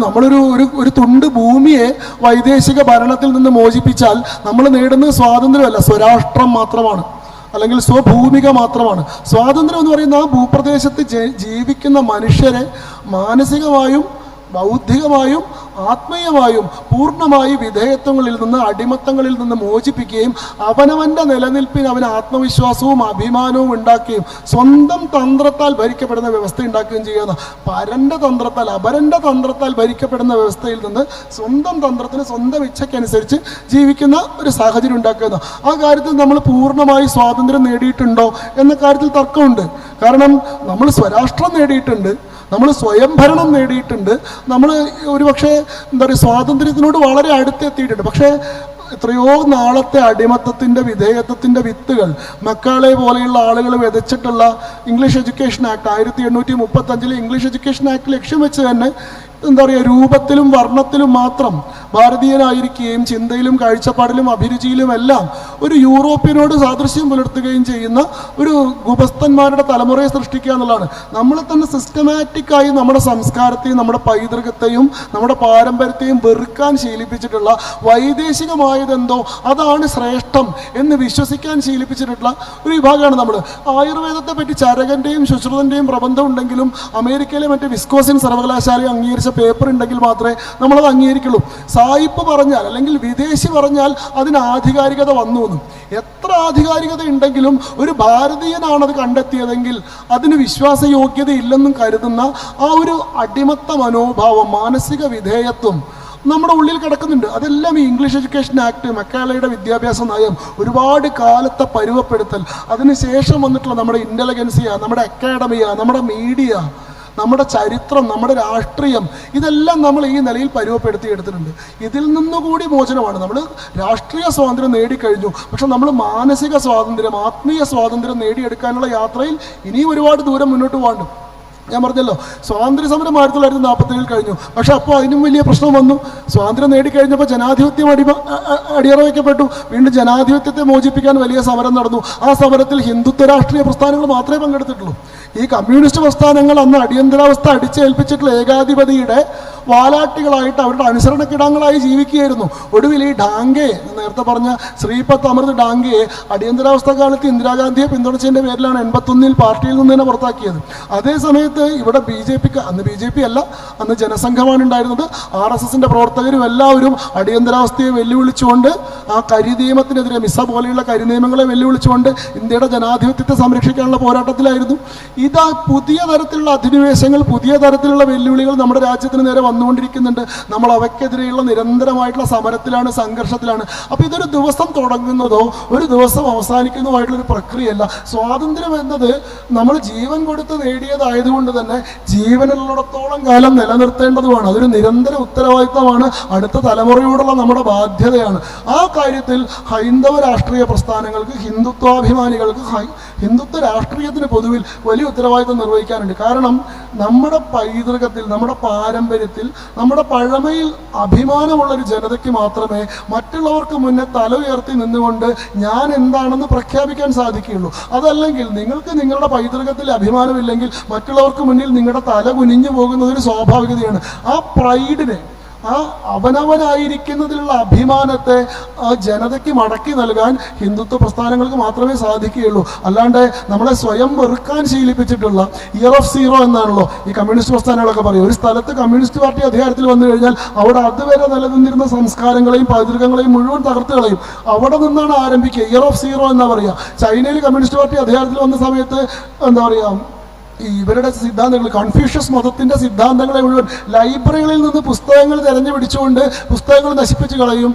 നമ്മളൊരു തുണ്ട് ഭൂമിയെ വൈദേശിക ഭരണത്തിൽ നിന്ന് മോചിപ്പിച്ചാൽ നമ്മൾ നേടുന്നത് സ്വാതന്ത്ര്യമല്ല, സ്വരാഷ്ട്രം മാത്രമാണ്, അല്ലെങ്കിൽ സ്വഭൂമിക മാത്രമാണ്. സ്വാതന്ത്ര്യം എന്ന് പറയുന്ന ആ ഭൂപ്രദേശത്ത് ജീവിക്കുന്ന മനുഷ്യരെ മാനസികമായും ബൗദ്ധികമായും ആത്മീയമായും പൂർണ്ണമായി വിധേയത്വങ്ങളിൽ നിന്ന്, അടിമത്തങ്ങളിൽ നിന്ന് മോചിപ്പിക്കുകയും അവനവൻ്റെ നിലനിൽപ്പിന് അവന് ആത്മവിശ്വാസവും അഭിമാനവും ഉണ്ടാക്കുകയും സ്വന്തം തന്ത്രത്താൽ ഭരിക്കപ്പെടുന്ന വ്യവസ്ഥ ഉണ്ടാക്കുകയും ചെയ്യുന്ന, പരൻ്റെ തന്ത്രത്താൽ അപരൻ്റെ തന്ത്രത്താൽ ഭരിക്കപ്പെടുന്ന വ്യവസ്ഥയിൽ നിന്ന് സ്വന്തം തന്ത്രത്തിന് സ്വന്തം ഇച്ഛയ്ക്കനുസരിച്ച് ജീവിക്കുന്ന ഒരു സാഹചര്യം ഉണ്ടാക്കുന്ന, ആ കാര്യത്തിൽ നമ്മൾ പൂർണ്ണമായി സ്വാതന്ത്ര്യം നേടിയിട്ടുണ്ടോ എന്ന കാര്യത്തിൽ തർക്കമുണ്ട്. കാരണം നമ്മൾ സ്വരാഷ്ട്രം നേടിയിട്ടുണ്ട്, നമ്മൾ സ്വയംഭരണം നേടിയിട്ടുണ്ട്, നമ്മൾ ഒരുപക്ഷെ സ്വാതന്ത്ര്യത്തിനോട് വളരെ അടുത്തെത്തിയിട്ടുണ്ട്. പക്ഷേ എത്രയോ നാളത്തെ അടിമത്തത്തിൻ്റെ വിധേയത്വത്തിൻ്റെ വിത്തുകൾ മക്കാളെ പോലെയുള്ള ആളുകൾ വിതച്ചിട്ടുള്ള English education act 1835 English education act ലക്ഷ്യം വെച്ച് തന്നെ രൂപത്തിലും വർണ്ണത്തിലും മാത്രം ഭാരതീയനായിരിക്കുകയും ചിന്തയിലും കാഴ്ചപ്പാടിലും അഭിരുചിയിലും എല്ലാം ഒരു യൂറോപ്യനോട് സാദൃശ്യം പുലർത്തുകയും ചെയ്യുന്ന ഒരു ഗുപസ്ഥന്മാരുടെ തലമുറയെ സൃഷ്ടിക്കുക എന്നുള്ളതാണ്. നമ്മൾ തന്നെ സിസ്റ്റമാറ്റിക്കായി നമ്മുടെ സംസ്കാരത്തെയും നമ്മുടെ പൈതൃകത്തെയും നമ്മുടെ പാരമ്പര്യത്തെയും വെറുക്കാൻ ശീലിപ്പിച്ചിട്ടുള്ള, വൈദേശികമായതെന്തോ അതാണ് ശ്രേഷ്ഠം എന്ന് വിശ്വസിക്കാൻ ശീലിപ്പിച്ചിട്ടുള്ള ഒരു വിഭാഗമാണ് നമ്മൾ. ആയുർവേദത്തെ പറ്റി ചരകൻ്റെയും ശുശ്രുതൻ്റെയും പ്രബന്ധം ഉണ്ടെങ്കിലും അമേരിക്കയിലെ മറ്റേ വിസ്കോസിൻ സർവകലാശാല അംഗീകരിച്ച പേപ്പർ ഉണ്ടെങ്കിൽ മാത്രമേ നമ്മളത് അംഗീകരിക്കുള്ളൂ. സായിപ്പ് പറഞ്ഞാൽ അല്ലെങ്കിൽ വിദേശി പറഞ്ഞാൽ അതിന് ആധികാരികത വന്നു എന്നും. എത്ര ആധികാരികത ഉണ്ടെങ്കിലും ഒരു ഭാരതീയനാണത് കണ്ടെത്തിയതെങ്കിൽ അതിന് വിശ്വാസയോഗ്യത ഇല്ലെന്നും കരുതുന്ന ആ ഒരു അടിമത്ത മനോഭാവം, മാനസിക വിധേയത്വം നമ്മുടെ ഉള്ളിൽ കിടക്കുന്നുണ്ട്. അതെല്ലാം ഈ ഇംഗ്ലീഷ് എഡ്യൂക്കേഷൻ ആക്ട്, മക്കാലയുടെ വിദ്യാഭ്യാസ നയം, ഒരുപാട് കാലത്തെ പരുവപ്പെടുത്തൽ, അതിനുശേഷം വന്നിട്ടുള്ള നമ്മുടെ ഇൻ്റലിജൻസിയ, നമ്മുടെ അക്കാഡമിയ, നമ്മുടെ മീഡിയ, നമ്മുടെ ചരിത്രം, നമ്മുടെ രാഷ്ട്രീയം, ഇതെല്ലാം നമ്മൾ ഈ നിലയിൽ പരുവപ്പെടുത്തിയെടുത്തിട്ടുണ്ട്. ഇതിൽ നിന്നുകൂടി മോചനമാണ്. നമ്മൾ രാഷ്ട്രീയ സ്വാതന്ത്ര്യം നേടിക്കഴിഞ്ഞു, പക്ഷെ നമ്മൾ മാനസിക സ്വാതന്ത്ര്യം, ആത്മീയ സ്വാതന്ത്ര്യം നേടിയെടുക്കാനുള്ള യാത്രയിൽ ഇനിയും ഒരുപാട് ദൂരം മുന്നോട്ട് പോകണം. ഞാൻ പറഞ്ഞല്ലോ, സ്വാതന്ത്ര്യ സമരം 1947 കഴിഞ്ഞു, പക്ഷെ അപ്പോൾ അതിനും വലിയ പ്രശ്നം വന്നു. സ്വാതന്ത്ര്യം നേടിക്കഴിഞ്ഞപ്പോൾ ജനാധിപത്യം അടിയറ വയ്ക്കപ്പെട്ടു. വീണ്ടും ജനാധിപത്യത്തെ മോചിപ്പിക്കാൻ വലിയ സമരം നടന്നു. ആ സമരത്തിൽ ഹിന്ദുത്വ രാഷ്ട്രീയ പ്രസ്ഥാനങ്ങൾ മാത്രമേ പങ്കെടുത്തിട്ടുള്ളൂ. ഈ കമ്മ്യൂണിസ്റ്റ് പ്രസ്ഥാനങ്ങൾ അന്ന് അടിയന്തരാവസ്ഥ അടിച്ചേൽപ്പിച്ചിട്ടുള്ള ഏകാധിപതിയുടെ വാലാട്ടികളായിട്ട് അവരുടെ അനുസരണക്കിടങ്ങളായി ജീവിക്കുകയായിരുന്നു. ഒടുവിൽ ഈ ഡാംഗെ, നേരത്തെ പറഞ്ഞ ശ്രീപത് അമൃത് ഡാംഗെയെ അടിയന്തരാവസ്ഥ കാലത്ത് ഇന്ദിരാഗാന്ധിയെ പിന്തുണച്ചതിൻ്റെ പേരിലാണ് 81 പാർട്ടിയിൽ നിന്ന് തന്നെ പുറത്താക്കിയത്. അതേ സമയത്ത് ഇവിടെ BJPക്ക്, അന്ന് BJP അല്ല, അന്ന് ജനസംഘമാണ് ഉണ്ടായിരുന്നത്, RSSൻ്റെ പ്രവർത്തകരും എല്ലാവരും അടിയന്തരാവസ്ഥയെ വെല്ലുവിളിച്ചുകൊണ്ട്, ആ കരിനിയമത്തിനെതിരെ, മിസ പോലെയുള്ള കരിനിയമങ്ങളെ വെല്ലുവിളിച്ചുകൊണ്ട് ഇന്ത്യയുടെ ജനാധിപത്യത്തെ സംരക്ഷിക്കാനുള്ള പോരാട്ടത്തിലായിരുന്നു. ഇതാ പുതിയ തരത്തിലുള്ള അധിനിവേശങ്ങൾ, പുതിയ തരത്തിലുള്ള വെല്ലുവിളികൾ നമ്മുടെ രാജ്യത്തിന് നേരെ വന്നുകൊണ്ടിരിക്കുന്നുണ്ട്. നമ്മൾ അവയ്ക്കെതിരെയുള്ള നിരന്തരമായിട്ടുള്ള സമരത്തിലാണ്, സംഘർഷത്തിലാണ്. അപ്പോൾ ഇതൊരു ദിവസം തുടങ്ങുന്നതോ ഒരു ദിവസം അവസാനിക്കുന്നതുമായിട്ടുള്ളൊരു പ്രക്രിയയല്ല. സ്വാതന്ത്ര്യം എന്നത് നമ്മൾ ജീവൻ കൊടുത്ത് നേടിയതായതുകൊണ്ട് തന്നെ ജീവനുള്ളിടത്തോളം കാലം നിലനിർത്തേണ്ടതുമാണ്. അതൊരു നിരന്തര ഉത്തരവാദിത്തമാണ്, അടുത്ത തലമുറയോടുള്ള നമ്മുടെ ബാധ്യതയാണ്. ആ കാര്യത്തിൽ ഹൈന്ദവ രാഷ്ട്രീയ പ്രസ്ഥാനങ്ങൾക്ക്, ഹിന്ദുത്വാഭിമാനികൾക്ക്, ഹിന്ദുത്വ രാഷ്ട്രീയത്തിന് പൊതുവിൽ വലിയ ഉത്തരവാദിത്തം നിർവഹിക്കാനുണ്ട്. കാരണം നമ്മുടെ പൈതൃകത്തിൽ, നമ്മുടെ പാരമ്പര്യത്തിൽ, നമ്മുടെ പഴമയിൽ അഭിമാനമുള്ളൊരു ജനതയ്ക്ക് മാത്രമേ മറ്റുള്ളവർക്ക് മുന്നേ തല ഉയർത്തി നിന്നുകൊണ്ട് ഞാൻ എന്താണെന്ന് പ്രഖ്യാപിക്കാൻ സാധിക്കുകയുള്ളൂ. അതല്ലെങ്കിൽ നിങ്ങൾക്ക് നിങ്ങളുടെ പൈതൃകത്തിൽ അഭിമാനമില്ലെങ്കിൽ മറ്റുള്ളവർക്ക് മുന്നിൽ നിങ്ങളുടെ തല കുനിഞ്ഞു പോകുന്നത് ഒരു സ്വാഭാവികതയാണ്. ആ പ്രൈഡിനെ, ആ അവനവനായിരിക്കുന്നതിലുള്ള അഭിമാനത്തെ ആ ജനതയ്ക്ക് മടക്കി നൽകാൻ ഹിന്ദുത്വ പ്രസ്ഥാനങ്ങൾക്ക് മാത്രമേ സാധിക്കുകയുള്ളൂ. അല്ലാണ്ട് നമ്മളെ സ്വയം വെറുക്കാൻ ശീലിപ്പിച്ചിട്ടുള്ള ഇയർ ഓഫ് സീറോ എന്നാണല്ലോ ഈ കമ്മ്യൂണിസ്റ്റ് പ്രസ്ഥാനങ്ങളൊക്കെ പറയും. ഒരു സ്ഥലത്ത് കമ്മ്യൂണിസ്റ്റ് പാർട്ടി അധികാരത്തിൽ വന്നു കഴിഞ്ഞാൽ അവിടെ അതുവരെ നിലനിന്നിരുന്ന സംസ്കാരങ്ങളെയും പൈതൃകങ്ങളെയും മുഴുവൻ തകർത്ത് കളയും. അവിടെ നിന്നാണ് ആരംഭിക്കുക. ഇയർ ഓഫ് സീറോ എന്നാ പറയുക. ചൈനയിൽ കമ്മ്യൂണിസ്റ്റ് പാർട്ടി അധികാരത്തിൽ വന്ന സമയത്ത് എന്താ പറയുക, ഇവരുടെ സിദ്ധാന്തങ്ങൾ, കൺഫ്യൂഷ്യസ് മതത്തിൻ്റെ സിദ്ധാന്തങ്ങളെ മുഴുവൻ ലൈബ്രറികളിൽ നിന്ന് പുസ്തകങ്ങൾ തിരഞ്ഞു പിടിച്ചുകൊണ്ട് പുസ്തകങ്ങൾ നശിപ്പിച്ച് കളയും.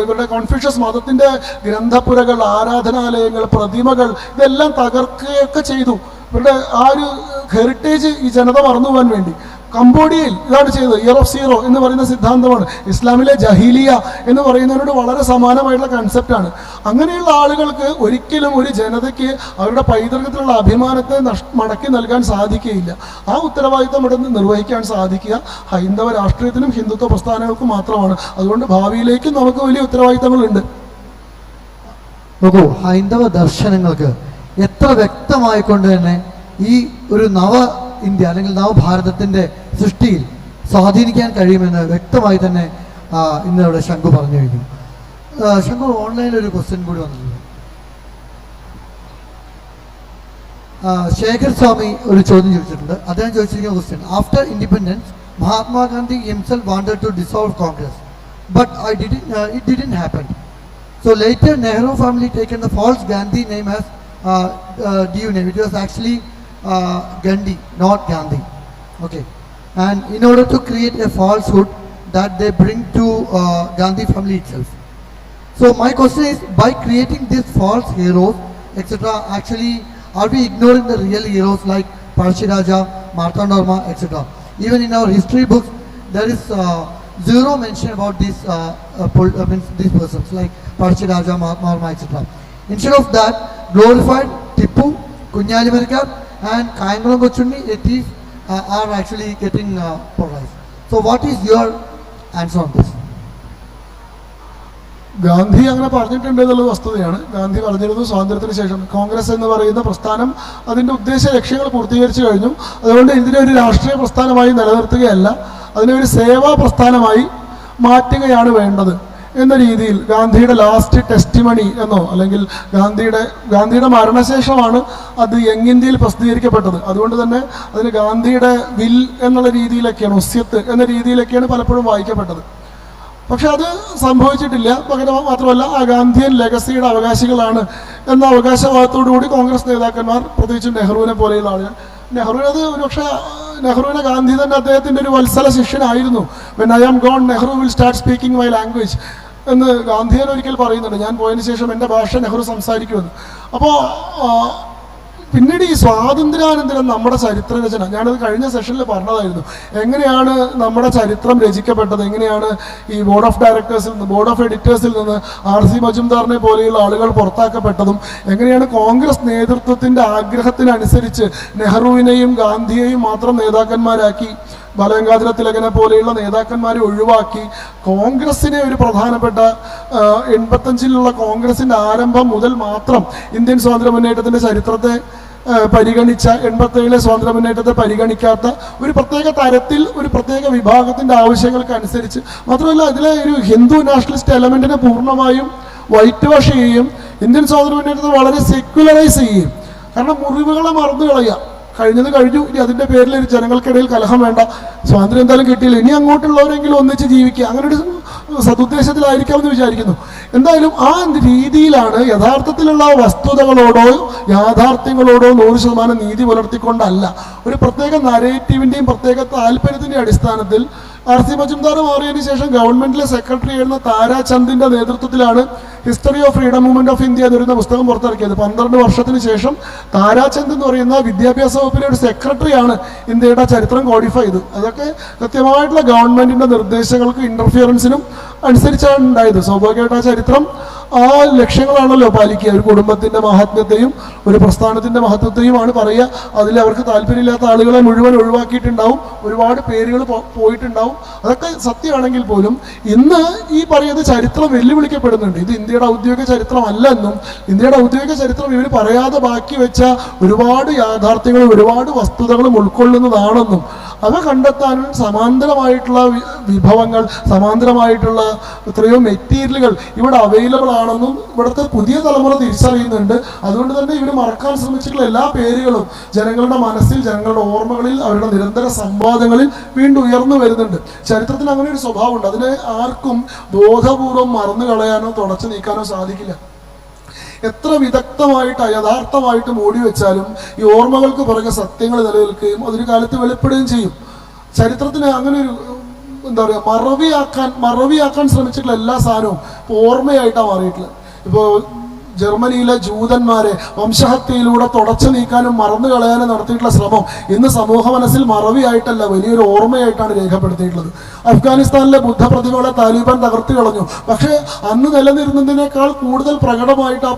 ഇവരുടെ കൺഫ്യൂഷ്യസ് മതത്തിൻ്റെ ഗ്രന്ഥപുരകൾ, ആരാധനാലയങ്ങൾ, പ്രതിമകൾ ഇതെല്ലാം തകർക്കുകയൊക്കെ ചെയ്തു. ഇവരുടെ ആ ഒരു ഹെറിറ്റേജ് ഈ ജനത മറന്നു പോകാൻ വേണ്ടി. കംബോഡിയയിൽ ഇതാണ് ചെയ്തത്. ഇയർ ഓഫ് സീറോ എന്ന് പറയുന്ന സിദ്ധാന്തമാണ്. ഇസ്ലാമിലെ ജഹീലിയ എന്ന് പറയുന്നതിനോട് വളരെ സമാനമായിട്ടുള്ള കൺസെപ്റ്റാണ്. അങ്ങനെയുള്ള ആളുകൾക്ക് ഒരിക്കലും ഒരു ജനതയ്ക്ക് അവരുടെ പൈതൃകത്തിലുള്ള അഭിമാനത്തെ മടക്കി നൽകാൻ സാധിക്കുകയില്ല. ആ ഉത്തരവാദിത്തം ഇവിടെ നിർവഹിക്കാൻ സാധിക്കുക ഹൈന്ദവ രാഷ്ട്രീയത്തിനും ഹിന്ദുത്വ പ്രസ്ഥാനങ്ങൾക്കും മാത്രമാണ്. അതുകൊണ്ട് ഭാവിയിലേക്കും നമുക്ക് വലിയ ഉത്തരവാദിത്തങ്ങളുണ്ട്. നോക്കൂ, ഹൈന്ദവ ദർശനങ്ങൾക്ക് എത്ര വ്യക്തമായിക്കൊണ്ട് തന്നെ ഈ ഒരു നവ ഇന്ത്യ അല്ലെങ്കിൽ നവഭാരതത്തിൻ്റെ സൃഷ്ടിയിൽ സ്വാധീനിക്കാൻ കഴിയുമെന്ന് വ്യക്തമായി തന്നെ ഇന്ന് ഇവിടെ ശംഖു പറഞ്ഞു കഴിഞ്ഞു. ശംഖു, ഓൺലൈനിൽ ഒരു ക്വസ്റ്റ്യൻ കൂടി വന്നിട്ടുണ്ട്. ശേഖർ സ്വാമി ഒരു ചോദ്യം ചോദിച്ചിട്ടുണ്ട്. അദ്ദേഹം ചോദിച്ചിരിക്കുന്ന question: after independence Mahatma Gandhi himself wanted to dissolve Congress, but it didn't happen. So later Nehru family taken the false Gandhi name as DU name. It was actually Gandhi, not Gandhi. Okay, and in order to create a falsehood that they bring to Gandhi family itself. So my question is, by creating these false heroes, etc., actually are we ignoring the real heroes like Parashiraja, Martandarma, etc.? Even in our history books, there is zero mention about these these persons like Parashiraja, Martandarma, etc. Instead of that, glorified Tippu, Kunyali Marikar and Kayangulam Kochunni, Etif are actually getting polarized. So what is your answer on this? Gandhi അങ്ങനെ പറഞ്ഞിട്ടുണ്ട് എന്നുള്ളത് വസ്തുതയാണ്. ഗാന്ധി പറഞ്ഞിരുന്നു സ്വാതന്ത്ര്യത്തിന് ശേഷം കോൺഗ്രസ് എന്ന് പറയുന്ന പ്രസ്ഥാനം അതിൻ്റെ ഉദ്ദേശ ലക്ഷ്യങ്ങൾ പൂർത്തീകരിച്ചു കഴിഞ്ഞു. അതുകൊണ്ട് ഇതിനെ ഒരു രാഷ്ട്രീയ പ്രസ്ഥാനമായി നിലനിർത്തുകയല്ല, അതിനെ ഒരു സേവാ പ്രസ്ഥാനമായി മാറ്റുകയാണ് വേണ്ടത് എന്ന രീതിയിൽ ഗാന്ധിയുടെ ലാസ്റ്റ് ടെസ്റ്റിമണി എന്നോ അല്ലെങ്കിൽ ഗാന്ധിയുടെ മരണശേഷമാണ് അത് യങ് ഇന്ത്യയിൽ പ്രസിദ്ധീകരിക്കപ്പെട്ടത്. അതുകൊണ്ട് തന്നെ അതിന് ഗാന്ധിയുടെ വിൽ എന്നുള്ള രീതിയിലൊക്കെയാണ്, ഒസ്യത്ത് എന്ന രീതിയിലൊക്കെയാണ് പലപ്പോഴും വായിക്കപ്പെട്ടത്. പക്ഷെ അത് സംഭവിച്ചിട്ടില്ല. പകരം മാത്രമല്ല, ആ ഗാന്ധിയൻ ലെഗസിയുടെ അവകാശികളാണ് എന്ന അവകാശവാദത്തോടുകൂടി കോൺഗ്രസ് നേതാക്കന്മാർ, പ്രത്യേകിച്ചും നെഹ്റുവിനെ പോലെയുള്ള ആളുകൾ, നെഹ്റുവിനത് ഒരുപക്ഷെ നെഹ്റുവിനെ ഗാന്ധി തന്നെ അദ്ദേഹത്തിൻ്റെ ഒരു വത്സല ശിഷ്യനായിരുന്നു. When I am gone Nehru will start speaking my language എന്ന് ഗാന്ധിയൻ ഒരിക്കൽ പറയുന്നുണ്ട്. ഞാൻ പോയതിന് ശേഷം എൻ്റെ ഭാഷ നെഹ്റു സംസാരിക്കുമെന്ന്. അപ്പോൾ പിന്നീട് ഈ സ്വാതന്ത്ര്യാനന്തരം നമ്മുടെ ചരിത്രരചന, ഞാനത് കഴിഞ്ഞ സെഷനിൽ പറഞ്ഞതായിരുന്നു, എങ്ങനെയാണ് നമ്മുടെ ചരിത്രം രചിക്കപ്പെട്ടത്, എങ്ങനെയാണ് ഈ ബോർഡ് ഓഫ് ഡയറക്ടേഴ്സിൽ നിന്ന്, ബോർഡ് ഓഫ് എഡിറ്റേഴ്സിൽ നിന്ന് R.C. മജുംദാറിനെ പോലെയുള്ള ആളുകൾ പുറത്താക്കപ്പെട്ടതും, എങ്ങനെയാണ് കോൺഗ്രസ് നേതൃത്വത്തിൻ്റെ ആഗ്രഹത്തിനനുസരിച്ച് നെഹ്റുവിനെയും ഗാന്ധിയെയും മാത്രം നേതാക്കന്മാരാക്കി, ബാലഗംഗാധര തിലകനെ പോലെയുള്ള നേതാക്കന്മാരെ ഒഴിവാക്കി കോൺഗ്രസിനെ ഒരു പ്രധാനപ്പെട്ട 85-ലുള്ള കോൺഗ്രസിൻ്റെ ആരംഭം മുതൽ മാത്രം ഇന്ത്യൻ സ്വാതന്ത്ര്യ മുന്നേറ്റത്തിൻ്റെ ചരിത്രത്തെ പരിഗണിച്ച, 87-ലെ സ്വാതന്ത്ര്യ മുന്നേറ്റത്തെ പരിഗണിക്കാത്ത ഒരു പ്രത്യേക തരത്തിൽ ഒരു പ്രത്യേക വിഭാഗത്തിൻ്റെ ആവശ്യങ്ങൾക്ക് അനുസരിച്ച്, മാത്രമല്ല ഇതിലെ ഒരു ഹിന്ദു നാഷണലിസ്റ്റ് എലമെൻറ്റിനെ പൂർണ്ണമായും വൈറ്റ് വാഷ് ചെയ്യുകയും ഇന്ത്യൻ സ്വാതന്ത്ര്യ മുന്നേറ്റത്തെ വളരെ സെക്യുലറൈസ് ചെയ്യുകയും, കാരണം മുറിവുകളെ മറന്നു കളയുക, കഴിഞ്ഞത് കഴിഞ്ഞു, ഇനി അതിൻ്റെ പേരിൽ ഒരു ജനങ്ങൾക്കിടയിൽ കലഹം വേണ്ട, സ്വാതന്ത്ര്യം എന്തായാലും കിട്ടിയില്ല, ഇനി അങ്ങോട്ടുള്ളവരെങ്കിലും ഒന്നിച്ച് ജീവിക്കുക, അങ്ങനെ ഒരു സതുദ്ദേശത്തിലായിരിക്കാമെന്ന് വിചാരിക്കുന്നു. എന്തായാലും ആ രീതിയിലാണ് യഥാർത്ഥത്തിലുള്ള വസ്തുതകളോടോ യാഥാർത്ഥ്യങ്ങളോടോ 100% നീതി പുലർത്തിക്കൊണ്ടല്ല, ഒരു പ്രത്യേക നരേറ്റീവിൻ്റെയും പ്രത്യേക താല്പര്യത്തിൻ്റെയും അടിസ്ഥാനത്തിൽ R.C. മജുംദാർ മാറിയതിന് ശേഷം ഗവൺമെൻറ്റിലെ സെക്രട്ടറി ആയിരുന്ന താരാചന്ദിൻ്റെ നേതൃത്വത്തിലാണ് history of freedom movement of India എന്ന് പറയുന്ന പുസ്തകം പുറത്തിറക്കിയത്. 12 വർഷത്തിന് ശേഷം താരാചന്ദ് എന്ന് പറയുന്ന വിദ്യാഭ്യാസ വകുപ്പിലെ ഒരു സെക്രട്ടറിയാണ് ഇന്ത്യയുടെ ചരിത്രം കോഡിഫൈ ചെയ്തത്. അതൊക്കെ കൃത്യമായിട്ടുള്ള ഗവൺമെൻറ്റിൻ്റെ നിർദ്ദേശങ്ങൾക്ക് ഇൻ്റർഫിയറൻസിനും അനുസരിച്ചാണ് ഉണ്ടായത്. സ്വാഭാവികമായിട്ട് ആ ചരിത്രം ആ ലക്ഷ്യങ്ങളാണല്ലോ പാലിക്കുക. ഒരു കുടുംബത്തിൻ്റെ മഹാത്മ്യത്തെയും ഒരു പ്രസ്ഥാനത്തിൻ്റെ മഹത്വത്തെയുമാണ് പറയുക. അതിൽ അവർക്ക് താല്പര്യമില്ലാത്ത ആളുകളെ മുഴുവൻ ഒഴിവാക്കിയിട്ടുണ്ടാവും, ഒരുപാട് പേരുകൾ പോയിട്ടുണ്ടാവും. അതൊക്കെ സത്യമാണെങ്കിൽ പോലും ഇന്ന് ഈ പറയുന്ന ചരിത്രം വെല്ലുവിളിക്കപ്പെടുന്നുണ്ട്. ഇത് ഇന്ത്യയുടെ ഔദ്യോഗിക ചരിത്രമല്ല എന്നും, ഇന്ത്യയുടെ ഔദ്യോഗിക ചരിത്രം ഇവർ പറയാതെ ബാക്കി വെച്ച ഒരുപാട് യാഥാർത്ഥ്യങ്ങളും ഒരുപാട് വസ്തുതകളും ഉൾക്കൊള്ളുന്നതാണെന്നും, അവ കണ്ടെത്താനും സമാന്തരമായിട്ടുള്ള വിഭവങ്ങൾ, സമാന്തരമായിട്ടുള്ള എത്രയോ മെറ്റീരിയലുകൾ ഇവിടെ അവൈലബിൾ ആണെന്നും ഇവിടുത്തെ പുതിയ തലമുറ തിരിച്ചറിയുന്നുണ്ട്. അതുകൊണ്ട് തന്നെ ഇവർ മറക്കാൻ ശ്രമിച്ചിട്ടുള്ള എല്ലാ പേരുകളും ജനങ്ങളുടെ മനസ്സിൽ, ജനങ്ങളുടെ ഓർമ്മകളിൽ, അവരുടെ നിരന്തര സംവാദങ്ങളിൽ വീണ്ടും ഉയർന്നു വരുന്നുണ്ട്. ചരിത്രത്തിന് അങ്ങനെ ഒരു സ്വഭാവമുണ്ട്. അതിനെ ആർക്കും ബോധപൂർവം മറന്നു കളയാനോ തുടച്ചു നീക്കാനോ സാധിക്കില്ല. എത്ര വിദഗ്ധമായിട്ട് യഥാർത്ഥമായിട്ട് മൂടി വെച്ചാലും ഈ ഓർമ്മകൾക്ക് പുറകെ സത്യങ്ങൾ നിലനിൽക്കുകയും അതൊരു കാലത്ത് വെളിപ്പെടുകയും ചെയ്യും. ചരിത്രത്തിന് അങ്ങനെ ഒരു എന്താ പറയുക, മറവിയാക്കാൻ ശ്രമിച്ചിട്ടുള്ള എല്ലാ സാധനവും ഇപ്പോൾ ഓർമ്മയായിട്ടാണ് മാറിയിട്ടുള്ളത്. ഇപ്പോൾ ജർമ്മനിയിലെ ജൂതന്മാരെ വംശഹത്യയിലൂടെ തുടച്ചു നീക്കാനും മറന്നു കളയാനും നടത്തിയിട്ടുള്ള ശ്രമം ഇന്ന് സമൂഹ മനസ്സിൽ മറവിയായിട്ടല്ല, വലിയൊരു ഓർമ്മയായിട്ടാണ് രേഖപ്പെടുത്തിയിട്ടുള്ളത്. അഫ്ഗാനിസ്ഥാനിലെ ബുദ്ധപ്രതിമകളെ താലിബാൻ തകർത്ത് കളഞ്ഞു. പക്ഷേ അന്ന് നിലനിരുന്നതിനേക്കാൾ കൂടുതൽ പ്രകടമായിട്ട് ആ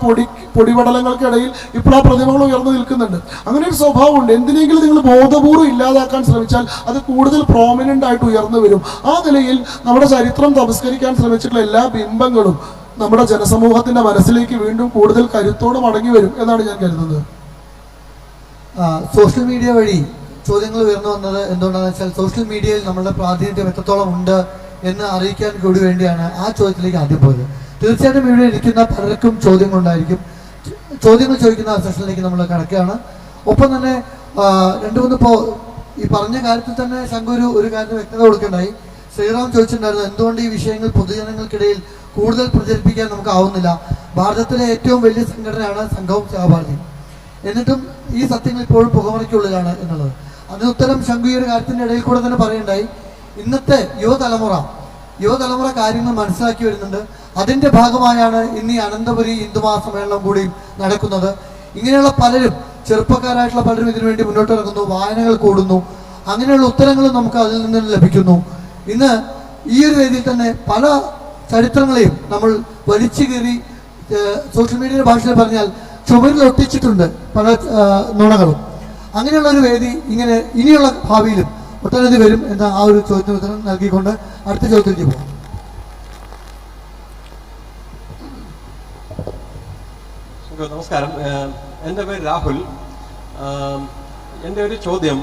പൊടിപടലങ്ങൾക്കിടയിൽ ഇപ്പോൾ ആ പ്രതിമകൾ ഉയർന്നു നിൽക്കുന്നുണ്ട്. അങ്ങനെ ഒരു സ്വഭാവമുണ്ട്. എന്തിനെങ്കിലും നിങ്ങൾ ബോധപൂർവ്വം ഇല്ലാതാക്കാൻ ശ്രമിച്ചാൽ അത് കൂടുതൽ പ്രോമിനൻ്റ് ആയിട്ട് ഉയർന്നു വരും. ആ നിലയിൽ നമ്മുടെ ചരിത്രം തമസ്കരിക്കാൻ ശ്രമിച്ചിട്ടുള്ള എല്ലാ ബിംബങ്ങളും നമ്മുടെ ജനസമൂഹത്തിന്റെ മനസ്സിലേക്ക് വീണ്ടും കൂടുതൽ കരുത്തോടെ മടങ്ങി വരും എന്നാണ് ഞാൻ കരുതുന്നത്. സോഷ്യൽ മീഡിയ വഴി ചോദ്യങ്ങൾ ഉയർന്നു വന്നത് എന്തുകൊണ്ടാണെന്ന് വെച്ചാൽ സോഷ്യൽ മീഡിയയിൽ നമ്മളുടെ പ്രാതിനിധ്യം എത്രത്തോളം ഉണ്ട് എന്ന് അറിയിക്കാൻ കൂടി വേണ്ടിയാണ് ആ ചോദ്യത്തിലേക്ക് ആദ്യം പോയത്. തീർച്ചയായിട്ടും ഇവിടെ ഇരിക്കുന്ന പലർക്കും ചോദ്യങ്ങളുണ്ടായിരിക്കും. ചോദ്യങ്ങൾ ചോദിക്കുന്ന സെഷനിലേക്ക് നമ്മൾ കടക്കുകയാണ്. ഒപ്പം തന്നെ രണ്ട് മൂന്ന് ഇപ്പോൾ ഈ പറഞ്ഞ കാര്യത്തിൽ തന്നെ ശങ്കുരു ഒരു കാര്യത്തിൽ വ്യക്തത കൊടുക്കേണ്ടായി. ശ്രീറാം ചോദിച്ചിട്ടുണ്ടായിരുന്നു എന്തുകൊണ്ട് ഈ വിഷയങ്ങൾ പൊതുജനങ്ങൾക്കിടയിൽ കൂടുതൽ പ്രചരിപ്പിക്കാൻ നമുക്ക് ആവുന്നില്ല. ഭാരതത്തിലെ ഏറ്റവും വലിയ സംഘടനയാണ് സംഘവും സഹഭാരതി, എന്നിട്ടും ഈ സത്യങ്ങൾ ഇപ്പോഴും പുകമറയ്ക്കുള്ളിലാണ് എന്നുള്ളത്. അതിന് ഉത്തരം ശങ്കു ഈ ഒരു കാര്യത്തിൻ്റെ ഇടയിൽ കൂടെ തന്നെ പറയുണ്ടായി. ഇന്നത്തെ യുവതലമുറ കാര്യങ്ങൾ മനസ്സിലാക്കി വരുന്നുണ്ട്. അതിൻ്റെ ഭാഗമായാണ് ഇന്ന് ഈ അനന്തപുരി ഹിന്ദുമഹാസമ്മേളനം കൂടി നടക്കുന്നത്. ഇങ്ങനെയുള്ള പലരും, ചെറുപ്പക്കാരായിട്ടുള്ള പലരും ഇതിനുവേണ്ടി മുന്നോട്ടിറങ്ങുന്നു, വായനകൾ കൂടുന്നു, അങ്ങനെയുള്ള ഉത്തരങ്ങളും നമുക്ക് അതിൽ നിന്ന് ലഭിക്കുന്നു. ഇന്ന് ഈ ഒരു വേദിയിൽ തന്നെ പല ചരിത്രങ്ങളെയും നമ്മൾ വലിച്ചു കയറി സോഷ്യൽ മീഡിയയുടെ ഭാഷയിൽ പറഞ്ഞാൽ ചുമരിൽ ഒട്ടിച്ചിട്ടുണ്ട് പല നുണകളും. അങ്ങനെയുള്ളൊരു വേദി ഇങ്ങനെ ഇനിയുള്ള ഭാവിയിലും ഒട്ടനവധി വരും എന്ന ആ ഒരു ചോദ്യത്തിന് ഉത്തരം നൽകിക്കൊണ്ട് അടുത്ത ചോദ്യത്തിലേക്ക് പോകും. നമസ്കാരം, എൻ്റെ പേര് രാഹുൽ. എൻ്റെ ഒരു ചോദ്യം,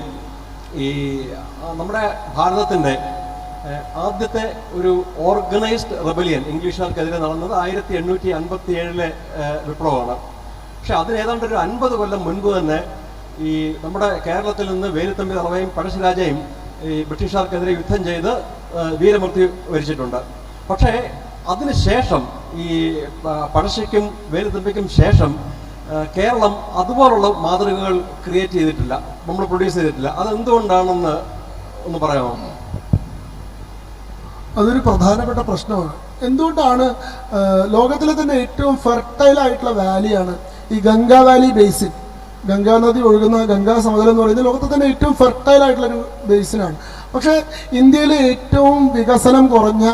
ഈ നമ്മുടെ ഭാരതത്തിൻ്റെ ആദ്യത്തെ ഒരു ഓർഗനൈസ്ഡ് റെബലിയൻ ഇംഗ്ലീഷുകാർക്കെതിരെ നടന്നത് 1857 വിപ്ലവമാണ്. പക്ഷെ അതിന് ഏതാണ്ട് ഒരു 50 കൊല്ലം മുൻപ് തന്നെ ഈ നമ്മുടെ കേരളത്തിൽ നിന്ന് വേലുത്തമ്പി ദളവയും പഴശ്ശിരാജയും ഈ ബ്രിട്ടീഷുകാർക്കെതിരെ യുദ്ധം ചെയ്ത് വീരമൃത്യു വരിച്ചിട്ടുണ്ട്. പക്ഷേ അതിനുശേഷം ഈ പഴശ്ശിക്കും വേലുത്തമ്പിക്കും ശേഷം കേരളം അതുപോലുള്ള മാതൃകകൾ ക്രിയേറ്റ് ചെയ്തിട്ടില്ല, നമ്മൾ പ്രൊഡ്യൂസ് ചെയ്തിട്ടില്ല. അതെന്തുകൊണ്ടാണെന്ന് ഒന്ന് പറയാമോ? അതൊരു പ്രധാനപ്പെട്ട പ്രശ്നമാണ്. എന്തുകൊണ്ടാണ് ലോകത്തിലെ തന്നെ ഏറ്റവും ഫെർട്ടൈൽ ആയിട്ടുള്ള വാലിയാണ് ഈ ഗംഗാ വാലി ബേസിൻ, ഗംഗാ നദി ഒഴുകുന്ന ഗംഗാ സമതലം എന്ന് പറയുന്നത് ലോകത്തിൽ തന്നെ ഏറ്റവും ഫെർട്ടൈൽ ആയിട്ടുള്ളൊരു ബേസിനാണ്. പക്ഷേ ഇന്ത്യയിലെ ഏറ്റവും വികസനം കുറഞ്ഞ,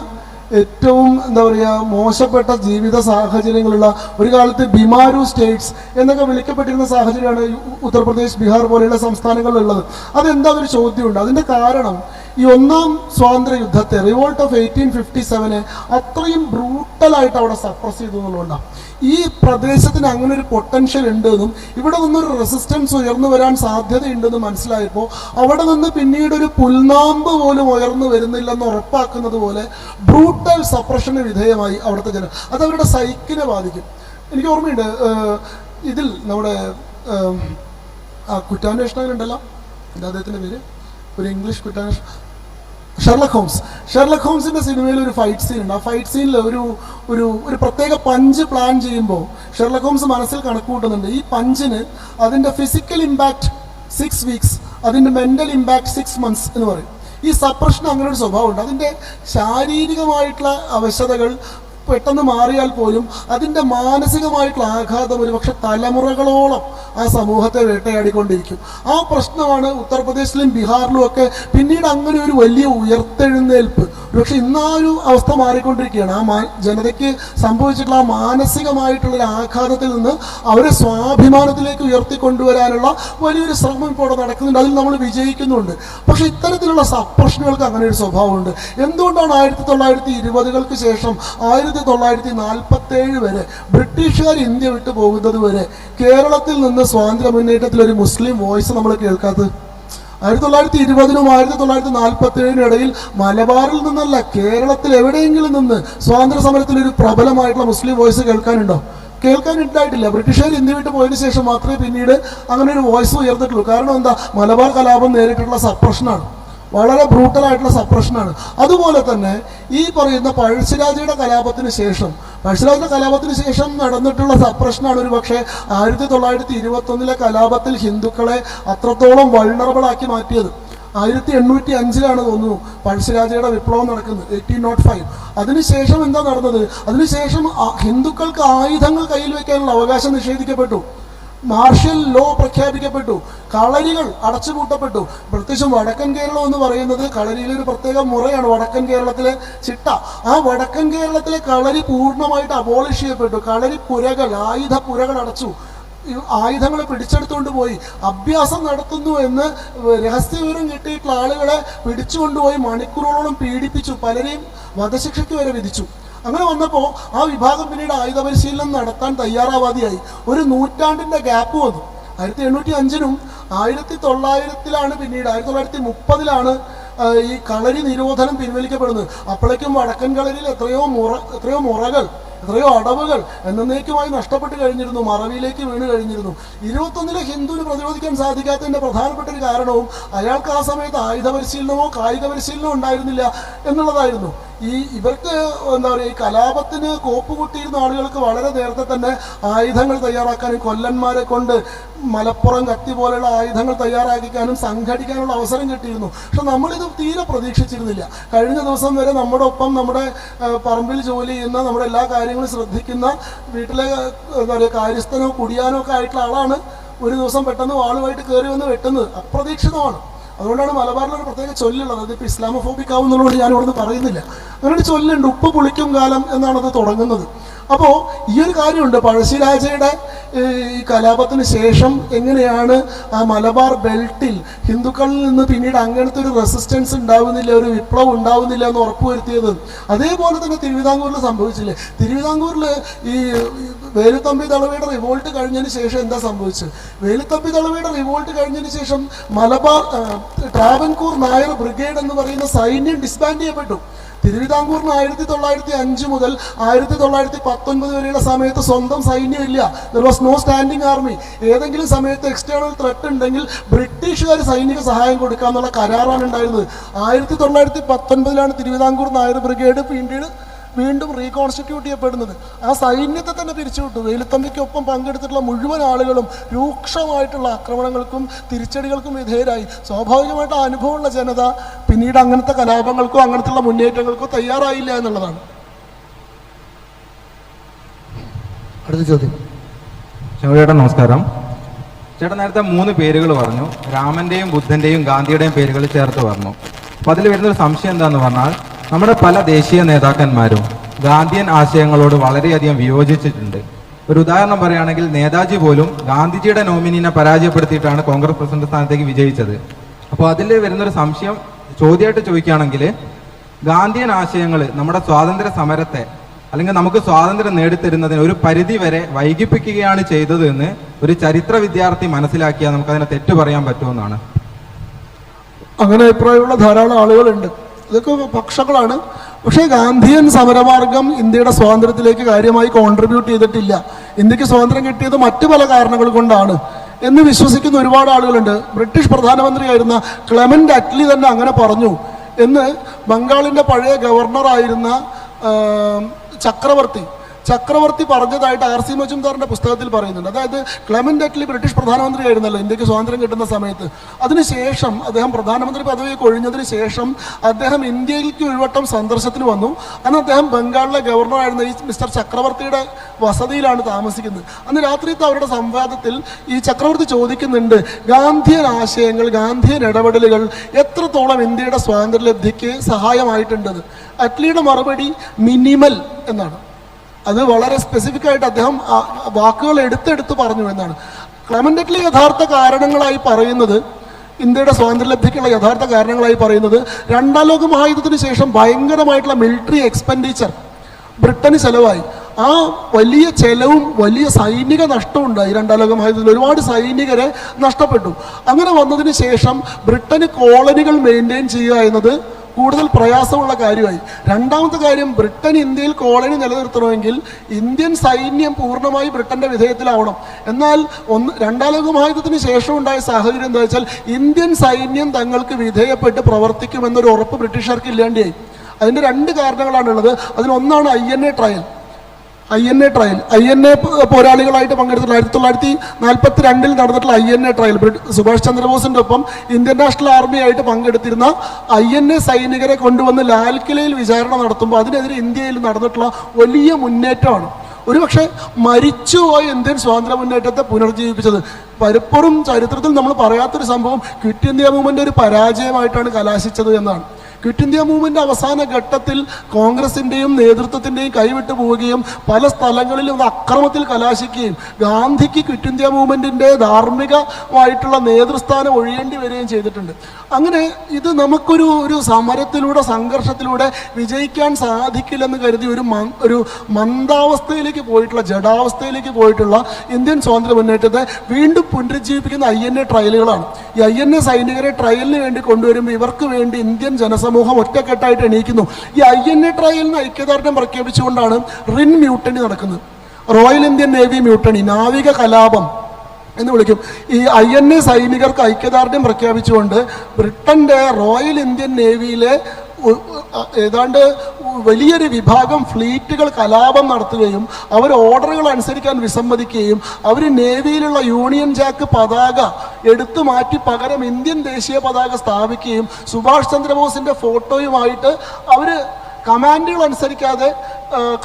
ഏറ്റവും എന്താ പറയുക മോശപ്പെട്ട ജീവിത സാഹചര്യങ്ങളുള്ള, ഒരു കാലത്ത് ബിമാരു സ്റ്റേറ്റ്സ് എന്നൊക്കെ വിളിക്കപ്പെട്ടിരുന്ന സാഹചര്യമാണ് ഉത്തർപ്രദേശ്, ബീഹാർ പോലെയുള്ള സംസ്ഥാനങ്ങളിലുള്ളത്. അതെന്താ ഒരു ചോദ്യമുണ്ട്. അതിൻ്റെ കാരണം ഈ ഒന്നാം സ്വാതന്ത്ര്യ യുദ്ധത്തെ, റിവോൾട്ട് ഓഫ് 1857 അത്രയും ബ്രൂട്ടലായിട്ട് അവിടെ സപ്രസ് ചെയ്തു എന്നുള്ളതുകൊണ്ടാണ്. ഈ പ്രദേശത്തിന് അങ്ങനെ ഒരു പൊട്ടൻഷ്യൽ ഉണ്ടെന്നും ഇവിടെ നിന്നൊരു റെസിസ്റ്റൻസ് ഉയർന്നു വരാൻ സാധ്യതയുണ്ടെന്ന് മനസ്സിലായപ്പോൾ അവിടെ നിന്ന് പിന്നീട് ഒരു പുൽനാമ്പ് പോലും ഉയർന്നു വരുന്നില്ലെന്ന് ഉറപ്പാക്കുന്നത് പോലെ ബ്രൂട്ടൽ സപ്രഷന് വിധേയമായി അവിടുത്തെ ജനം. അത് അവരുടെ സൈക്കിനെ ബാധിക്കും. എനിക്ക് ഓർമ്മയുണ്ട്, ഇതിൽ നമ്മുടെ കുറ്റാന്വേഷണങ്ങളുണ്ടല്ലോ, എന്താ അദ്ദേഹത്തിൻ്റെ പേര്, ഒരു ഇംഗ്ലീഷ് കുറ്റാന്വേഷണം, ഷെർലക് ഹോംസിന്റെ സിനിമയിൽ ഒരു ഫൈറ്റ് സീൻ ഉണ്ട്. ആ ഫൈറ്റ് സീനിൽ ഒരു പ്രത്യേക പഞ്ച് പ്ലാൻ ചെയ്യുമ്പോൾ ഷെർലക് ഹോംസ് മനസ്സിൽ കണക്ക് കൂട്ടുന്നുണ്ട്. ഈ പഞ്ചിന് അതിൻ്റെ ഫിസിക്കൽ ഇമ്പാക്ട് 6 വീക്സ്, അതിൻ്റെ മെൻ്റൽ ഇമ്പാക്ട് 6 മന്ത്സ് എന്ന് പറയും. ഈ സപ്രഷന് അങ്ങനെ ഒരു സ്വഭാവമുണ്ട്. അതിൻ്റെ ശാരീരികമായിട്ടുള്ള അവശതകൾ പെട്ടെന്ന് മാറിയാൽ പോലും അതിൻ്റെ മാനസികമായിട്ടുള്ള ആഘാതം ഒരു പക്ഷെ തലമുറകളോളം ആ സമൂഹത്തെ വേട്ടയാടിക്കൊണ്ടിരിക്കും. ആ പ്രശ്നമാണ് ഉത്തർപ്രദേശിലും ബീഹാറിലും ഒക്കെ പിന്നീട് അങ്ങനെ ഒരു വലിയ ഉയർത്തെഴുന്നേൽപ്പ്. പക്ഷെ ഇന്ന് ആ ഒരു അവസ്ഥ മാറിക്കൊണ്ടിരിക്കുകയാണ്. ആ ജനതയ്ക്ക് സംഭവിച്ചിട്ടുള്ള ആ മാനസികമായിട്ടുള്ളൊരു ആഘാതത്തിൽ നിന്ന് അവരെ സ്വാഭിമാനത്തിലേക്ക് ഉയർത്തിക്കൊണ്ടുവരാനുള്ള വലിയൊരു ശ്രമം ഇപ്പോൾ അവിടെ നടക്കുന്നുണ്ട്. അതിൽ നമ്മൾ വിജയിക്കുന്നുണ്ട്. പക്ഷെ ഇത്തരത്തിലുള്ള സപ്രഷനുകൾക്ക് അങ്ങനെ ഒരു സ്വഭാവമുണ്ട്. എന്തുകൊണ്ടാണ് 1920-കൾക്ക് ശേഷം 1947 വരെ ബ്രിട്ടീഷുകാർ ഇന്ത്യ വിട്ടു പോകുന്നത് വരെ കേരളത്തിൽ നിന്ന് സ്വാതന്ത്ര്യ മുന്നേറ്റത്തിൽ ഒരു മുസ്ലിം വോയിസ് നമ്മൾ കേൾക്കാത്തത്? 1920-നും 1947-നും ഇടയിൽ മലബാറിൽ നിന്നല്ല, കേരളത്തിൽ എവിടെയെങ്കിലും നിന്ന് സ്വാതന്ത്ര്യ സമരത്തിൽ ഒരു പ്രബലമായിട്ടുള്ള മുസ്ലിം വോയിസ് കേൾക്കാനുണ്ടോ? കേൾക്കാനുണ്ടായിട്ടില്ല. ബ്രിട്ടീഷുകാർ ഇന്ത്യ വിട്ട് പോയതിനു ശേഷം മാത്രമേ പിന്നീട് അങ്ങനെ ഒരു വോയിസ് ഉയർന്നിട്ടുള്ളൂ. കാരണം എന്താ? മലബാർ കലാപം നേരിട്ടുള്ള സപ്രഷനാണ്. വളരെ ബ്രൂട്ടലായിട്ടുള്ള സപ്രഷനാണ്. അതുപോലെ തന്നെ ഈ പറയുന്ന പഴശ്ശിരാജയുടെ കലാപത്തിന് ശേഷം നടന്നിട്ടുള്ള സപ്രഷനാണ് ഒരു പക്ഷേ 1921 കലാപത്തിൽ ഹിന്ദുക്കളെ അത്രത്തോളം വൾണറബിളാക്കി മാറ്റിയത്. 1805 തോന്നുന്നു പഴശ്ശിരാജയുടെ വിപ്ലവം നടക്കുന്നത്, 1805. അതിനുശേഷം എന്താ നടന്നത്? അതിനുശേഷം ഹിന്ദുക്കൾക്ക് ആയുധങ്ങൾ കയ്യിൽ വയ്ക്കാനുള്ള അവകാശം നിഷേധിക്കപ്പെട്ടു, മാർഷ്യൽ ലോ പ്രഖ്യാപിക്കപ്പെട്ടു, കളരികൾ അടച്ചുപൂട്ടപ്പെട്ടു. പ്രത്യേകിച്ചും വടക്കൻ കേരളം എന്ന് പറയുന്നത് കളരിയിലെ ഒരു പ്രത്യേക മുറയാണ്. വടക്കൻ കേരളത്തിലെ ചിട്ട, ആ വടക്കൻ കേരളത്തിലെ കളരി പൂർണ്ണമായിട്ട് അബോളിഷ് ചെയ്യപ്പെട്ടു. കളരി പുരകൾ, ആയുധ പുരകൾ അടച്ചു, ആയുധങ്ങളെ പിടിച്ചെടുത്തുകൊണ്ട് പോയി. അഭ്യാസം നടത്തുന്നു എന്ന് രഹസ്യവിവരം കിട്ടിയിട്ടുള്ള ആളുകളെ പിടിച്ചുകൊണ്ടുപോയി മണിക്കൂറുകളോളം പീഡിപ്പിച്ചു, പലരെയും വധശിക്ഷയ്ക്ക് വരെ വിധിച്ചു. അങ്ങനെ വന്നപ്പോൾ ആ വിഭാഗം പിന്നീട് ആയുധ പരിശീലനം നടത്താൻ തയ്യാറാവാതെയായി. ഒരു നൂറ്റാണ്ടിൻ്റെ ഗ്യാപ്പ് വന്നു. 1805 1900 പിന്നീട് 1930 ഈ കളരി നിരോധനം പിൻവലിക്കപ്പെടുന്നത്. അപ്പോഴേക്കും വടക്കൻ കളരിയിൽ എത്രയോ മുറകൾ, എത്രയോ അടവുകൾ എന്നേക്കുമായി നഷ്ടപ്പെട്ട് കഴിഞ്ഞിരുന്നു, മറവിയിലേക്ക് വീണ് കഴിഞ്ഞിരുന്നു. 21 ഹിന്ദുവിന് പ്രതിരോധിക്കാൻ സാധിക്കാത്തതിൻ്റെ പ്രധാനപ്പെട്ട ഒരു കാരണവും അയാൾക്ക് ആ സമയത്ത് ആയുധ പരിശീലനമോ കായിക പരിശീലനമോ ഉണ്ടായിരുന്നില്ല എന്നുള്ളതായിരുന്നു. ഇവർക്ക് എന്താ പറയുക, ഈ കലാപത്തിന് കോപ്പ് കൂട്ടിയിരുന്ന ആളുകൾക്ക് വളരെ നേരത്തെ തന്നെ ആയുധങ്ങൾ തയ്യാറാക്കാനും കൊല്ലന്മാരെ കൊണ്ട് മലപ്പുറം കത്തി പോലെയുള്ള ആയുധങ്ങൾ തയ്യാറാക്കിക്കാനും സംഘടിക്കാനുള്ള അവസരം കിട്ടിയിരുന്നു. പക്ഷെ നമ്മളിത് തീരെ പ്രതീക്ഷിച്ചിരുന്നില്ല. കഴിഞ്ഞ ദിവസം വരെ നമ്മുടെ ഒപ്പം നമ്മുടെ പറമ്പിൽ ജോലി ചെയ്യുന്ന, നമ്മുടെ എല്ലാ കാര്യങ്ങളും ശ്രദ്ധിക്കുന്ന, വീട്ടിലെ എന്താ പറയുക കാര്യസ്ഥനോ കുടിയാനോ ഒക്കെ ആയിട്ടുള്ള ആളാണ് ഒരു ദിവസം പെട്ടെന്ന് വാളുമായിട്ട് കയറി വന്ന് വെട്ടുന്നത്. അപ്രതീക്ഷിതമാണ്. അതുകൊണ്ടാണ് മലബാറിലൊരു പ്രത്യേക ചൊല്ലുള്ളത്. അതിപ്പോൾ ഇസ്ലാമോഫോബിക് ആവുന്നതുകൊണ്ട് ഞാൻ ഇവിടുന്ന് പറയുന്നില്ല. അങ്ങനെ ഒരു ചൊല്ലുണ്ട്, ഉപ്പ് പുളിക്കും കാലം എന്നാണത് തുടങ്ങുന്നത്. അപ്പോൾ ഈ ഒരു കാര്യമുണ്ട്, പഴശ്ശിരാജയുടെ ഈ കലാപത്തിന് ശേഷം എങ്ങനെയാണ് ആ മലബാർ ബെൽറ്റിൽ ഹിന്ദുക്കളിൽ നിന്ന് പിന്നീട് അങ്ങനത്തെ ഒരു റെസിസ്റ്റൻസ് ഉണ്ടാവുന്നില്ല, ഒരു വിപ്ലവം ഉണ്ടാവുന്നില്ല എന്ന് ഉറപ്പുവരുത്തിയത്. അതേപോലെ തന്നെ തിരുവിതാംകൂറിൽ സംഭവിച്ചില്ലേ? തിരുവിതാംകൂറിൽ ഈ വേലുത്തമ്പി ദളവയുടെ റിവോൾട്ട് കഴിഞ്ഞതിന് ശേഷം എന്താ സംഭവിച്ചത്? വേലുത്തമ്പി ദളവയുടെ റിവോൾട്ട് കഴിഞ്ഞതിന് ശേഷം മലബാർ ട്രാവൻകൂർ നായർ ബ്രിഗേഡ് എന്ന് പറയുന്ന സൈന്യം ഡിസ്ബാൻഡ് ചെയ്യപ്പെട്ടു. തിരുവിതാംകൂറിന് 1905 മുതൽ 1919 വരെയുള്ള സമയത്ത് സ്വന്തം സൈന്യമില്ല. There was no standing army. ഏതെങ്കിലും സമയത്ത് എക്സ്റ്റേണൽ ത്രെറ്റ് ഉണ്ടെങ്കിൽ ബ്രിട്ടീഷുകാർ സൈനിക സഹായം കൊടുക്കാന്നുള്ള കരാറാണ് ഉണ്ടായിരുന്നത്. 1919 തിരുവിതാംകൂർ നായർ ബ്രിഗേഡ് വീണ്ടും റീകോൺസ്റ്റിറ്റ്യൂട്ട് ചെയ്യപ്പെടുന്നത്. ആ സൈന്യത്തെ തന്നെ പിരിച്ചുവിട്ടു. വേലുത്തമ്പിക്കൊപ്പം പങ്കെടുത്തിട്ടുള്ള മുഴുവൻ ആളുകളും രൂക്ഷമായിട്ടുള്ള ആക്രമണങ്ങൾക്കും തിരിച്ചടികൾക്കും വിധേയരായി. സ്വാഭാവികമായിട്ട് അനുഭവമുള്ള ജനത പിന്നീട് അങ്ങനത്തെ കലാപങ്ങൾക്കോ അങ്ങനത്തെ മുന്നേറ്റങ്ങൾക്കോ തയ്യാറായില്ല എന്നുള്ളതാണ്. അടുത്ത ചോദ്യം. ചേട്ടാ നമസ്കാരം. ചേട്ടൻ നേരത്തെ 3 പേരുകൾ പറഞ്ഞു, രാമന്റെയും ബുദ്ധന്റെയും ഗാന്ധിയുടെയും പേരുകൾ ചേർത്ത് പറഞ്ഞു. അപ്പൊ അതിൽ വരുന്നൊരു സംശയം എന്താന്ന് പറഞ്ഞാൽ, നമ്മുടെ പല ദേശീയ നേതാക്കന്മാരും ഗാന്ധിയൻ ആശയങ്ങളോട് വളരെയധികം വിയോജിച്ചിട്ടുണ്ട്. ഒരു ഉദാഹരണം പറയുകയാണെങ്കിൽ, നേതാജി പോലും ഗാന്ധിജിയുടെ നോമിനിനെ പരാജയപ്പെടുത്തിയിട്ടാണ് കോൺഗ്രസ് പ്രസിഡന്റ് സ്ഥാനത്തേക്ക് വിജയിച്ചത്. അപ്പോൾ അതിൽ വരുന്നൊരു സംശയം ചോദ്യമായിട്ട് ചോദിക്കുകയാണെങ്കിൽ, ഗാന്ധിയൻ ആശയങ്ങൾ നമ്മുടെ സ്വാതന്ത്ര്യ സമരത്തെ അല്ലെങ്കിൽ നമുക്ക് സ്വാതന്ത്ര്യം നേടിത്തരുന്നതിന് ഒരു പരിധി വരെ വൈകിപ്പിക്കുകയാണ് ചെയ്തത് എന്ന് ഒരു ചരിത്ര വിദ്യാർത്ഥി മനസ്സിലാക്കിയാൽ നമുക്കതിനെ തെറ്റു പറയാൻ പറ്റുമെന്നാണ്. അങ്ങനെ അഭിപ്രായമുള്ള ധാരാളം ആളുകളുണ്ട്. ഇതൊക്കെ പക്ഷങ്ങളാണ്. പക്ഷേ ഗാന്ധിയൻ സമരമാർഗം ഇന്ത്യയുടെ സ്വാതന്ത്ര്യത്തിലേക്ക് കാര്യമായി കോൺട്രിബ്യൂട്ട് ചെയ്തിട്ടില്ല. ഇന്ത്യക്ക് സ്വാതന്ത്ര്യം കിട്ടിയത് മറ്റു പല കാരണങ്ങൾ കൊണ്ടാണ് എന്ന് വിശ്വസിക്കുന്ന ഒരുപാട് ആളുകളുണ്ട്. ബ്രിട്ടീഷ് പ്രധാനമന്ത്രിയായിരുന്ന ക്ലെമന്റ് അറ്റ്ലി തന്നെ അങ്ങനെ പറഞ്ഞു എന്ന് ബംഗാളിൻ്റെ പഴയ ഗവർണറായിരുന്ന ചക്രവർത്തി പറഞ്ഞതായിട്ട് R.C. മജുംദാറിൻ്റെ പുസ്തകത്തിൽ പറയുന്നുണ്ട്. അതായത് ക്ലെമന്റ് അറ്റ്ലി ബ്രിട്ടീഷ് പ്രധാനമന്ത്രിയായിരുന്നല്ലോ ഇന്ത്യക്ക് സ്വാതന്ത്ര്യം കിട്ടുന്ന സമയത്ത്. അതിനുശേഷം അദ്ദേഹം പ്രധാനമന്ത്രി പദവിയൊക്കെ ഒഴിഞ്ഞതിന് ശേഷം അദ്ദേഹം ഇന്ത്യയിലേക്ക് ഒരു വട്ടം സന്ദർശനത്തിന് വന്നു. അന്ന് അദ്ദേഹം ബംഗാളിലെ ഗവർണറായിരുന്ന ഈ മിസ്റ്റർ ചക്രവർത്തിയുടെ വസതിയിലാണ് താമസിക്കുന്നത്. അന്ന് രാത്രിയത്തെ അവരുടെ സംവാദത്തിൽ ഈ ചക്രവർത്തി ചോദിക്കുന്നുണ്ട്, ഗാന്ധിയൻ ആശയങ്ങൾ, ഗാന്ധിയൻ ഇടപെടലുകൾ എത്രത്തോളം ഇന്ത്യയുടെ സ്വാതന്ത്ര്യലബ്ധിക്ക് സഹായമായിട്ടുണ്ടെന്ന്. അറ്റ്ലിയുടെ മറുപടി മിനിമൽ എന്നാണ്. അത് വളരെ സ്പെസിഫിക് ആയിട്ട് അദ്ദേഹം വാക്കുകൾ എടുത്തെടുത്ത് പറഞ്ഞു എന്നാണ്. ക്ലെമന്റ് അറ്റ്ലി യഥാർത്ഥ കാരണങ്ങളായി പറയുന്നത്, ഇന്ത്യയുടെ സ്വാതന്ത്ര്യലബ്ധിക്കുള്ള യഥാർത്ഥ കാരണങ്ങളായി പറയുന്നത്, 2ാം ലോക മഹായുദ്ധത്തിന് ശേഷം ഭയങ്കരമായിട്ടുള്ള മിലിറ്ററി എക്സ്പെൻഡിച്ചർ ബ്രിട്ടന് ചെലവായി. ആ വലിയ ചെലവും വലിയ സൈനിക നഷ്ടവും ഉണ്ടായി. 2ാം ലോക മഹായുദ്ധത്തിൽ ഒരുപാട് സൈനികരെ നഷ്ടപ്പെട്ടു. അങ്ങനെ വന്നതിന് ശേഷം ബ്രിട്ടന് കോളനികൾ മെയിൻറ്റെയിൻ ചെയ്യുക എന്നത് കൂടുതൽ പ്രയാസമുള്ള കാര്യമായി. രണ്ടാമത്തെ കാര്യം, ബ്രിട്ടൻ ഇന്ത്യയിൽ കോളനി നിലനിർത്തണമെങ്കിൽ ഇന്ത്യൻ സൈന്യം പൂർണ്ണമായി ബ്രിട്ടന്റെ വിധേയത്തിലാവണം. എന്നാൽ രണ്ടാം ലോക മഹായുദ്ധത്തിന് ശേഷം ഉണ്ടായ സാഹചര്യം എന്താ വെച്ചാൽ ഇന്ത്യൻ സൈന്യം തങ്ങൾക്ക് വിധേയപ്പെട്ട് പ്രവർത്തിക്കുമെന്നൊരു ഉറപ്പ് ബ്രിട്ടീഷുകാർക്ക് ഇല്ലാണ്ടായി. അതിൻ്റെ 2 കാരണങ്ങളാണുള്ളത്. അതിലൊന്നാണ് INA ട്രയൽ. INA പോരാളികളായിട്ട് പങ്കെടുത്തിട്ടുള്ള 1942 നടന്നിട്ടുള്ള INA ട്രയൽ, സുഭാഷ് ചന്ദ്രബോസിന്റെ ഒപ്പം ഇന്ത്യൻ നാഷണൽ ആർമി ആയിട്ട് പങ്കെടുത്തിരുന്ന INA സൈനികരെ കൊണ്ടുവന്ന് ലാൽക്കിലയിൽ വിചാരണ നടത്തുമ്പോൾ അതിനെതിരെ ഇന്ത്യയിൽ നടന്നിട്ടുള്ള വലിയ മുന്നേറ്റമാണ്. ഒരുപക്ഷെ മരിച്ചുപോയ ഇന്ത്യൻ സ്വാതന്ത്ര്യ മുന്നേറ്റത്തെ പുനർജീവിപ്പിച്ചത്. പലപ്പോഴും ചരിത്രത്തിൽ നമ്മൾ പറയാത്തൊരു സംഭവം, ക്വിറ്റ് ഇന്ത്യ മൂവ്മെന്റ് ഒരു പരാജയമായിട്ടാണ് കലാശിച്ചത് എന്നാണ്. ക്വിറ്റ് ഇന്ത്യ മൂവ്മെന്റ് അവസാന ഘട്ടത്തിൽ കോൺഗ്രസിന്റെയും നേതൃത്വത്തിന്റെയും കൈവിട്ടു പോവുകയും പല സ്ഥലങ്ങളിലും അക്രമത്തിൽ കലാശിക്കുകയും ഗാന്ധിക്ക് ക്വിറ്റ് ഇന്ത്യ മൂവ്മെന്റിന്റെ ധാർമ്മികമായിട്ടുള്ള നേതൃസ്ഥാനം ഒഴിയേണ്ടി വരികയും ചെയ്തിട്ടുണ്ട്. അങ്ങനെ ഇത് നമുക്കൊരു സമരത്തിലൂടെ സംഘർഷത്തിലൂടെ വിജയിക്കാൻ സാധിക്കില്ലെന്ന് കരുതി ഒരു മന്ദാവസ്ഥയിലേക്ക് പോയിട്ടുള്ള, ജഡാവസ്ഥയിലേക്ക് പോയിട്ടുള്ള ഇന്ത്യൻ സ്വാതന്ത്ര്യ മുന്നേറ്റത്തെ വീണ്ടും പുനരുജ്ജീവിപ്പിക്കുന്ന INA ട്രയലുകളാണ്. ഈ INA സൈനികരെ ട്രയലിന് വേണ്ടി കൊണ്ടുവരുമ്പോൾ ഇവർക്ക് വേണ്ടി ഇന്ത്യൻ സമൂഹം ഒറ്റക്കെട്ടായിട്ട് എണീക്കുന്നു. ഈ INA ട്രയലിന് ഐക്യദാർഢ്യം പ്രഖ്യാപിച്ചുകൊണ്ടാണ് റിൻ മ്യൂട്ടണി നടക്കുന്നത്. റോയൽ ഇന്ത്യൻ നേവി മ്യൂട്ടണി, നാവിക കലാപം എന്ന് വിളിക്കും. ഈ INA സൈനികർക്ക് ഐക്യദാർഢ്യം പ്രഖ്യാപിച്ചുകൊണ്ട് ബ്രിട്ടന്റെ റോയൽ ഇന്ത്യൻ നേവിയിലെ ഏതാണ്ട് വലിയൊരു വിഭാഗം ഫ്ലീറ്റുകൾ കലാപം നടത്തുകയും അവർ ഓർഡറുകൾ അനുസരിക്കാൻ വിസമ്മതിക്കുകയും അവർ നേവിയിലുള്ള യൂണിയൻ ജാക്ക് പതാക എടുത്തു മാറ്റി പകരം ഇന്ത്യൻ ദേശീയ പതാക സ്ഥാപിക്കുകയും സുഭാഷ് ചന്ദ്രബോസിന്റെ ഫോട്ടോയുമായിട്ട് അവർ കമാൻഡുകൾ അനുസരിക്കാതെ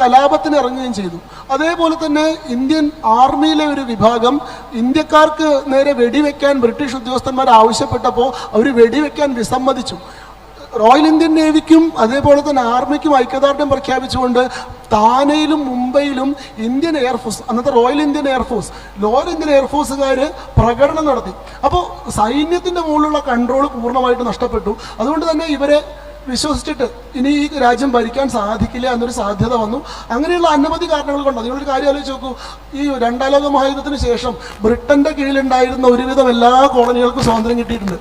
കലാപത്തിന് ഇറങ്ങുകയും ചെയ്തു. അതേപോലെ തന്നെ ഇന്ത്യൻ ആർമിയിലെ ഒരു വിഭാഗം ഇന്ത്യക്കാർക്ക് നേരെ വെടിവെക്കാൻ ബ്രിട്ടീഷ് ഉദ്യോഗസ്ഥന്മാർ ആവശ്യപ്പെട്ടപ്പോൾ അവർ വെടിവെക്കാൻ വിസമ്മതിച്ചു. റോയൽ ഇന്ത്യൻ നേവിക്കും അതേപോലെ തന്നെ ആർമിക്കും ഐക്യദാർഢ്യം പ്രഖ്യാപിച്ചുകൊണ്ട് താനെയിലും മുംബൈയിലും ഇന്ത്യൻ എയർഫോഴ്സ്, അന്നത്തെ റോയൽ ഇന്ത്യൻ എയർഫോഴ്സ്, ലോയൽ ഇന്ത്യൻ എയർഫോഴ്സുകാർ പ്രകടനം നടത്തി. അപ്പോൾ സൈന്യത്തിൻ്റെ മുകളിലുള്ള കൺട്രോൾ പൂർണ്ണമായിട്ട് നഷ്ടപ്പെട്ടു. അതുകൊണ്ട് തന്നെ ഇവരെ വിശ്വസിച്ചിട്ട് ഇനി ഈ രാജ്യം ഭരിക്കാൻ സാധിക്കില്ല എന്നൊരു സാധ്യത വന്നു. അങ്ങനെയുള്ള അനവധി കാരണങ്ങൾ കൊണ്ട് അതിനൊരു കാര്യം ആലോചിച്ച് നോക്കൂ. ഈ 2ാം ലോക മഹായുദ്ധത്തിന് ശേഷം ബ്രിട്ടന്റെ കീഴിലുണ്ടായിരുന്ന ഒരുവിധം എല്ലാ കോളനികൾക്കും സ്വാതന്ത്ര്യം കിട്ടിയിട്ടുണ്ട്.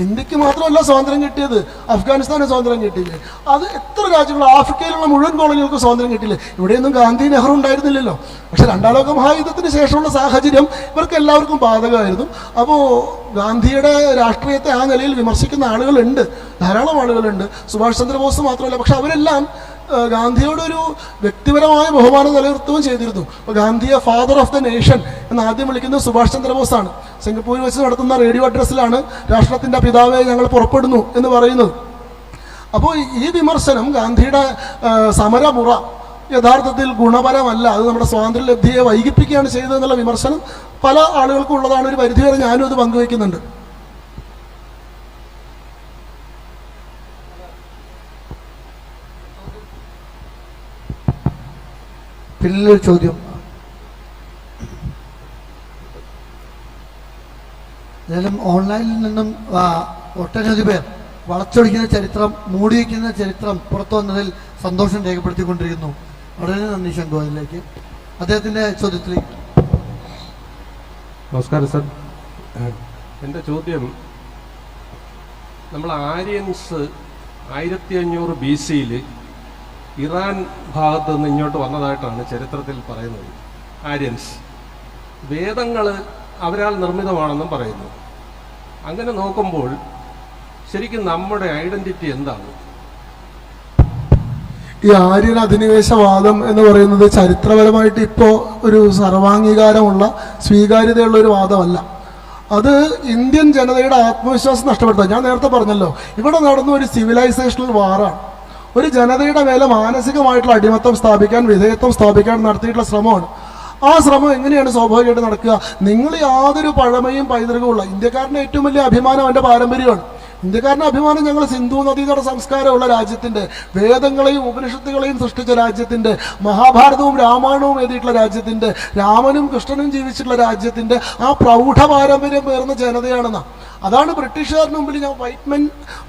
ഇന്ത്യക്ക് മാത്രമല്ല സ്വാതന്ത്ര്യം കിട്ടിയത്, അഫ്ഗാനിസ്ഥാന് സ്വാതന്ത്ര്യം കിട്ടിയില്ലേ? അത് എത്ര രാജ്യങ്ങൾ, ആഫ്രിക്കയിലുള്ള മുഴുവൻ കോളനികൾക്ക് സ്വാതന്ത്ര്യം കിട്ടില്ലേ? ഇവിടെയൊന്നും ഗാന്ധി നെഹ്റു ഉണ്ടായിരുന്നില്ലല്ലോ. പക്ഷെ 2ാം ലോക മഹായുദ്ധത്തിന് ശേഷമുള്ള സാഹചര്യം ഇവർക്ക് എല്ലാവർക്കും ബാധകമായിരുന്നു. അപ്പോൾ ഗാന്ധിയുടെ രാഷ്ട്രീയത്തെ ആ നിലയിൽ വിമർശിക്കുന്ന ആളുകളുണ്ട്, ധാരാളം ആളുകളുണ്ട്. സുഭാഷ് ചന്ദ്രബോസ് മാത്രമല്ല, പക്ഷെ അവരെല്ലാം ഗാന്ധിയോടൊരു വ്യക്തിപരമായ ബഹുമാനം നിലനിർത്തുകയും ചെയ്തിരുന്നു. അപ്പോൾ ഗാന്ധിയെ ഫാദർ ഓഫ് ദ നേഷൻ എന്ന് ആദ്യം വിളിക്കുന്നത് സുഭാഷ് ചന്ദ്രബോസാണ്. സിംഗപ്പൂരിൽ വെച്ച് നടത്തുന്ന റേഡിയോ അഡ്രസ്സിലാണ് രാഷ്ട്രത്തിൻ്റെ പിതാവെ ഞങ്ങൾ പുറപ്പെടുന്നു എന്ന് പറയുന്നത്. അപ്പോൾ ഈ വിമർശനം, ഗാന്ധിയുടെ സമരമുറ യഥാർത്ഥത്തിൽ ഗുണപരമല്ല, അത് നമ്മുടെ സ്വാതന്ത്ര്യലബ്ധിയെ വൈകിപ്പിക്കുകയാണ് ചെയ്തതെന്നുള്ള വിമർശനം പല ആളുകൾക്കും ഉള്ളതാണ്. ഒരു പരിധിവരെ ഞാനും അത് പങ്കുവയ്ക്കുന്നുണ്ട്. പിന്നൊരു ചോദ്യം, ഏതായാലും ഓൺലൈനിൽ നിന്നും ഒട്ടനവധി പേർ വളച്ചൊടിക്കുന്ന ചരിത്രം, മൂടിവയ്ക്കുന്ന ചരിത്രം പുറത്തു വന്നതിൽ സന്തോഷം രേഖപ്പെടുത്തിക്കൊണ്ടിരിക്കുന്നു. വളരെ നന്ദി ശംഖു. അതിലേക്ക് അദ്ദേഹത്തിൻ്റെ ചോദ്യത്തിലേക്ക്. നമസ്കാരം സർ. എൻ്റെ ചോദ്യം, നമ്മൾ ആര്യൻസ് 1500 BC ഇറാൻ ഭാഗത്ത് നിന്ന് ഇങ്ങോട്ട് വന്നതായിട്ടാണ് ചരിത്രത്തിൽ പറയുന്നത്. ആര്യൻസ് വേദങ്ങൾ അവരാൽ നിർമ്മിതമാണെന്നും പറയുന്നു. അങ്ങനെ നോക്കുമ്പോൾ ശരിക്കും നമ്മുടെ ഐഡന്റിറ്റി എന്താണ്? ഈ ആര്യൻ അധിനിവേശവാദം എന്ന് പറയുന്നത് ചരിത്രപരമായിട്ട് ഇപ്പോൾ ഒരു സർവാംഗീകാരമുള്ള സ്വീകാര്യതയുള്ള ഒരു വാദമല്ല. അത് ഇന്ത്യൻ ജനതയുടെ ആത്മവിശ്വാസം നഷ്ടപ്പെടുത്തുക. ഞാൻ നേരത്തെ പറഞ്ഞല്ലോ, ഇവിടെ നടന്ന ഒരു സിവിലൈസേഷണൽ വാറാണ്. ഒരു ജനതയുടെ മേലെ മാനസികമായിട്ടുള്ള അടിമത്തം സ്ഥാപിക്കാൻ, വിധേയത്വം സ്ഥാപിക്കാൻ നടത്തിയിട്ടുള്ള ശ്രമമാണ്. ആ ശ്രമം എങ്ങനെയാണ് സ്വാഭാവികമായിട്ട് നടക്കുക? നിങ്ങൾ യാതൊരു പഴമയും പൈതൃകവും ഉള്ള ഇന്ത്യക്കാരൻ്റെ ഏറ്റവും വലിയ അഭിമാനം അവൻ്റെ പാരമ്പര്യമാണ്. ഇന്ത്യക്കാരൻ്റെ അഭിമാനം ഞങ്ങൾ സിന്ധു നദീതട സംസ്കാരമുള്ള രാജ്യത്തിൻ്റെ, വേദങ്ങളെയും ഉപനിഷത്തുകളെയും സൃഷ്ടിച്ച രാജ്യത്തിൻ്റെ, മഹാഭാരതവും രാമായണവും എഴുതിയിട്ടുള്ള രാജ്യത്തിൻ്റെ, രാമനും കൃഷ്ണനും ജീവിച്ചിട്ടുള്ള രാജ്യത്തിൻ്റെ ആ പ്രൗഢ പാരമ്പര്യം പേർന്ന ജനതയാണെന്നാണ്. അതാണ് ബ്രിട്ടീഷുകാരുടെ മുമ്പിൽ ഞാൻ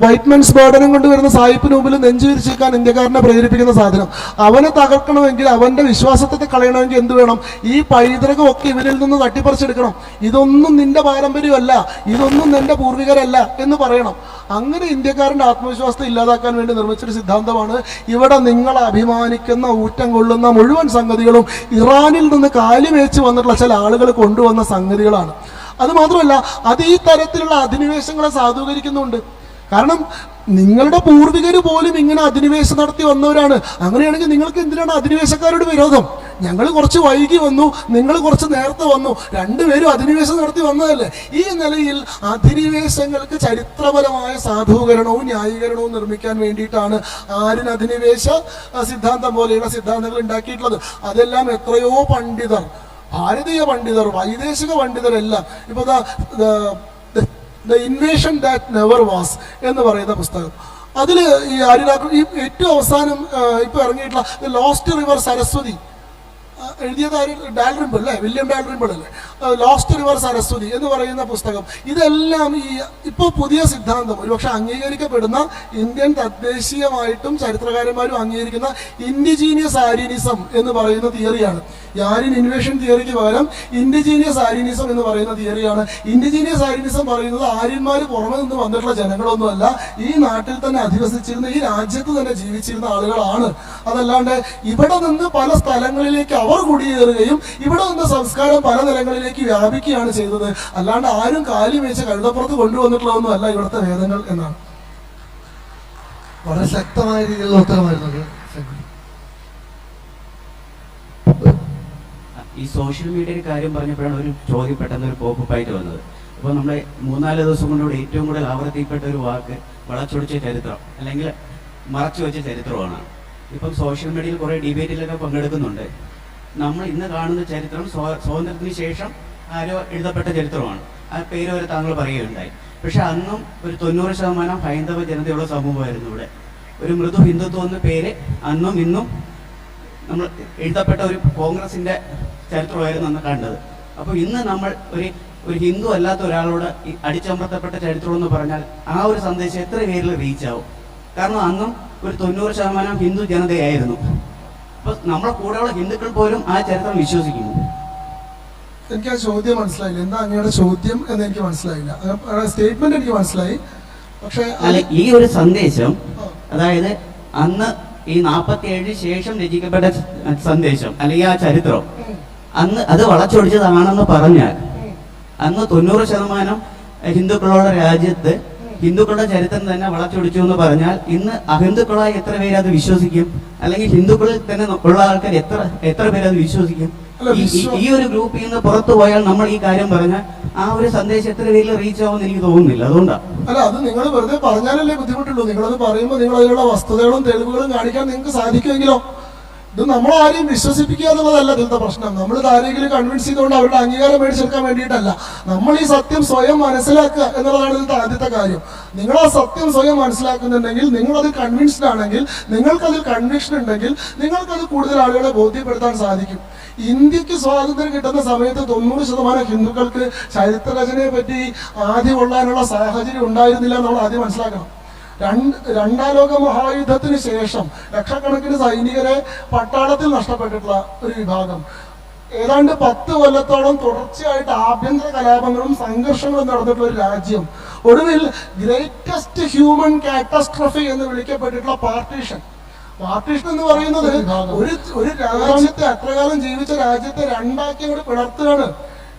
വൈറ്റ്മെൻസ് ബേർഡനും കൊണ്ട് വരുന്ന സായിപ്പിന് മുമ്പിൽ നെഞ്ചു വിരിച്ചിരിക്കാൻ ഇന്ത്യക്കാരനെ പ്രേരിപ്പിക്കുന്ന സാധനം. അവനെ തകർക്കണമെങ്കിൽ, അവൻ്റെ വിശ്വാസത്തെ കളയണമെങ്കിൽ എന്ത് വേണം? ഈ പൈതൃകമൊക്കെ ഇവരിൽ നിന്ന് തട്ടിപ്പറിച്ചെടുക്കണം. ഇതൊന്നും നിന്റെ പാരമ്പര്യമല്ല, ഇതൊന്നും നിന്റെ പൂർവികരല്ല എന്ന് പറയണം. അങ്ങനെ ഇന്ത്യക്കാരൻ്റെ ആത്മവിശ്വാസത്തെ ഇല്ലാതാക്കാൻ വേണ്ടി നിർമ്മിച്ചൊരു സിദ്ധാന്തമാണ് ഇവിടെ നിങ്ങൾ അഭിമാനിക്കുന്ന, ഊറ്റം കൊള്ളുന്ന മുഴുവൻ സംഗതികളും ഇറാനിൽ നിന്ന് കാലിമേച്ച് വന്നിട്ടുള്ള ചില ആളുകൾ കൊണ്ടുവന്ന സംഗതികളാണ്. അത് മാത്രമല്ല, അത് ഈ തരത്തിലുള്ള അധിനിവേശങ്ങളെ സാധൂകരിക്കുന്നുണ്ട്. കാരണം നിങ്ങളുടെ പൂർവികർ പോലും ഇങ്ങനെ അധിനിവേശം നടത്തി വന്നവരാണ്. അങ്ങനെയാണെങ്കിൽ നിങ്ങൾക്ക് എന്തിനാണ് അധിനിവേശക്കാരോട് വിരോധം? ഞങ്ങൾ കുറച്ച് വൈകി വന്നു, നിങ്ങൾ കുറച്ച് നേരത്തെ വന്നു, രണ്ടുപേരും അധിനിവേശം നടത്തി വന്നതല്ലേ. ഈ നിലയിൽ അധിനിവേശങ്ങൾക്ക് ചരിത്രപരമായ സാധൂകരണവും ന്യായീകരണവും നിർമ്മിക്കാൻ വേണ്ടിയിട്ടാണ് ആര്യൻ അധിനിവേശ സിദ്ധാന്തം പോലെയുള്ള സിദ്ധാന്തങ്ങൾ ഉണ്ടാക്കിയിട്ടുള്ളത്. അതെല്ലാം എത്രയോ പണ്ഡിതർ, ഭാരതീയ പണ്ഡിതർ, വൈദേശിക പണ്ഡിതരെല്ലാം ഇപ്പൊ the invasion that never was എന്ന് പറയുന്ന പുസ്തകം, അതിൽ ഈ ഈ ഏറ്റവും അവസാനം ഇപ്പൊ ഇറങ്ങിയിട്ടുള്ള ദ ലോസ്റ്റ് റിവർ സരസ്വതി എഴുതിയത് ഡാൽറിംബിൾ അല്ലേ, വില്യം ഡാൽറിംബിൾ അല്ലേ, ലോസ്റ്റ് റിവർ സരസ്വതി എന്ന് പറയുന്ന പുസ്തകം. ഇതെല്ലാം ഈ ഇപ്പോൾ പുതിയ സിദ്ധാന്തം ഒരുപക്ഷെ അംഗീകരിക്കപ്പെടുന്ന ഇന്ത്യൻ തദ്ദേശീയമായിട്ടും ചരിത്രകാരന്മാരും അംഗീകരിക്കുന്ന ഇൻഡിജീനിയസ് ആര്യനിസം എന്ന് പറയുന്ന തിയറിയാണ്. ആര്യൻ ഇൻവേഷൻ തിയറിക്ക് പകരം ഇൻഡിജീനിയസ് ആര്യനിസം എന്ന് പറയുന്ന തിയറിയാണ്. ഇൻഡിജീനിയസ് ആര്യനിസം പറയുന്നത് ആര്യന്മാർ പുറമെ നിന്ന് വന്നിട്ടുള്ള ജനങ്ങളൊന്നുമല്ല, ഈ നാട്ടിൽ തന്നെ അധിവസിച്ചിരുന്ന, ഈ രാജ്യത്ത് തന്നെ ജീവിച്ചിരുന്ന ആളുകളാണ്. അതല്ലാണ്ട് ഇവിടെ നിന്ന് പല സ്ഥലങ്ങളിലേക്ക് അവർ കുടിയേറുകയും ഇവിടെ നിന്ന് സംസ്കാരം പല നിലങ്ങളിലേക്ക് വ്യാപിക്കുകയാണ് ചെയ്തത്. അല്ലാണ്ട് ആരും കാലി വെച്ച് കഴുതപ്പുറത്ത് കൊണ്ടുവന്നിട്ടുള്ളതൊന്നും അല്ല ഇവിടുത്തെ വേദങ്ങൾ എന്നാണ്. വളരെ ശക്തമായ രീതിയിലുള്ള ഉത്തരമായിരുന്നു. ഈ സോഷ്യൽ മീഡിയയുടെ കാര്യം പറഞ്ഞപ്പോഴാണ് ഒരു ചോദ്യം പെട്ടെന്ന് ഒരു പോപ്പായിട്ട് വന്നത്. അപ്പോൾ നമ്മളെ 3-4 ദിവസം കൊണ്ടുകൂടെ ഏറ്റവും കൂടുതൽ ആവർത്തിക്കപ്പെട്ട ഒരു വാക്ക് വളച്ചൊടിച്ച ചരിത്രം അല്ലെങ്കിൽ മറച്ചു വെച്ച ചരിത്രമാണ്. ഇപ്പം സോഷ്യൽ മീഡിയയിൽ കുറേ ഡിബേറ്റിലൊക്കെ പങ്കെടുക്കുന്നുണ്ട്. നമ്മൾ ഇന്ന് കാണുന്ന ചരിത്രം സ്വാതന്ത്ര്യത്തിന് ശേഷം ആരോ എഴുതപ്പെട്ട ചരിത്രമാണ്. ആ പേര് വരെ താങ്കൾ പറയുകയുണ്ടായി. പക്ഷെ അന്നും ഒരു 90% ഹൈന്ദവ ജനതയുള്ള സമൂഹമായിരുന്നു ഇവിടെ. ഒരു മൃദു ഹിന്ദുത്വം എന്ന പേര് അന്നും ഇന്നും നമ്മൾ എഴുതപ്പെട്ട ഒരു കോൺഗ്രസിൻ്റെ ചരിത്രമായിരുന്നു അന്ന് കണ്ടത്. അപ്പോൾ ഇന്ന് നമ്മൾ ഒരു ഹിന്ദു അല്ലാത്ത ഒരാളോട് അടിച്ചമർത്തപ്പെട്ട ചരിത്രം എന്ന് പറഞ്ഞാൽ ആ ഒരു സന്ദേശം എത്ര പേരിൽ റീച്ച് ആവും? കാരണം അന്നും ഒരു 90% ഹിന്ദു ജനതയായിരുന്നു. അപ്പൊ നമ്മളെ കൂടെയുള്ള ഹിന്ദുക്കൾ പോലും ആ ചരിത്രം വിശ്വസിക്കുന്നു. എനിക്ക് ആ ചോദ്യം മനസ്സിലായില്ല. എന്താ അങ്ങയുടെ ചോദ്യം എന്ന് എനിക്ക് മനസ്സിലായില്ല. സ്റ്റേറ്റ്മെന്റ് എനിക്ക് മനസ്സിലായി. പക്ഷേ ഈ ഒരു സന്ദേശം, അതായത് അന്ന് ഈ 47 ശേഷം രചിക്കപ്പെട്ട സന്ദേശം അല്ലെങ്കിൽ ആ ചരിത്രം അന്ന് അത് വളച്ചൊടിച്ചതാണെന്ന് പറഞ്ഞാൽ അന്ന് 90% ഹിന്ദുക്കളുടെ രാജ്യത്ത് ഹിന്ദുക്കളുടെ ചരിത്രം തന്നെ വളച്ചൊടിച്ചു എന്ന് പറഞ്ഞാൽ ഇന്ന് അഹിന്ദുക്കളായി എത്ര പേര് അത് വിശ്വസിക്കും? അല്ലെങ്കിൽ ഹിന്ദുക്കളിൽ തന്നെ ഉള്ള ആൾക്കാർ എത്ര പേര് അത് വിശ്വസിക്കും? ഈ ഒരു ഗ്രൂപ്പിൽ നിന്ന് പുറത്തു പോയാൽ നമ്മൾ ഈ കാര്യം പറഞ്ഞാൽ ആ ഒരു സന്ദേശം എത്ര പേരിൽ റീച്ച് ആവുമെന്ന് എനിക്ക് തോന്നുന്നില്ല. അതുകൊണ്ടാണ്. അല്ല, അത് നിങ്ങൾ വെറുതെ പറഞ്ഞാലല്ലേ ബുദ്ധിമുട്ടുള്ളൂ. നിങ്ങളത് പറയുമ്പോൾ നിങ്ങൾ അതിലുള്ള വസ്തുതകളും തെളിവുകളും കാണിക്കാൻ നിങ്ങൾക്ക് സാധിക്കുമെങ്കിലോ? ഇത് നമ്മളാരെയും വിശ്വസിപ്പിക്കുക എന്നുള്ളതല്ല ഇതിലത്തെ പ്രശ്നം. നമ്മൾ ആരെങ്കിലും കൺവിൻസ് ചെയ്തുകൊണ്ട് അവരുടെ അംഗീകാരം മേടിച്ചെടുക്കാൻ വേണ്ടിയിട്ടല്ല. നമ്മൾ ഈ സത്യം സ്വയം മനസ്സിലാക്കുക എന്നുള്ളതാണ് ഇതിലത്തെ ആദ്യത്തെ കാര്യം. നിങ്ങൾ ആ സത്യം സ്വയം മനസ്സിലാക്കുന്നുണ്ടെങ്കിൽ, നിങ്ങളത് കൺവിൻസ്ഡ് ആണെങ്കിൽ, നിങ്ങൾക്കതിൽ കൺവിക്ഷൻ ഉണ്ടെങ്കിൽ, നിങ്ങൾക്കത് കൂടുതൽ ആളുകളെ ബോധ്യപ്പെടുത്താൻ സാധിക്കും. ഇന്ത്യക്ക് സ്വാതന്ത്ര്യം കിട്ടുന്ന സമയത്ത് 90% ഹിന്ദുക്കൾക്ക് ചരിത്രരചനയെ പറ്റി ആദ്യം കൊള്ളാനുള്ള സാഹചര്യം ഉണ്ടായിരുന്നില്ല നമ്മൾ ആദ്യം മനസ്സിലാക്കണം. രണ്ടാം ലോക മഹായുദ്ധത്തിന് ശേഷം ലക്ഷക്കണക്കിന് സൈനികരെ പട്ടാളത്തിൽ നഷ്ടപ്പെട്ടിട്ടുള്ള ഒരു വിഭാഗം, ഏതാണ്ട് 10 കൊല്ലത്തോളം തുടർച്ചയായിട്ട് ആഭ്യന്തര കലാപങ്ങളും സംഘർഷങ്ങളും നടന്നിട്ടുള്ള ഒരു രാജ്യം, ഒടുവിൽ ഗ്രേറ്റസ്റ്റ് ഹ്യൂമൻ കാറ്റസ്ട്രോഫി എന്ന് വിളിക്കപ്പെട്ടിട്ടുള്ള പാർട്ടീഷൻ എന്ന് പറയുന്നത് ഒരു രാജ്യത്തെ, അത്രകാലം ജീവിച്ച രാജ്യത്തെ രണ്ടാക്കി അങ്ങോട്ട് പിളർത്തുകയാണ്.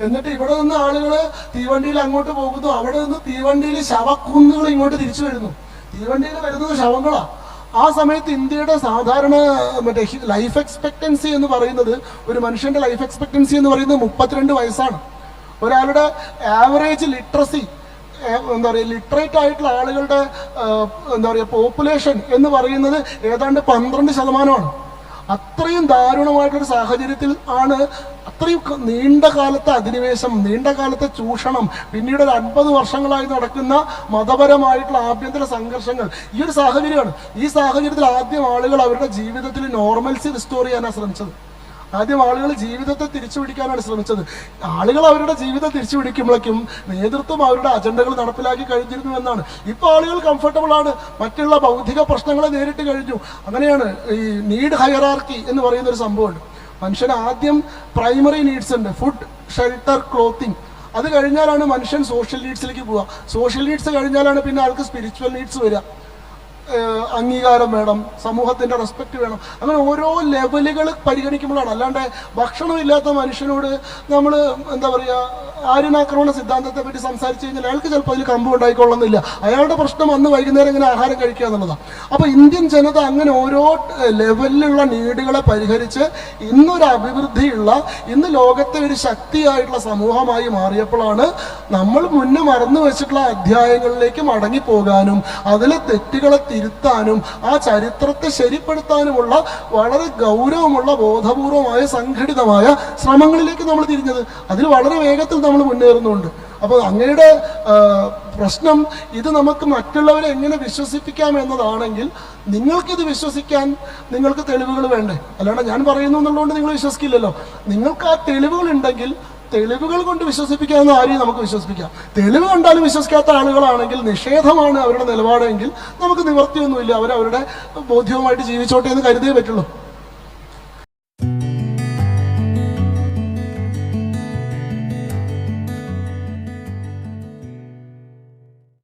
എന്നിട്ട് ഇവിടെ നിന്ന് ആളുകള് തീവണ്ടിയിൽ അങ്ങോട്ട് പോകുന്നു, അവിടെ നിന്ന് തീവണ്ടിയിൽ ശവക്കുന്നുകൾ ഇങ്ങോട്ട് തിരിച്ചു വരുന്നു. തീവണ്ടിയിൽ വരുന്നത് ശവങ്ങളാ. ആ സമയത്ത് ഇന്ത്യയുടെ സാധാരണ ലൈഫ് എക്സ്പെക്ടൻസി എന്ന് പറയുന്നത്, ഒരു മനുഷ്യന്റെ ലൈഫ് എക്സ്പെക്ടൻസി എന്ന് പറയുന്നത് 32 വയസ്സാണ്. ഒരാളുടെ ആവറേജ് ലിറ്ററസി, എന്താ പറയുക, ലിറ്ററേറ്റ് ആയിട്ടുള്ള ആളുകളുടെ എന്താ പറയുക പോപ്പുലേഷൻ എന്ന് പറയുന്നത് ഏതാണ്ട് 12%. അത്രയും ദാരുണമായിട്ടൊരു സാഹചര്യത്തിൽ ആണ് അത്രയും നീണ്ട കാലത്തെ അധിനിവേശം, നീണ്ട കാലത്തെ ചൂഷണം, പിന്നീട് ഒരു 50 വർഷങ്ങളായി നടക്കുന്ന മതപരമായിട്ടുള്ള ആഭ്യന്തര സംഘർഷങ്ങൾ, ഈ ഒരു സാഹചര്യമാണ്. ഈ സാഹചര്യത്തിൽ ആദ്യം ആളുകൾ അവരുടെ ജീവിതത്തിൽ നോർമൽസി റിസ്റ്റോർ ചെയ്യാനാണ് ശ്രമിച്ചത്. ആദ്യം ആളുകൾ ജീവിതത്തെ തിരിച്ചു പിടിക്കാനാണ് ശ്രമിച്ചത്. ആളുകൾ അവരുടെ ജീവിതം തിരിച്ചു പിടിക്കുമ്പോഴേക്കും നേതൃത്വം അവരുടെ അജണ്ടകൾ നടപ്പിലാക്കി കഴിഞ്ഞിരുന്നു എന്നാണ്. ഇപ്പോൾ ആളുകൾ കംഫർട്ടബിൾ ആണ്, മറ്റുള്ള ബൗദ്ധിക പ്രശ്നങ്ങളെ നേരിട്ട് കഴിഞ്ഞു. അങ്ങനെയാണ് ഈ നീഡ് ഹയറാർക്കി എന്ന് പറയുന്ന ഒരു സംഭവമുണ്ട്. മനുഷ്യന് ആദ്യം പ്രൈമറി നീഡ്സ് ഉണ്ട്, ഫുഡ്, ഷെൽട്ടർ, ക്ലോത്തിങ്. അത് കഴിഞ്ഞാലാണ് മനുഷ്യൻ സോഷ്യൽ നീഡ്സിലേക്ക് പോവുക. സോഷ്യൽ നീഡ്സ് കഴിഞ്ഞാലാണ് പിന്നെ ആൾക്ക് സ്പിരിച്വൽ നീഡ്സ് വരിക. അംഗീകാരം വേണം, സമൂഹത്തിൻ്റെ റെസ്പെക്റ്റ് വേണം. അങ്ങനെ ഓരോ ലെവലുകൾ പരിഗണിക്കുമ്പോഴാണ്. അല്ലാണ്ട് ഭക്ഷണമില്ലാത്ത മനുഷ്യനോട് നമ്മൾ എന്താ പറയുക, ആര്യനാക്രമണ സിദ്ധാന്തത്തെ പറ്റി സംസാരിച്ച് കഴിഞ്ഞാൽ അയാൾക്ക് ചിലപ്പോൾ അതിൽ കമ്പം ഉണ്ടായിക്കൊള്ളുന്നില്ല. അയാളുടെ പ്രശ്നം അന്ന് വൈകുന്നേരം ഇങ്ങനെ ആഹാരം കഴിക്കുക എന്നുള്ളതാണ്. അപ്പോൾ ഇന്ത്യൻ ജനത അങ്ങനെ ഓരോ ലെവലിലുള്ള നീഡുകളെ പരിഹരിച്ച് ഇന്നൊരു അഭിവൃദ്ധിയുള്ള, ഇന്ന് ലോകത്തെ ഒരു ശക്തിയായിട്ടുള്ള സമൂഹമായി മാറിയപ്പോഴാണ് നമ്മൾ മുന്നേ മറന്നു വെച്ചിട്ടുള്ള അധ്യായങ്ങളിലേക്ക് മടങ്ങിപ്പോകാനും അതിലെ തെറ്റുകളെ തിരുത്താനും ആ ചരിത്രത്തെ ശരിപ്പെടുത്താനുമുള്ള വളരെ ഗൗരവമുള്ള, ബോധപൂർവമായ, സംഘടിതമായ ശ്രമങ്ങളിലേക്ക് നമ്മൾ തിരിഞ്ഞത്. അതിൽ വളരെ വേഗത്തിൽ നമ്മൾ മുന്നേറുന്നുണ്ട്. അപ്പോൾ അങ്ങയുടെ പ്രശ്നം ഇത് നമുക്ക് മറ്റുള്ളവരെ എങ്ങനെ വിശ്വസിപ്പിക്കാം എന്നതാണെങ്കിൽ, നിങ്ങൾക്കിത് വിശ്വസിക്കാൻ നിങ്ങൾക്ക് തെളിവുകൾ വേണ്ടേ? അല്ലാണ്ട് ഞാൻ പറയുന്നു എന്നുള്ളതുകൊണ്ട് നിങ്ങൾ വിശ്വസിക്കില്ലല്ലോ. നിങ്ങൾക്ക് ആ തെളിവുകൾ ഉണ്ടെങ്കിൽ തെളിവുകൾ കൊണ്ട് വിശ്വസിപ്പിക്കാവുന്ന ആരെയും നമുക്ക് വിശ്വസിപ്പിക്കാം. തെളിവ് കണ്ടാലും വിശ്വസിക്കാത്ത ആളുകളാണെങ്കിൽ, നിഷേധമാണ് അവരുടെ നിലപാടെങ്കിൽ നമുക്ക് നിവർത്തിയൊന്നുമില്ല, അവരവരുടെ ബോധ്യവുമായിട്ട് ജീവിച്ചോട്ടെ എന്ന് കരുതിയേ പറ്റുള്ളൂ.